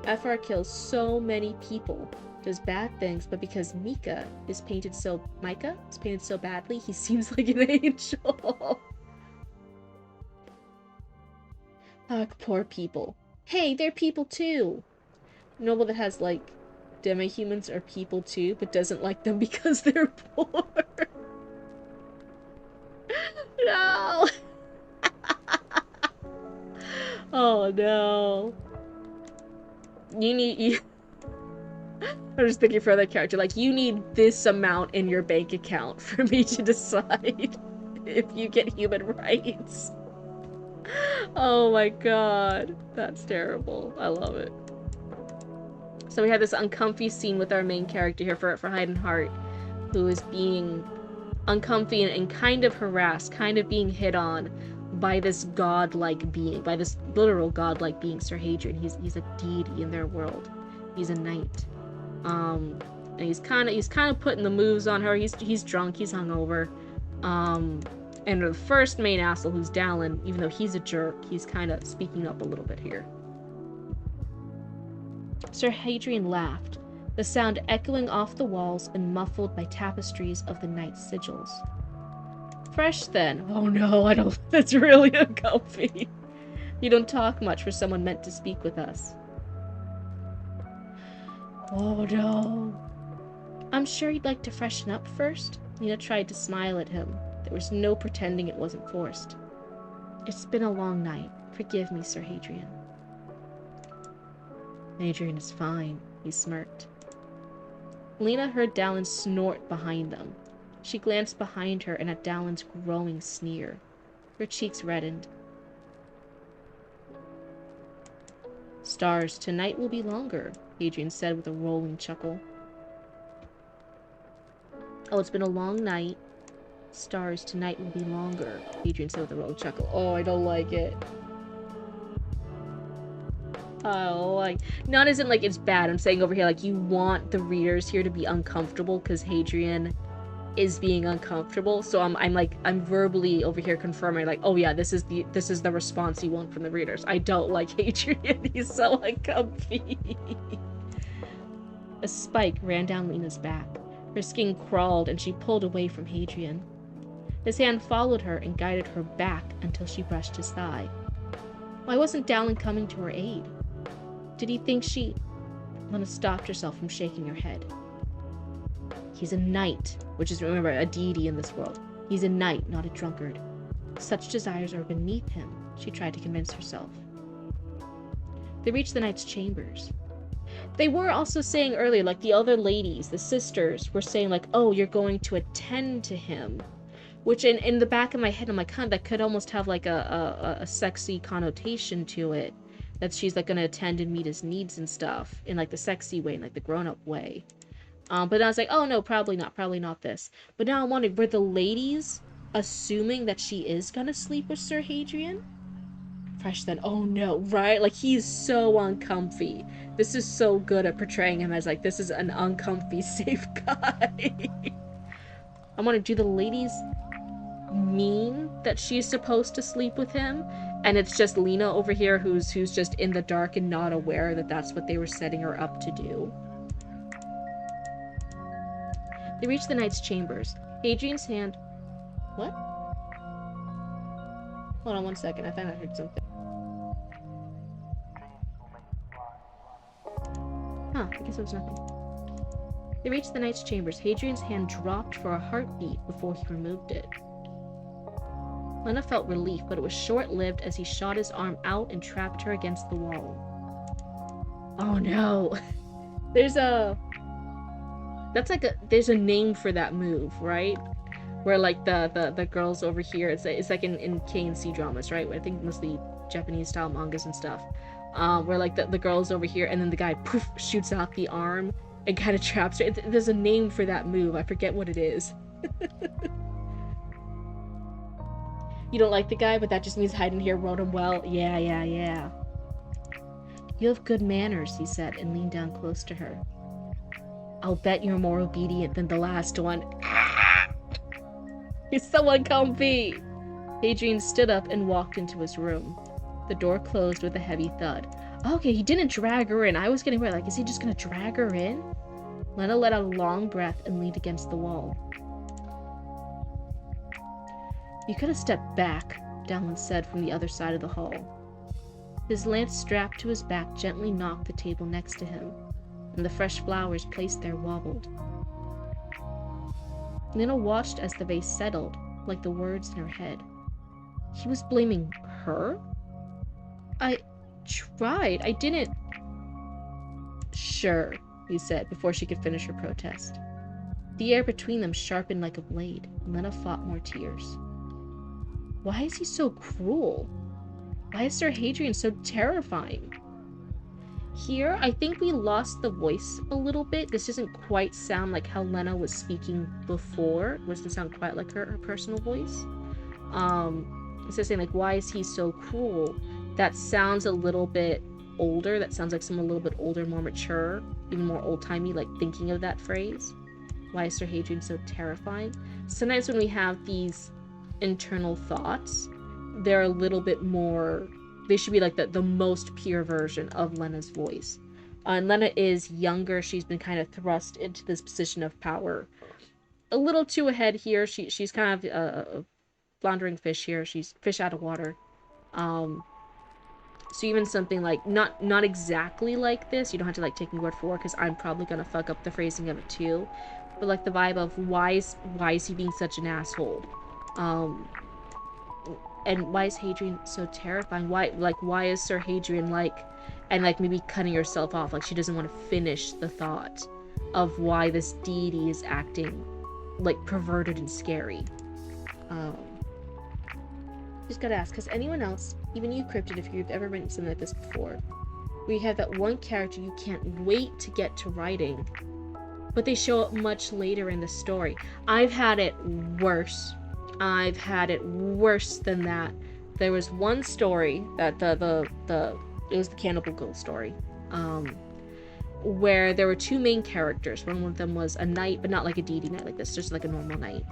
FR kills so many people, does bad things, but because Micah is painted so badly, he seems like an angel. Ugh, poor people. Hey, they're people too. Noble that has like demi-humans are people too, but doesn't like them because they're poor. No. Oh no. I'm just thinking for other character, like, you need this amount in your bank account for me to decide if you get human rights. Oh my god. That's terrible. I love it. So we have this uncomfy scene with our main character here for Heidenheart, who is being uncomfy and kind of harassed, kind of being hit on by this godlike being, by this literal godlike being, Sir Hadrian. He's a deity in their world. He's a knight. And he's kind of putting the moves on her. He's drunk, he's hungover. And the first main asshole, who's Dallin, even though he's a jerk, he's kind of speaking up a little bit here. Sir Hadrian laughed, the sound echoing off the walls and muffled by tapestries of the knight's sigils. Fresh then. Oh no, I don't. That's really uncomfy. You don't talk much for someone meant to speak with us. Oh no. I'm sure you'd like to freshen up first. Nina tried to smile at him. There was no pretending it wasn't forced. It's been a long night. Forgive me, Sir Hadrian. Hadrian is fine, he smirked. Lena heard Dallin snort behind them. She glanced behind her and at Dallin's growing sneer. Her cheeks reddened. Stars, tonight will be longer, Hadrian said with a rolling chuckle. Oh, it's been a long night. Stars, tonight will be longer, Hadrian said with a rolling chuckle. Oh, I don't like it. Oh, like, not as in like it's bad. I'm saying over here, like, you want the readers here to be uncomfortable because Hadrian is being uncomfortable. So I'm verbally over here confirming, like, oh yeah, this is the response you want from the readers. I don't like Hadrian. He's so uncomfy. A spike ran down Lena's back. Her skin crawled and she pulled away from Hadrian. His hand followed her and guided her back until she brushed his thigh. Why wasn't Dallin coming to her aid? Did he think she... Lena stopped herself from shaking her head. He's a knight, which is, remember, a deity in this world. He's a knight, not a drunkard. Such desires are beneath him, she tried to convince herself. They reached the knight's chambers. They were also saying earlier, like, the other ladies, the sisters, were saying, like, oh, you're going to attend to him. Which, in the back of my head, I'm like, huh, that could almost have, like, a sexy connotation to it. That she's, like, gonna attend and meet his needs and stuff. In, like, the sexy way, in, like, the grown-up way. But I was like, oh, no, probably not this. But now I'm wondering, were the ladies assuming that she is gonna sleep with Sir Hadrian? Fresh then, oh no, right? Like, he's so uncomfy. This is so good at portraying him as, like, this is an uncomfy, safe guy. I wonder, do the ladies mean that she's supposed to sleep with him? And it's just Lena over here who's just in the dark and not aware that that's what they were setting her up to do. They reached the knight's chambers. Hadrian's hand... What? Hold on one second, I thought I heard something. Huh, I guess it was nothing. They reached the knight's chambers. Hadrian's hand dropped for a heartbeat before he removed it. Lena felt relief, but it was short-lived as he shot his arm out and trapped her against the wall. Oh no. There's a name for that move, right? where like the girls over here, it's like in K and C dramas, right? Where I think mostly Japanese style mangas and stuff, where like the girl's over here and then the guy poof shoots out the arm and kind of traps her. There's a name for that move. I forget what it is. You don't like the guy, but that just means hide in here wrote him well. Yeah, yeah, yeah. You have good manners, he said, and leaned down close to her. I'll bet you're more obedient than the last one. Someone come be! Hadrian stood up and walked into his room. The door closed with a heavy thud. Okay, he didn't drag her in. I was getting worried, like, is he just gonna drag her in? Lena let out a long breath and leaned against the wall. You could have stepped back, Dallin said from the other side of the hall. His lance strapped to his back gently knocked the table next to him, and the fresh flowers placed there wobbled. Lena watched as the vase settled, like the words in her head. He was blaming her? I tried. I didn't... Sure, he said, before she could finish her protest. The air between them sharpened like a blade, and Lena fought more tears. Why is he so cruel? Why is Sir Hadrian so terrifying? Here, I think we lost the voice a little bit. This doesn't quite sound like how Lena was speaking before. It doesn't sound quite like her personal voice. Instead of saying, like, why is he so cruel? That sounds a little bit older. That sounds like someone a little bit older, more mature, even more old-timey, like, thinking of that phrase. Why is Sir Hadrian so terrifying? Sometimes when we have these internal thoughts, they're a little bit more... They should be like the most pure version of Lena's voice. And Lena is younger. She's been kind of thrust into this position of power. A little too ahead here. She's kind of a floundering fish here. She's fish out of water. So even something like, not exactly like this, you don't have to like take my word for it, because I'm probably going to fuck up the phrasing of it too. But like the vibe of why is he being such an asshole? And why is Hadrian so terrifying? Why is Sir Hadrian and maybe cutting herself off? Like, she doesn't want to finish the thought of why this deity is acting, like, perverted and scary. Just gotta ask, has anyone else, even you Cryptid, if you've ever written something like this before, where you have that one character you can't wait to get to writing, but they show up much later in the story? I've had it worse. I've had it worse than that. There was one story that it was the Cannibal Girl story, where there were two main characters. One of them was a knight, but not like a deity knight like this, just like a normal knight.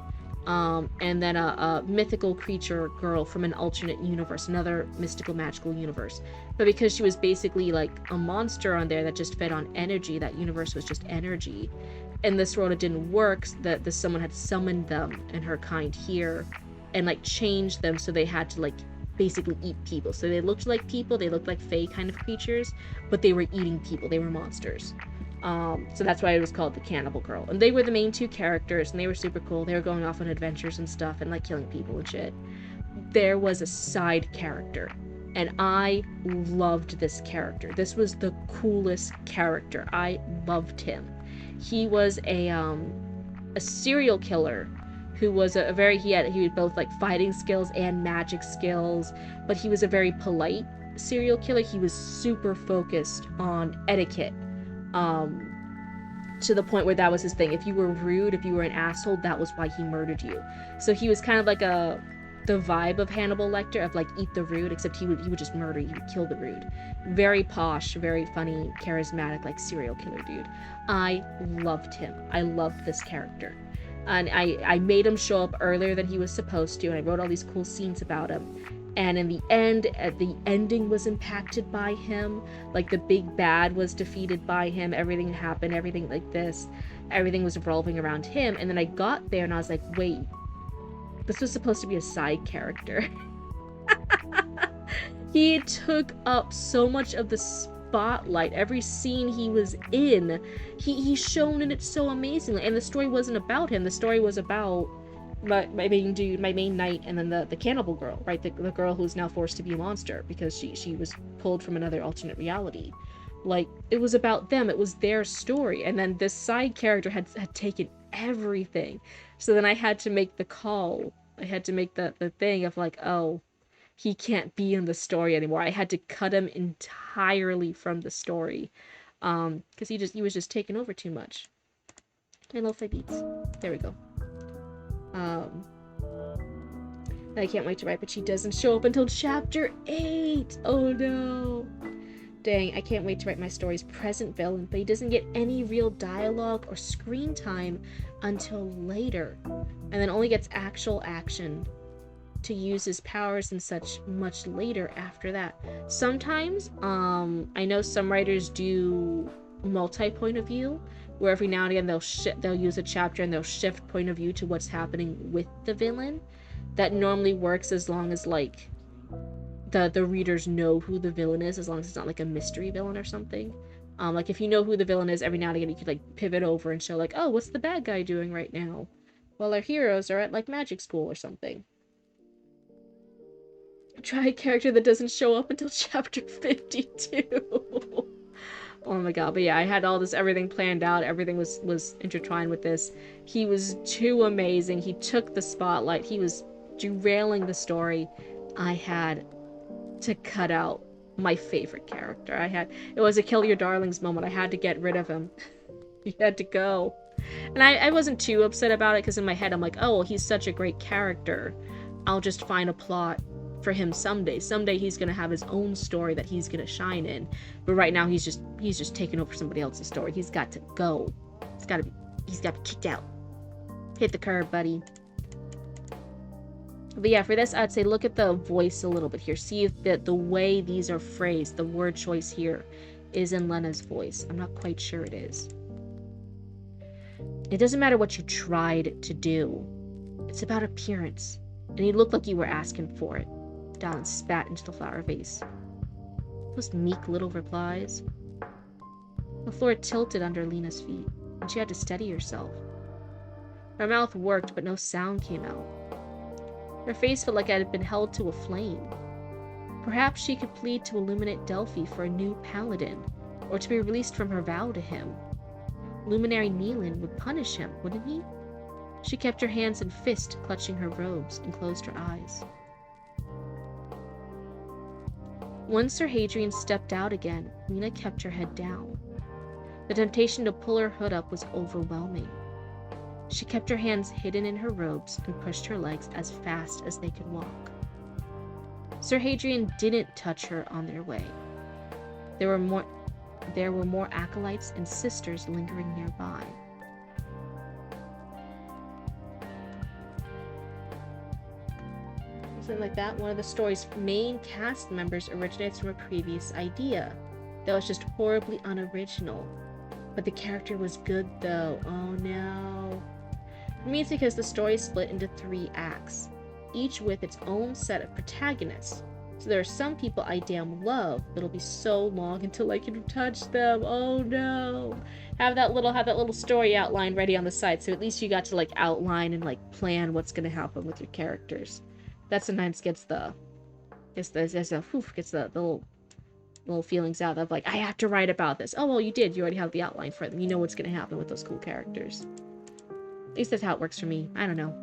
And then a mythical creature girl from an alternate universe, another mystical magical universe. But because she was basically like a monster on there that just fed on energy, that universe was just energy. In this world it didn't work, that someone had summoned them and her kind here and like changed them, so they had to like basically eat people. So they looked like people, they looked like fae kind of creatures, but they were eating people, they were monsters. So that's why it was called the Cannibal Girl. And they were the main two characters, and they were super cool. They were going off on adventures and stuff and like killing people and shit. There was a side character, and I loved this character. This was the coolest character. I loved him. He was a serial killer who was he had both like fighting skills and magic skills, but he was a very polite serial killer. He was super focused on etiquette, to the point where that was his thing. If you were rude, if you were an asshole, that was why he murdered you. So he was kind of like the vibe of Hannibal Lecter, of like eat the rude, except he would just murder you, he would kill the rude. Very posh, very funny, charismatic, like serial killer dude. I loved him. I loved this character. And I made him show up earlier than he was supposed to, and I wrote all these cool scenes about him. And in the end, the ending was impacted by him. Like, the big bad was defeated by him. Everything happened, everything like this. Everything was revolving around him. And then I got there and I was like, wait, this was supposed to be a side character. He took up so much of the spotlight. Every scene he was in, he shone in it so amazingly. And the story wasn't about him. The story was about my main dude, my main knight, and then the cannibal girl, right? The girl who's now forced to be a monster because she was pulled from another alternate reality. Like, it was about them. It was their story. And then this side character had taken everything. So then I had to make the call. I had to make the thing of like, oh, he can't be in the story anymore. I had to cut him entirely from the story. Because he was just taking over too much. And lo-fi beats. There we go. I can't wait to write, but she doesn't show up until chapter 8. Oh no. Dang, I can't wait to write my story's present villain, but he doesn't get any real dialogue or screen time until later, and then only gets actual action to use his powers and such much later after that. Sometimes, I know some writers do multi-point of view, where every now and again they'll use a chapter and they'll shift point of view to what's happening with the villain. That normally works as long as like the readers know who the villain is, as long as it's not like a mystery villain or something. Like if you know who the villain is, every now and again you could like pivot over and show like, oh, what's the bad guy doing right now? Well, our heroes are at like magic school or something. Try a character that doesn't show up until chapter 52. Oh my god, but yeah, I had everything planned out, everything was intertwined with this. He was too amazing, he took the spotlight, he was derailing the story. I had to cut out my favorite character. It was a kill your darlings moment. I had to get rid of him. He had to go. And I wasn't too upset about it, because in my head I'm like, oh, well, he's such a great character. I'll just find a plot for him someday. Someday he's gonna have his own story that he's gonna shine in. But right now he's just taking over somebody else's story. He's got to go. He's got to be kicked out. Hit the curb, buddy. But yeah, for this, I'd say look at the voice a little bit here. See if the way these are phrased, the word choice here, is in Lena's voice. I'm not quite sure it is. It doesn't matter what you tried to do. It's about appearance. And you look like you were asking for it. Dallin spat into the flower vase. Those meek little replies. The floor tilted under Lena's feet, and she had to steady herself. Her mouth worked, but no sound came out. Her face felt like it had been held to a flame. Perhaps she could plead to illuminate Delphi for a new paladin, or to be released from her vow to him. Luminary Nealon would punish him, wouldn't he? She kept her hands in fist, clutching her robes, and closed her eyes. Once Sir Hadrian stepped out again, Lena kept her head down. The temptation to pull her hood up was overwhelming. She kept her hands hidden in her robes and pushed her legs as fast as they could walk. Sir Hadrian didn't touch her on their way. There were more acolytes and sisters lingering nearby. Something like that. One of the story's main cast members originates from a previous idea that was just horribly unoriginal. But the character was good though. Oh no. For me, it's because the story is split into 3 acts, each with its own set of protagonists. So there are some people I damn love, but it'll be so long until I can touch them. Oh no. Have that little story outline ready on the side, so at least you got to like outline and like plan what's gonna happen with your characters. That sometimes gets the little feelings out of like, I have to write about this. Oh well, you did. You already have the outline for them. You know what's gonna happen with those cool characters. At least that's how it works for me. I don't know.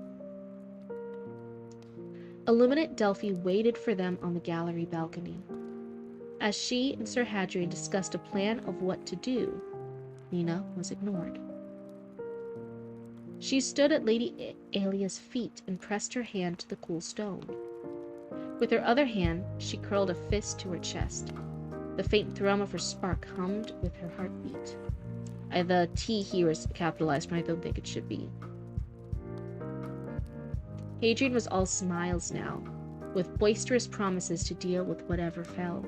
Illuminate Delphi waited for them on the gallery balcony. As she and Sir Hadrian discussed a plan of what to do, Lena was ignored. She stood at Lady Alia's feet and pressed her hand to the cool stone. With her other hand, she curled a fist to her chest. The faint thrum of her spark hummed with her heartbeat. The T here is capitalized, but I don't think it should be. Hadrian was all smiles now, with boisterous promises to deal with whatever fell.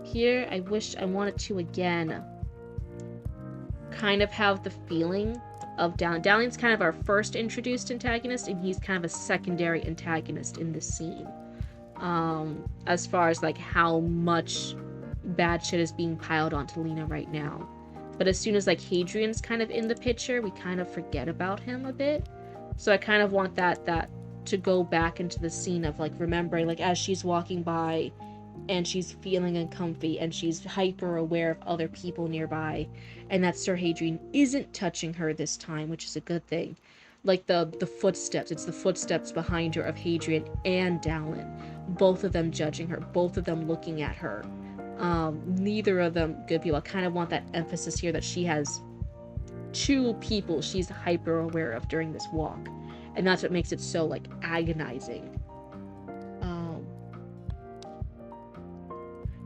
Here, I wish I wanted to again kind of have the feeling of Dallin. Dallin's kind of our first introduced antagonist, and he's kind of a secondary antagonist in this scene. As far as like how much bad shit is being piled onto Lena right now. But as soon as like Hadrian's kind of in the picture, we kind of forget about him a bit. So I kind of want that to go back into the scene of like remembering, like as she's walking by and she's feeling uncomfy, and she's hyper aware of other people nearby, and that Sir Hadrian isn't touching her this time, which is a good thing. Like the footsteps, it's the footsteps behind her of Hadrian and Dallin, both of them judging her, both of them looking at her. Neither of them good people. I kind of want that emphasis here that she has two people she's hyper aware of during this walk, and that's what makes it so like agonizing.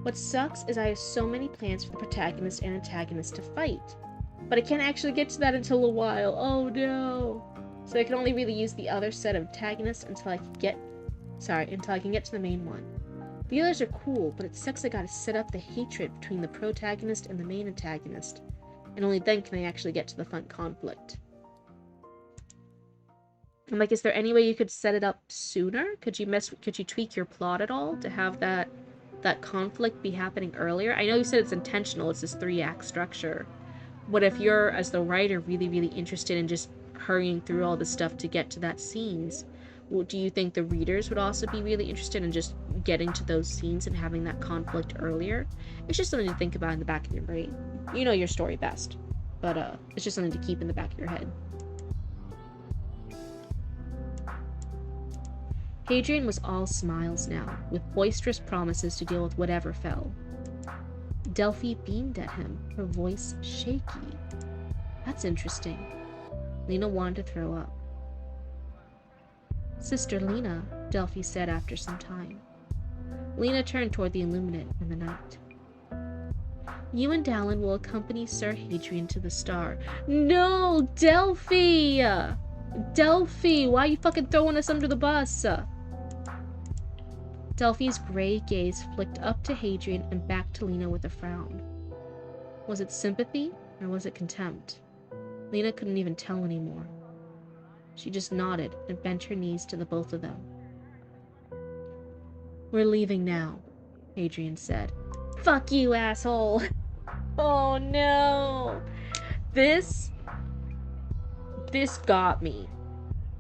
What sucks is I have so many plans for the protagonist and antagonist to fight, but I can't actually get to that until a while. Oh no! So I can only really use the other set of antagonists until I can get to the main one. The others are cool, but it sucks I gotta set up the hatred between the protagonist and the main antagonist, and only then can I actually get to the fun conflict. I'm like, is there any way you could set it up sooner? Could you tweak your plot at all to have that conflict be happening earlier? I know you said it's intentional, it's this 3-act structure. What if you're, as the writer, really, really interested in just hurrying through all the stuff to get to that scenes? Well, do you think the readers would also be really interested in just getting to those scenes and having that conflict earlier? It's just something to think about in the back of your brain. You know your story best, but it's just something to keep in the back of your head. Hadrian was all smiles now, with boisterous promises to deal with whatever fell. Delphi beamed at him, her voice shaky. That's interesting. Lena wanted to throw up. Sister Lena, Delphi said after some time. Lena turned toward the illuminate in the night. You and Dallin will accompany Sir Hadrian to the star. No, Delphi! Delphi, why are you fucking throwing us under the bus? Delphi's gray gaze flicked up to Hadrian and back to Lena with a frown. Was it sympathy, or was it contempt? Lena couldn't even tell anymore. She just nodded and bent her knees to the both of them. We're leaving now, Hadrian said. Fuck you, asshole! Oh no! This got me.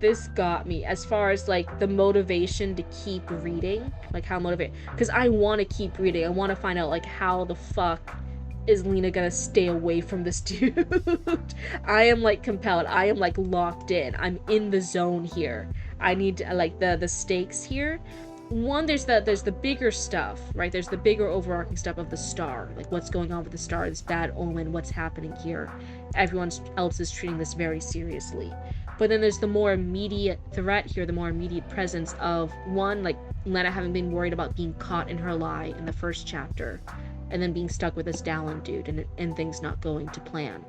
This got me as far as like the motivation to keep reading, like how motivated, because I want to keep reading. I want to find out like how the fuck is Lena gonna stay away from this dude. I am like compelled. I am like locked in. I'm in the zone here. I need to, like the stakes here. One, there's the bigger stuff, right? There's the bigger overarching stuff of the star, like what's going on with the star, this bad omen, what's happening here. Everyone else is treating this very seriously. But then there's the more immediate threat here, the more immediate presence of, one, like Lena having been worried about being caught in her lie in the first chapter, and then being stuck with this Dallin dude and things not going to plan.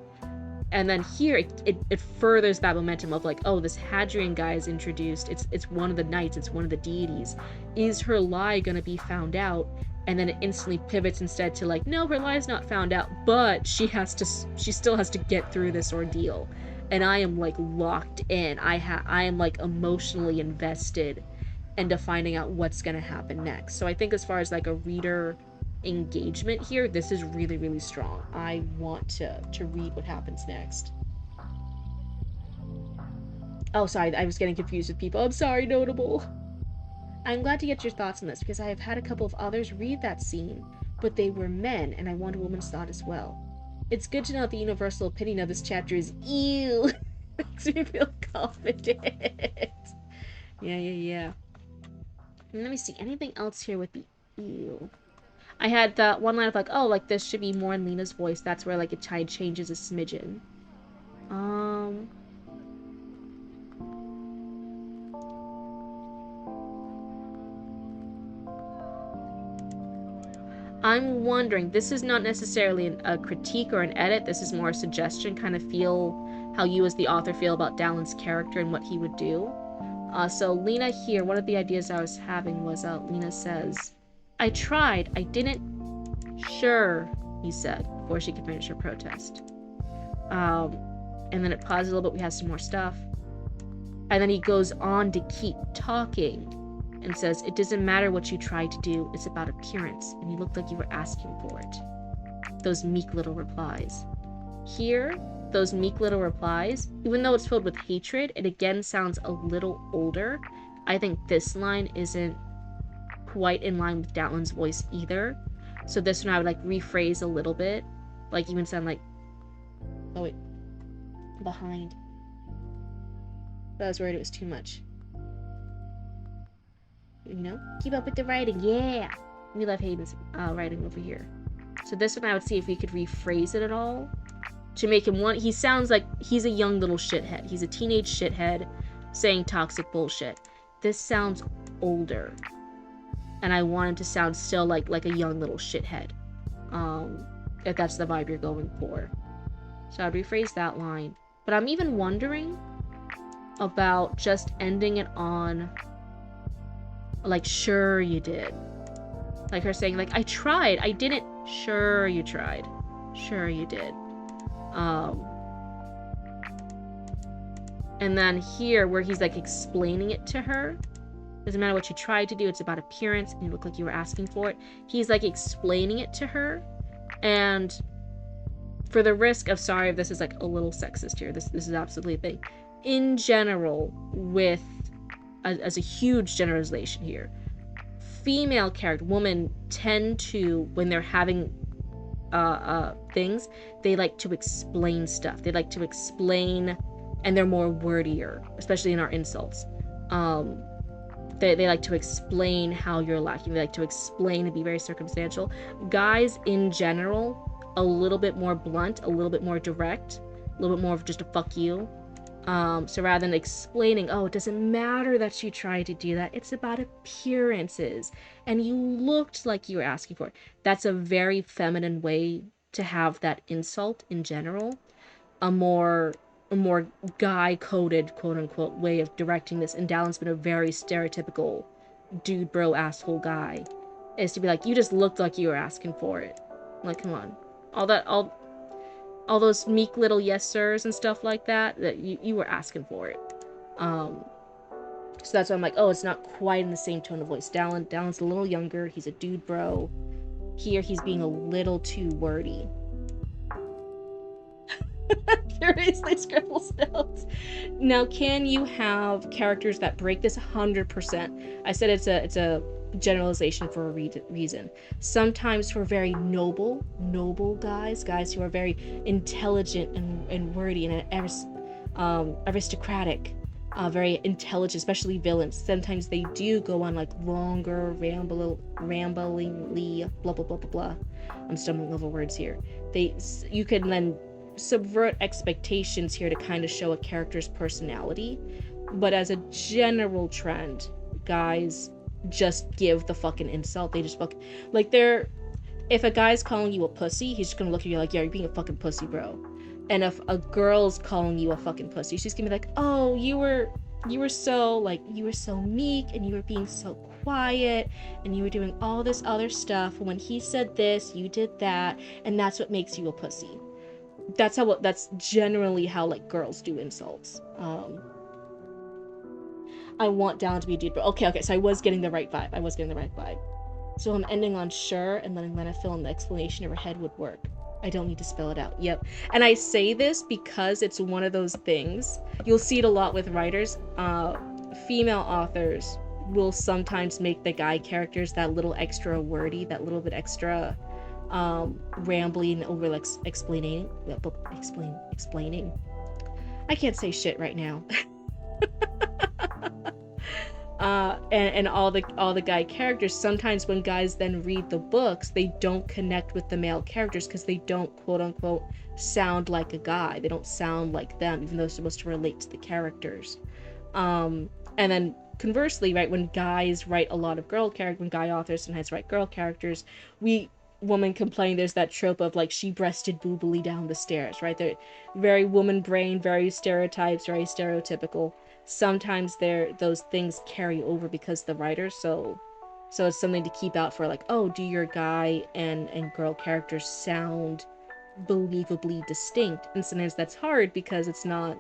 And then here, it furthers that momentum of like, oh, this Hadrian guy is introduced. It's one of the knights. It's one of the deities. Is her lie gonna be found out? And then it instantly pivots instead to like, no, her lie is not found out, but she still has to get through this ordeal. And I am like locked in. I am like emotionally invested into finding out what's gonna happen next. So I think as far as like a reader engagement here, this is really, really strong. I want to read what happens next. Oh, sorry, I was getting confused with people. I'm sorry, Notable. I'm glad to get your thoughts on this, because I have had a couple of others read that scene, but they were men, and I want a woman's thought as well. It's good to know that the universal opinion of this chapter is ew. Makes me feel confident. Yeah. Let me see, anything else here with the ew? I had that one line of like, oh, like this should be more in Lena's voice. That's where like it changes a smidgen. I'm wondering, this is not necessarily a critique or an edit, this is more a suggestion, kind of feel how you as the author feel about Dallin's character and what he would do. So Lena here, one of the ideas I was having was, Lena says, I tried, I didn't... Sure, he said, before she could finish her protest. And then it pauses a little bit, we have some more stuff. And then he goes on to keep talking. And says, it doesn't matter what you try to do, it's about appearance, and you looked like you were asking for it. Those meek little replies. Here, those meek little replies, even though it's filled with hatred, it again sounds a little older. I think this line isn't quite in line with Datlin's voice either. So this one I would like rephrase a little bit, like even sound like, oh wait, behind. But I was worried it was too much. You know, keep up with the writing, yeah. We love Hayden's writing over here. So this one I would see if we could rephrase it at all to make him he sounds like he's a young little shithead. He's a teenage shithead saying toxic bullshit. This sounds older, and I want him to sound still like a young little shithead, if that's the vibe you're going for. So I'd rephrase that line. But I'm even wondering about just ending it on like, sure you did. Like her saying, like, I tried, I didn't. Sure you tried. Sure you did. And then here, where he's like explaining it to her, doesn't matter what you tried to do, it's about appearance, and you look like you were asking for it. He's like explaining it to her, and for the risk of, sorry if this is like a little sexist here, this is absolutely a thing. In general, with as a huge generalization here, female character, women tend to, when they're having things, they like to explain stuff. They like to explain, and they're more wordier, especially in our insults. They like to explain how you're lacking. They like to explain and be very circumstantial. Guys, in general, a little bit more blunt, a little bit more direct, a little bit more of just a fuck you. So rather than explaining, oh, it doesn't matter that you tried to do that, it's about appearances, and you looked like you were asking for it. That's a very feminine way to have that insult in general. A more guy-coded, quote-unquote, way of directing this, and Dallin's been a very stereotypical dude bro asshole guy, is to be like, you just looked like you were asking for it. Like, come on. All those meek little yes sirs and stuff like that you were asking for it. So that's why I'm like, oh, it's not quite in the same tone of voice. Dallin's a little younger. He's a dude bro. Here, he's being a little too wordy. Furiously scribbles notes. Now, can you have characters that break this 100%? I said it's a generalization for a reason. Sometimes for very noble guys who are very intelligent and wordy and aristocratic, very intelligent, especially villains. Sometimes they do go on like longer ramblingly blah blah blah blah blah. I'm stumbling over words here. You can then subvert expectations here to kind of show a character's personality, but as a general trend, guys just give the fucking insult. They just fucking, like, if a guy's calling you a pussy, he's just gonna look at you like, yeah, you're being a fucking pussy, bro. And if a girl's calling you a fucking pussy, she's gonna be like, oh, you were so meek, and you were being so quiet, and you were doing all this other stuff. When he said this, you did that, and that's what makes you a pussy. That's generally how like girls do insults. I want Dallin to be a dude, but okay, so I was getting the right vibe. So I'm ending on sure and letting Lena fill in the explanation of her head would work. I don't need to spell it out. Yep. And I say this because it's one of those things. You'll see it a lot with writers. Female authors will sometimes make the guy characters that little extra wordy, that little bit extra rambling and over like explaining. I can't say shit right now. And all the guy characters, sometimes when guys then read the books, they don't connect with the male characters because they don't quote unquote sound like a guy. They don't sound like them, even though they're supposed to relate to the characters. And then conversely, right, when guys write a lot of when guy authors sometimes write girl characters, woman complain, there's that trope of like she breasted boobily down the stairs, right? They're very woman brain, very stereotypes, very stereotypical. Sometimes those things carry over because the writers, so it's something to keep out for, like, oh, do your guy and girl characters sound believably distinct? And sometimes that's hard because it's not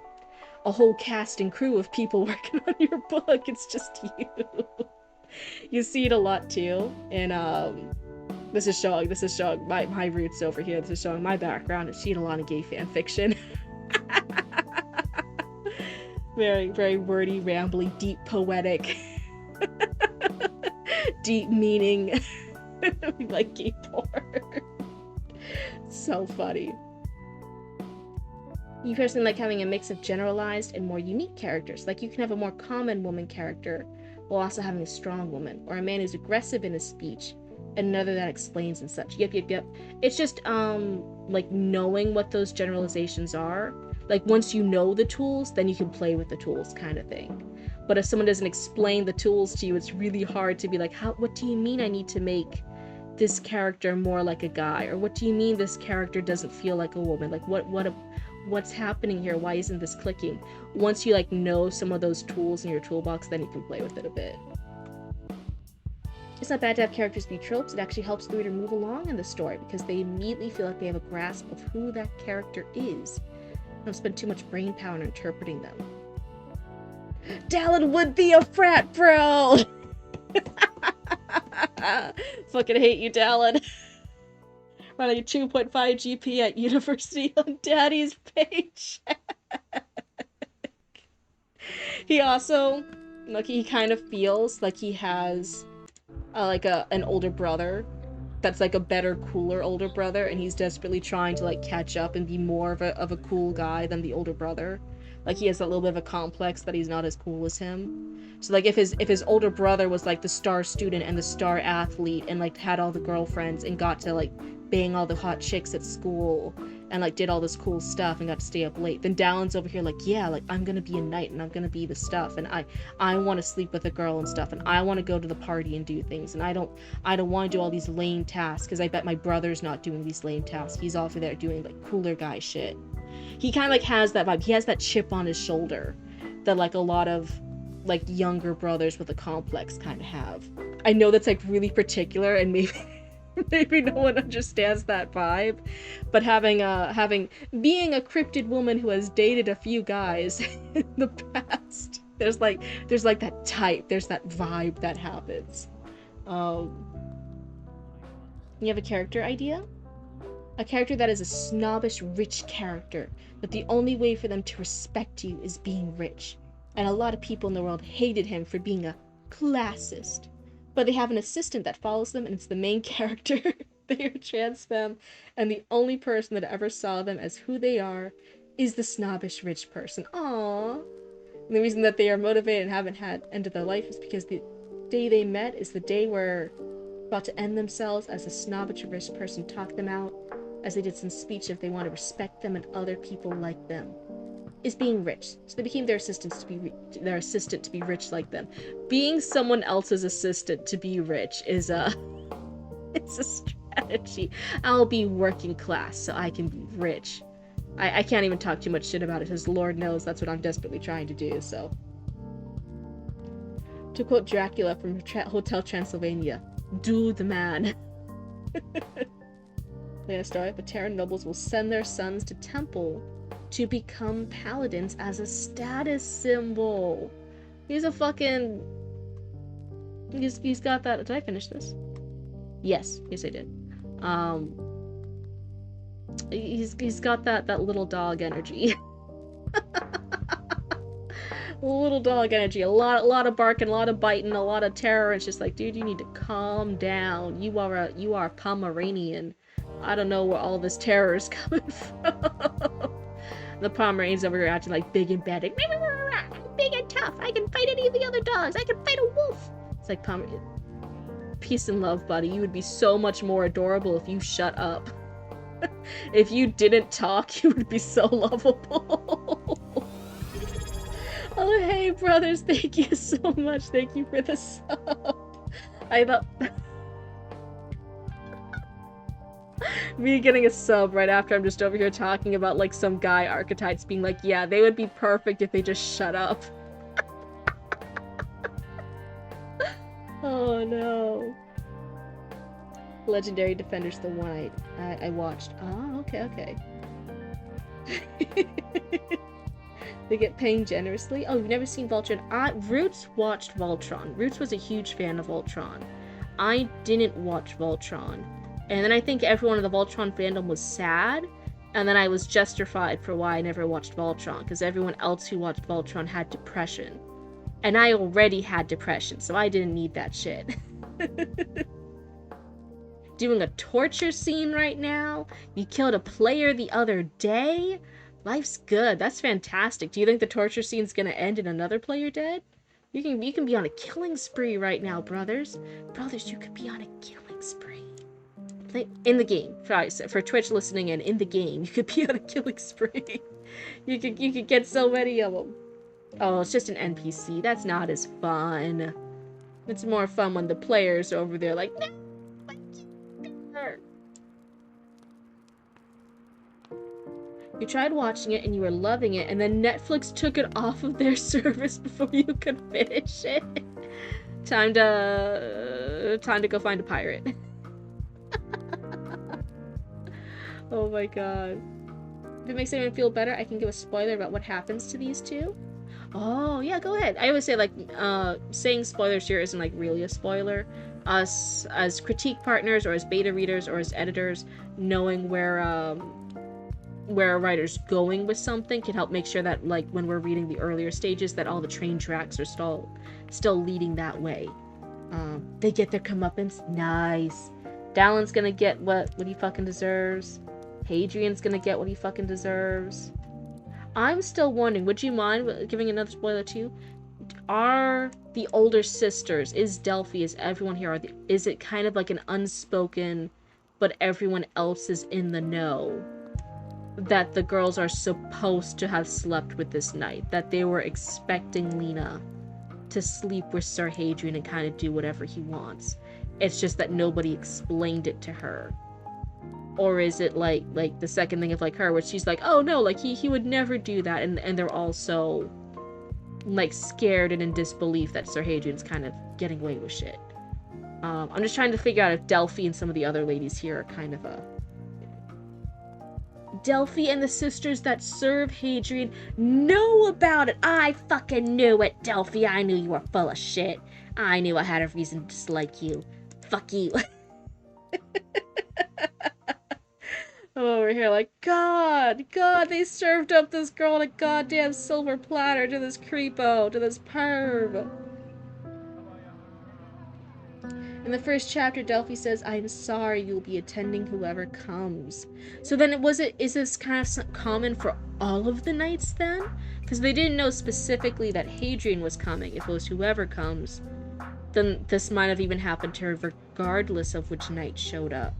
a whole cast and crew of people working on your book, it's just you. You see it a lot too, and this is showing my roots over here. This is showing my background. I've seen a lot of gay fan fiction. Very, very wordy, rambly, deep, poetic deep meaning like gay porn. So funny. You personally like having a mix of generalized and more unique characters. Like you can have a more common woman character while also having a strong woman, or a man who's aggressive in his speech and another that explains and such. Yep. It's just like knowing what those generalizations are. Like once you know the tools, then you can play with the tools, kind of thing. But if someone doesn't explain the tools to you, it's really hard to be like, what do you mean I need to make this character more like a guy? Or what do you mean this character doesn't feel like a woman? Like what's happening here? Why isn't this clicking? Once you like know some of those tools in your toolbox, then you can play with it a bit. It's not bad to have characters be tropes. It actually helps the reader move along in the story because they immediately feel like they have a grasp of who that character is. Don't spend too much brain power in interpreting them. Dallin would be a frat bro! Fucking hate you, Dallin. Running a 2.5 GP at university on daddy's paycheck. He also, like, he kind of feels like he has, like, an older brother that's, like, a better, cooler older brother, and he's desperately trying to, like, catch up and be more of a cool guy than the older brother. Like, he has a little bit of a complex that he's not as cool as him. So, like, if his older brother was, like, the star student and the star athlete and, like, had all the girlfriends and got to, like, bang all the hot chicks at school and like did all this cool stuff and got to stay up late, then Dallin's over here like, yeah, like I'm gonna be a knight and I'm gonna be the stuff, and I want to sleep with a girl and stuff, and I want to go to the party and do things, and I don't want to do all these lame tasks because I bet my brother's not doing these lame tasks. He's over there doing like cooler guy shit. He kind of like has that vibe. He has that chip on his shoulder that like a lot of like younger brothers with a complex kind of have. I know that's like really particular and maybe no one understands that vibe, but being a cryptid woman who has dated a few guys in the past, there's like that type, there's that vibe that happens. You have a character idea? A character that is a snobbish rich character, but the only way for them to respect you is being rich. And a lot of people in the world hated him for being a classist. But they have an assistant that follows them, and it's the main character. They are trans femme, and the only person that ever saw them as who they are is the snobbish rich person. Aww. And the reason that they are motivated and haven't had end of their life is because the day they met is the day where about to end themselves, as a snobbish rich person talked them out, as they did some speech if they want to respect them and other people like them. Is being rich. So they became their assistant to be rich like them. Being someone else's assistant to be rich is it's a strategy. I'll be working class so I can be rich. I can't even talk too much shit about it because Lord knows that's what I'm desperately trying to do, so. To quote Dracula from Hotel Transylvania, do the man. In a story, the Terran nobles will send their sons to temple to become paladins as a status symbol. He's a fucking... He's got that... Did I finish this? Yes I did. He's got that little dog energy. Little dog energy. A lot of barking, a lot of biting, a lot of terror. It's just like, dude, you need to calm down. You are Pomeranian. I don't know where all this terror is coming from. The Pomeranian's over here acting like big and bad. Like, I'm big and tough. I can fight any of the other dogs. I can fight a wolf. It's like, peace and love, buddy. You would be so much more adorable if you shut up. If you didn't talk, you would be so lovable. Oh, hey, brothers. Thank you so much. Thank you for the sub. I thought... Me getting a sub right after I'm just over here talking about, like, some guy archetypes being like, yeah, they would be perfect if they just shut up. Oh, no. Legendary Defenders, the one I watched. Oh, okay. They get paying generously. Oh, you've never seen Voltron? Roots watched Voltron. Roots was a huge fan of Voltron. I didn't watch Voltron. And then I think everyone in the Voltron fandom was sad, and then I was justified for why I never watched Voltron, because everyone else who watched Voltron had depression. And I already had depression, so I didn't need that shit. Doing a torture scene right now. You killed a player the other day. Life's good. That's fantastic. Do you think the torture scene's gonna end in another player dead? You can be on a killing spree right now, brothers. Brothers, you could be on a killing spree. In the game. For Twitch listening in the game, you could be on a killing spree. You could get so many of them. Oh, it's just an NPC. That's not as fun. It's more fun when the players are over there like, no, you tried watching it and you were loving it, and then Netflix took it off of their service before you could finish it. Time to go find a pirate. Oh my god. If it makes anyone feel better, I can give a spoiler about what happens to these two. Oh, yeah, go ahead. I always say, like, saying spoilers here isn't, like, really a spoiler. Us, as critique partners, or as beta readers, or as editors, knowing where a writer's going with something can help make sure that, like, when we're reading the earlier stages, that all the train tracks are still leading that way. They get their comeuppance. Nice. Dallin's gonna get what he fucking deserves. Hadrian's gonna get what he fucking deserves. I'm still wondering, would you mind giving another spoiler too? Are the older sisters, is Delphi, is everyone here, is it kind of like an unspoken, but everyone else is in the know, that the girls are supposed to have slept with this knight, that they were expecting Lena to sleep with Sir Hadrian and kind of do whatever he wants. It's just that nobody explained it to her. Or is it like the second thing of like her, where she's like, oh no, like he would never do that, and they're all so like scared and in disbelief that Sir Hadrian's kind of getting away with shit. I'm just trying to figure out if Delphi and some of the other ladies here are kind of a Delphi and the sisters that serve Hadrian know about it. I fucking knew it, Delphi. I knew you were full of shit. I knew I had a reason to dislike you. Fuck you. I'm over here like, God, they served up this girl on a goddamn silver platter to this creepo, to this perv. In the first chapter, Delphi says, I'm sorry, you'll be attending whoever comes. So then is this kind of common for all of the knights then? Because they didn't know specifically that Hadrian was coming. If it was whoever comes, then this might have even happened to her regardless of which knight showed up.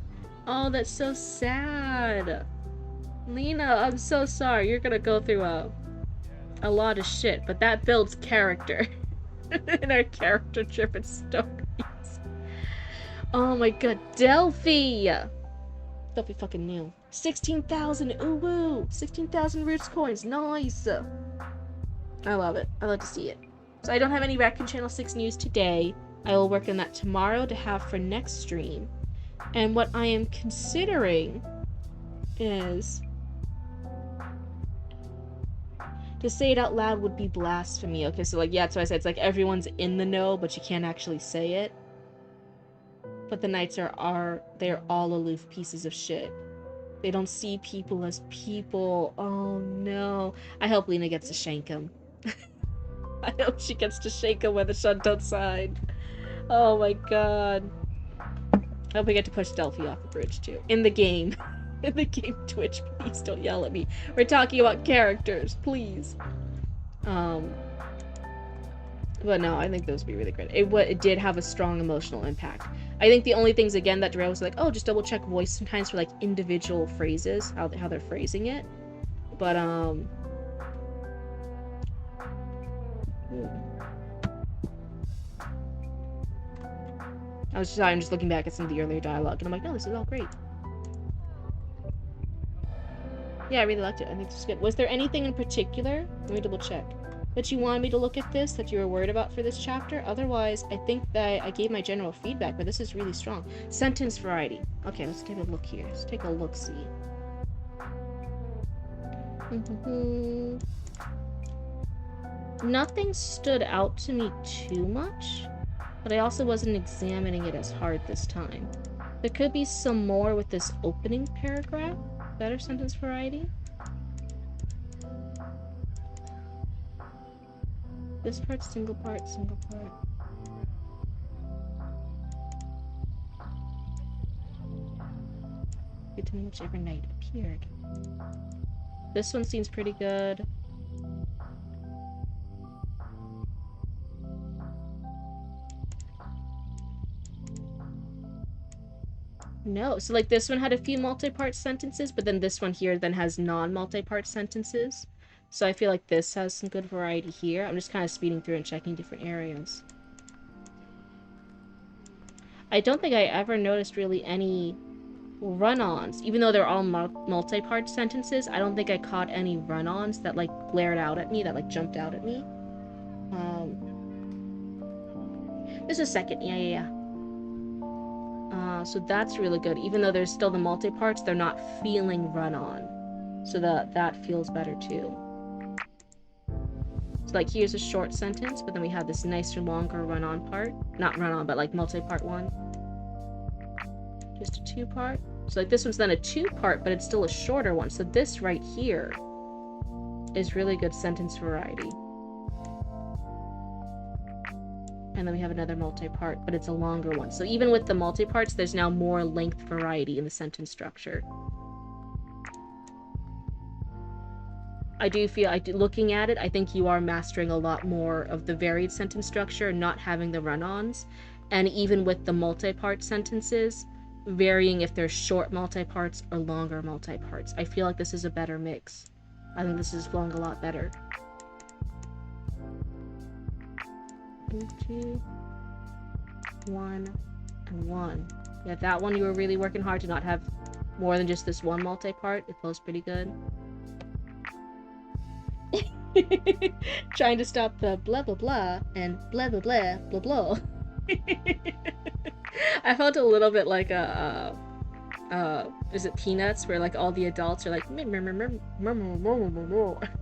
Oh, that's so sad. Lena, I'm so sorry. You're gonna go through a lot of shit, but that builds character. In our character-driven stories. Oh my god, Delphi! Delphi fucking knew. 16,000, ooh woo! 16,000 roots coins, nice! I love it. I love to see it. So I don't have any Raccoon Channel 6 news today. I will work on that tomorrow to have for next stream. And what I am considering is... to say it out loud would be blasphemy. Okay, so like, yeah, that's what I said. It's like everyone's in the know, but you can't actually say it. But the knights they're all aloof pieces of shit. They don't see people as people. Oh no. I hope Lena gets to shank him. I hope she gets to shake him when the sun don't side. Oh my god. I hope we get to push Delphi off the bridge too. In the game. In the game, Twitch, please don't yell at me. We're talking about characters, please. But no, I think those would be really great. It did have a strong emotional impact. I think the only things, again, that Darrell was like, oh, just double check voice sometimes for, like, individual phrases, how they're phrasing it. But, I'm just looking back at some of the earlier dialogue, and I'm like, no, this is all great. Yeah, I really liked it. I think this is good. Was there anything in particular? Let me double check. That you wanted me to look at this, that you were worried about for this chapter? Otherwise, I think that I gave my general feedback, but this is really strong. Sentence variety. Okay, let's take a look here. Let's take a look-see. Nothing stood out to me too much, but I also wasn't examining it as hard this time. There could be some more with this opening paragraph. Better sentence variety. This part, single part, single part. Good to know whichever knight appeared. This one seems pretty good. No, so like this one had a few multi-part sentences, but then this one here then has non-multi-part sentences. So I feel like this has some good variety here. I'm just kind of speeding through and checking different areas. I don't think I ever noticed really any run-ons. Even though they're all multi-part sentences, I don't think I caught any run-ons that like glared out at me, that like jumped out at me. This is second, yeah. So that's really good. Even though there's still the multi-parts, they're not feeling run-on. So that feels better too. So like here's a short sentence, but then we have this nicer, longer run-on part. Not run-on, but like multi-part one. Just a two-part. So like this one's then a two-part, but it's still a shorter one. So this right here is really good sentence variety. And then we have another multi-part, but it's a longer one. So even with the multi-parts, there's now more length variety in the sentence structure. I do feel, looking at it, I think you are mastering a lot more of the varied sentence structure, not having the run-ons. And even with the multi-part sentences, varying if they're short multi-parts or longer multi-parts. I feel like this is a better mix. I think this is flowing a lot better. 2, 1, and 1. Yeah, that one you were really working hard to not have more than just this one multi-part. It flows pretty good. Trying to stop the blah blah blah and blah blah blah blah blah. I felt a little bit like is it Peanuts, where like all the adults are like they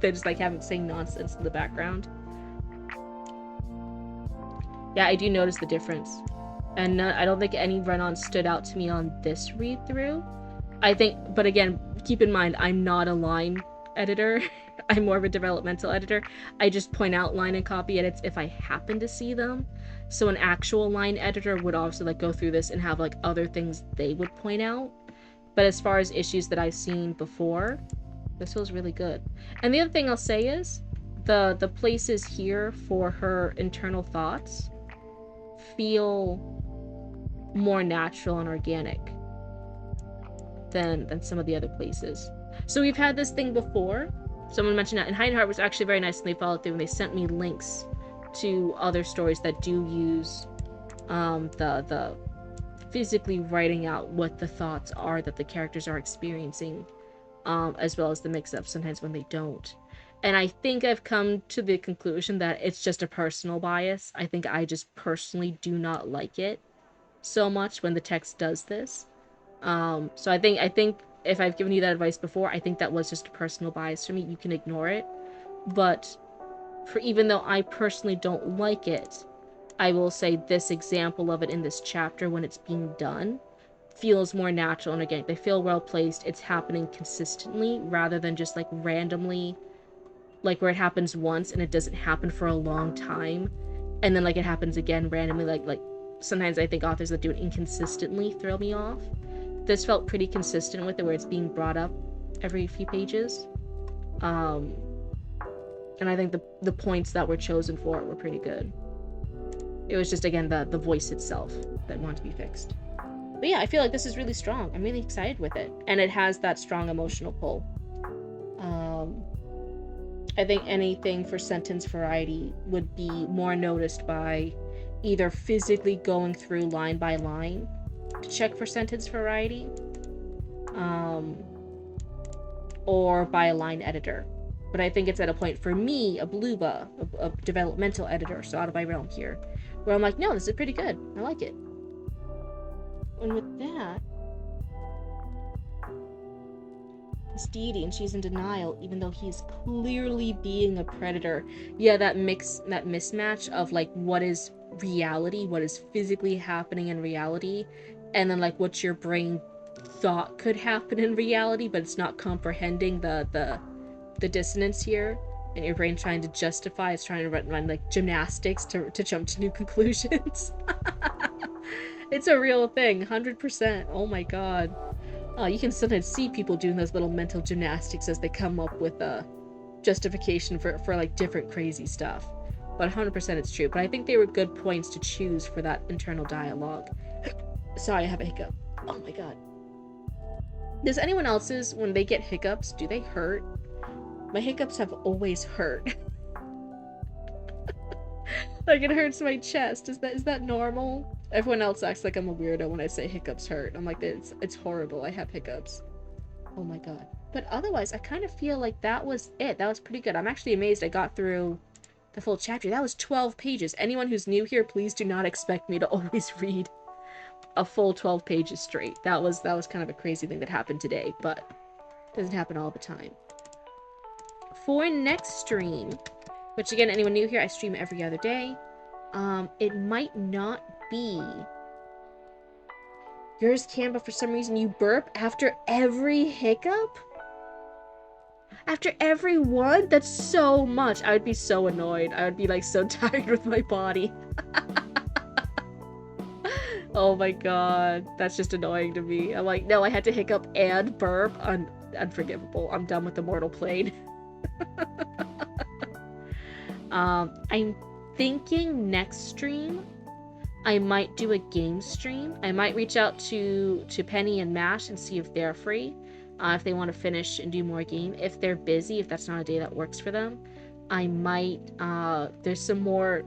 just like haven't saying nonsense in the background. Yeah, I do notice the difference. And I don't think any run-on stood out to me on this read-through. I think, but again, keep in mind, I'm not a line editor. I'm more of a developmental editor. I just point out line and copy edits if I happen to see them. So an actual line editor would also like go through this and have like other things they would point out. But as far as issues that I've seen before, this feels really good. And the other thing I'll say is the places here for her internal thoughts feel more natural and organic than some of the other places. So we've had this thing before. Someone mentioned that, and Heidenheart was actually very nice, and they followed through and they sent me links to other stories that do use the physically writing out what the thoughts are that the characters are experiencing, as well as the mix-up sometimes when they don't. And I think I've come to the conclusion that it's just a personal bias. I think I just personally do not like it so much when the text does this. So I think if I've given you that advice before, I think that was just a personal bias for me. You can ignore it. But for even though I personally don't like it, I will say this example of it in this chapter when it's being done feels more natural and organic. They feel well placed. It's happening consistently rather than just like randomly, like where it happens once and it doesn't happen for a long time, and then like it happens again randomly. Like sometimes I think authors that do it inconsistently throw me off. This felt pretty consistent with it, where it's being brought up every few pages. And I think the points that were chosen for it were pretty good. It was just, again, the voice itself that wanted to be fixed. But yeah, I feel like this is really strong. I'm really excited with it. And it has that strong emotional pull. I think anything for sentence variety would be more noticed by either physically going through line by line to check for sentence variety, or by a line editor. But I think it's at a point for me, a Bluba, a developmental editor, so out of my realm here, where I'm like, no, this is pretty good. I like it. And with that, this deity, and she's in denial, even though he's clearly being a predator. Yeah, that mismatch of like what is reality, what is physically happening in reality, and then like what your brain thought could happen in reality, but it's not comprehending the dissonance here, and your brain trying to justify, it's trying to run like gymnastics to jump to new conclusions. It's a real thing, 100%. Oh my god. You can sometimes see people doing those little mental gymnastics as they come up with a justification for like different crazy stuff. But 100% it's true. But I think they were good points to choose for that internal dialogue. Sorry, I have a hiccup. Oh my god. Does anyone else's, when they get hiccups, do they hurt? My hiccups have always hurt. Like, it hurts my chest. Is that normal? Everyone else acts like I'm a weirdo when I say hiccups hurt. I'm like, it's horrible. I have hiccups. Oh my god. But otherwise, I kind of feel like that was it. That was pretty good. I'm actually amazed I got through the full chapter. That was 12 pages. Anyone who's new here, please do not expect me to always read a full 12 pages straight. That was kind of a crazy thing that happened today, but it doesn't happen all the time. For next stream, which again, anyone new here, I stream every other day. It might not be yours, Cam, but for some reason you burp after every hiccup? After every one? That's so much. I would be so annoyed. I would be like so tired with my body. Oh my god. That's just annoying to me. I'm like, no, I had to hiccup and burp. Unforgivable. I'm done with the mortal plane. I'm thinking next stream I might do a game stream. I might reach out to Penny and Mash and see if they're free, if they want to finish and do more game. If they're busy, if that's not a day that works for them, I might, there's some more,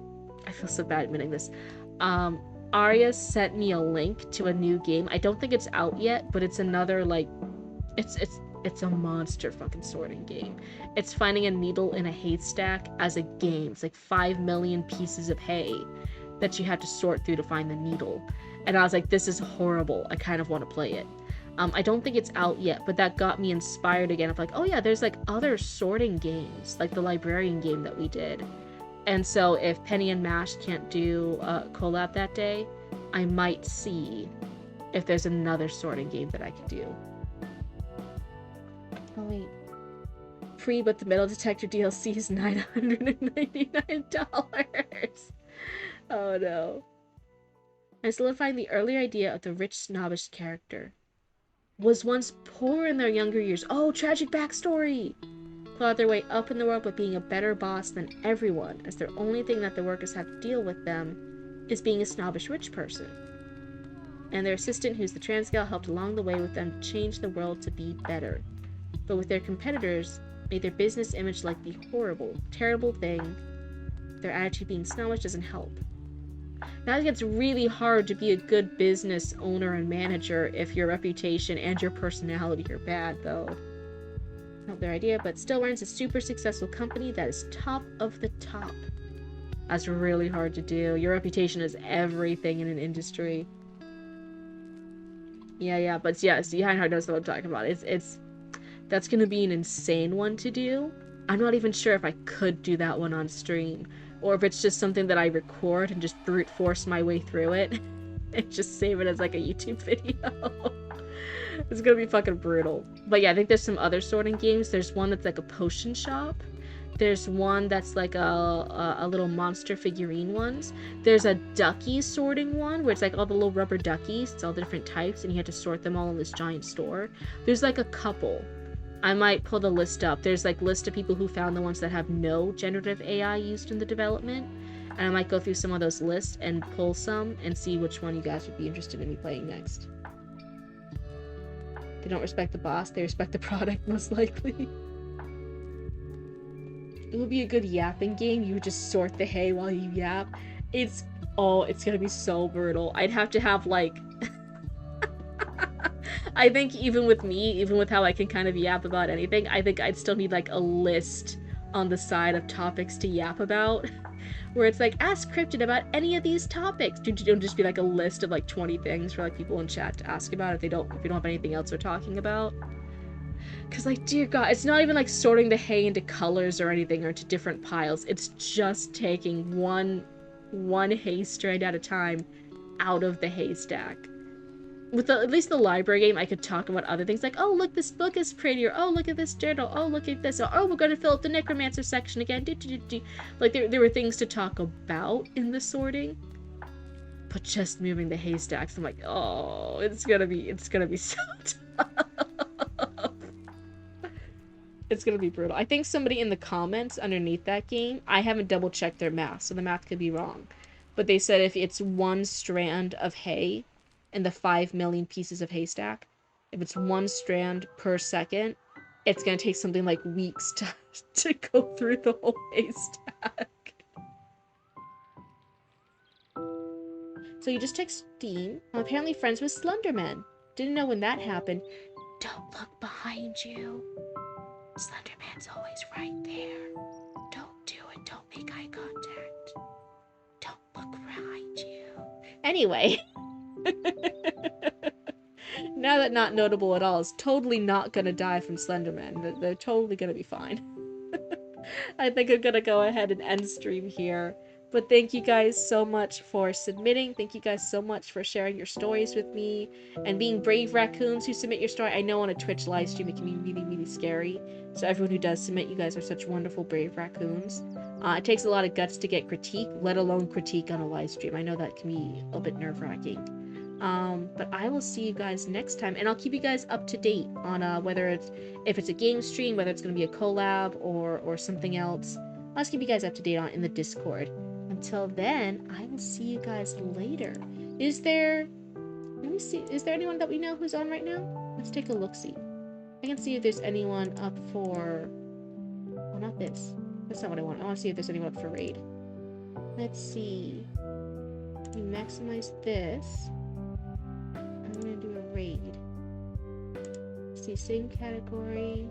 I feel so bad admitting this. Arya sent me a link to a new game. I don't think it's out yet, but it's another, like, it's a monster fucking sorting game. It's finding a needle in a haystack as a game. It's like 5 million pieces of hay that you have to sort through to find the needle. And I was like, this is horrible. I kind of want to play it. I don't think it's out yet, but that got me inspired again of like, oh yeah, there's like other sorting games, like the librarian game that we did. And so if Penny and Mash can't do a collab that day, I might see if there's another sorting game that I could do. Oh wait. Free, but the metal detector DLC is $999. Oh no. I solidifying the earlier idea of the rich, snobbish character. Was once poor in their younger years. Oh, tragic backstory! Clawed their way up in the world by being a better boss than everyone, as their only thing that the workers have to deal with them is being a snobbish rich person. And their assistant, who's the trans gal, helped along the way with them change the world to be better. But with their competitors, made their business image like the horrible, terrible thing. Their attitude being snobbish doesn't help. Now it gets really hard to be a good business owner and manager if your reputation and your personality are bad, though. Not their idea, but still runs a super successful company that is top of the top. That's really hard to do. Your reputation is everything in an industry. Yeah, but yeah, see, Heinhard knows what I'm talking about. That's gonna be an insane one to do. I'm not even sure if I could do that one on stream, or if it's just something that I record and just brute force my way through it and just save it as like a YouTube video. It's gonna be fucking brutal. But yeah, I think there's some other sorting games. There's one that's like a potion shop. There's one that's like a little monster figurine ones. There's a ducky sorting one where it's like all the little rubber duckies. It's all the different types and you have to sort them all in this giant store. There's like a couple. I might pull the list up. There's like list of people who found the ones that have no generative AI used in the development. And I might go through some of those lists and pull some and see which one you guys would be interested in me playing next. They don't respect the boss, they respect the product most likely. It would be a good yapping game. You would just sort the hay while you yap. It's gonna be so brutal. I'd have to have like I think even with me, even with how I can kind of yap about anything, I think I'd still need like a list on the side of topics to yap about. Where it's like, ask Cryptid about any of these topics. Don't just be like a list of like 20 things for like people in chat to ask about if we don't have anything else we're talking about. Cause like, dear God, it's not even like sorting the hay into colors or anything or into different piles. It's just taking one hay strand at a time out of the haystack. With at least the library game, I could talk about other things like, oh, look, this book is prettier. Oh, look at this journal. Oh, look at this. Oh, we're going to fill up the necromancer section again. Like, there were things to talk about in the sorting. But just moving the haystacks, I'm like, oh, it's gonna be so tough. It's gonna be brutal. I think somebody in the comments underneath that game, I haven't double checked their math, so the math could be wrong. But they said if it's one strand of hay in the 5 million pieces of haystack, if it's one strand per second, it's gonna take something like weeks to go through the whole haystack. So you just took Steam. I'm apparently friends with Slenderman. Didn't know when that happened. Don't look behind you. Slenderman's always right there. Don't do it. Don't make eye contact. Don't look behind you. Anyway. Now that not notable at all is totally not gonna die from Slenderman. They're totally gonna be fine. I think I'm gonna go ahead and end stream here. But thank you guys so much for submitting. Thank you guys so much for sharing your stories with me and being brave raccoons who submit your story. I know on a Twitch live stream it can be really, really scary. So everyone who does submit, you guys are such wonderful, brave raccoons. It takes a lot of guts to get critique, let alone critique on a live stream. I know that can be a bit nerve-wracking. But I will see you guys next time, and I'll keep you guys up to date on whether if it's a game stream, whether it's going to be a collab or something else. I'll just keep you guys up to date on in the Discord. Until then, I will see you guys later. Let me see, is there anyone that we know who's on right now? Let's take a look-see. I can see if there's anyone up for... Oh, not this. That's not what I want. I want to see if there's anyone up for raid. Let's see. We maximize this. I'm gonna do a raid. Let's see, same category.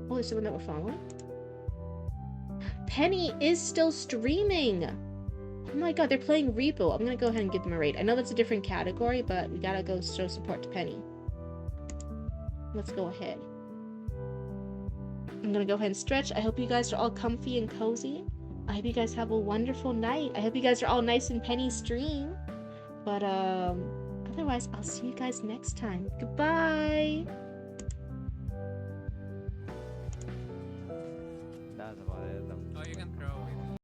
Oh, there's someone that we're following. Penny is still streaming! Oh my god, they're playing Repo. I'm gonna go ahead and give them a raid. I know that's a different category, but we gotta go show support to Penny. Let's go ahead. I'm gonna go ahead and stretch. I hope you guys are all comfy and cozy. I hope you guys have a wonderful night. I hope you guys are all nice in Penny's stream. But, otherwise, I'll see you guys next time. Goodbye! Oh, you can throw it.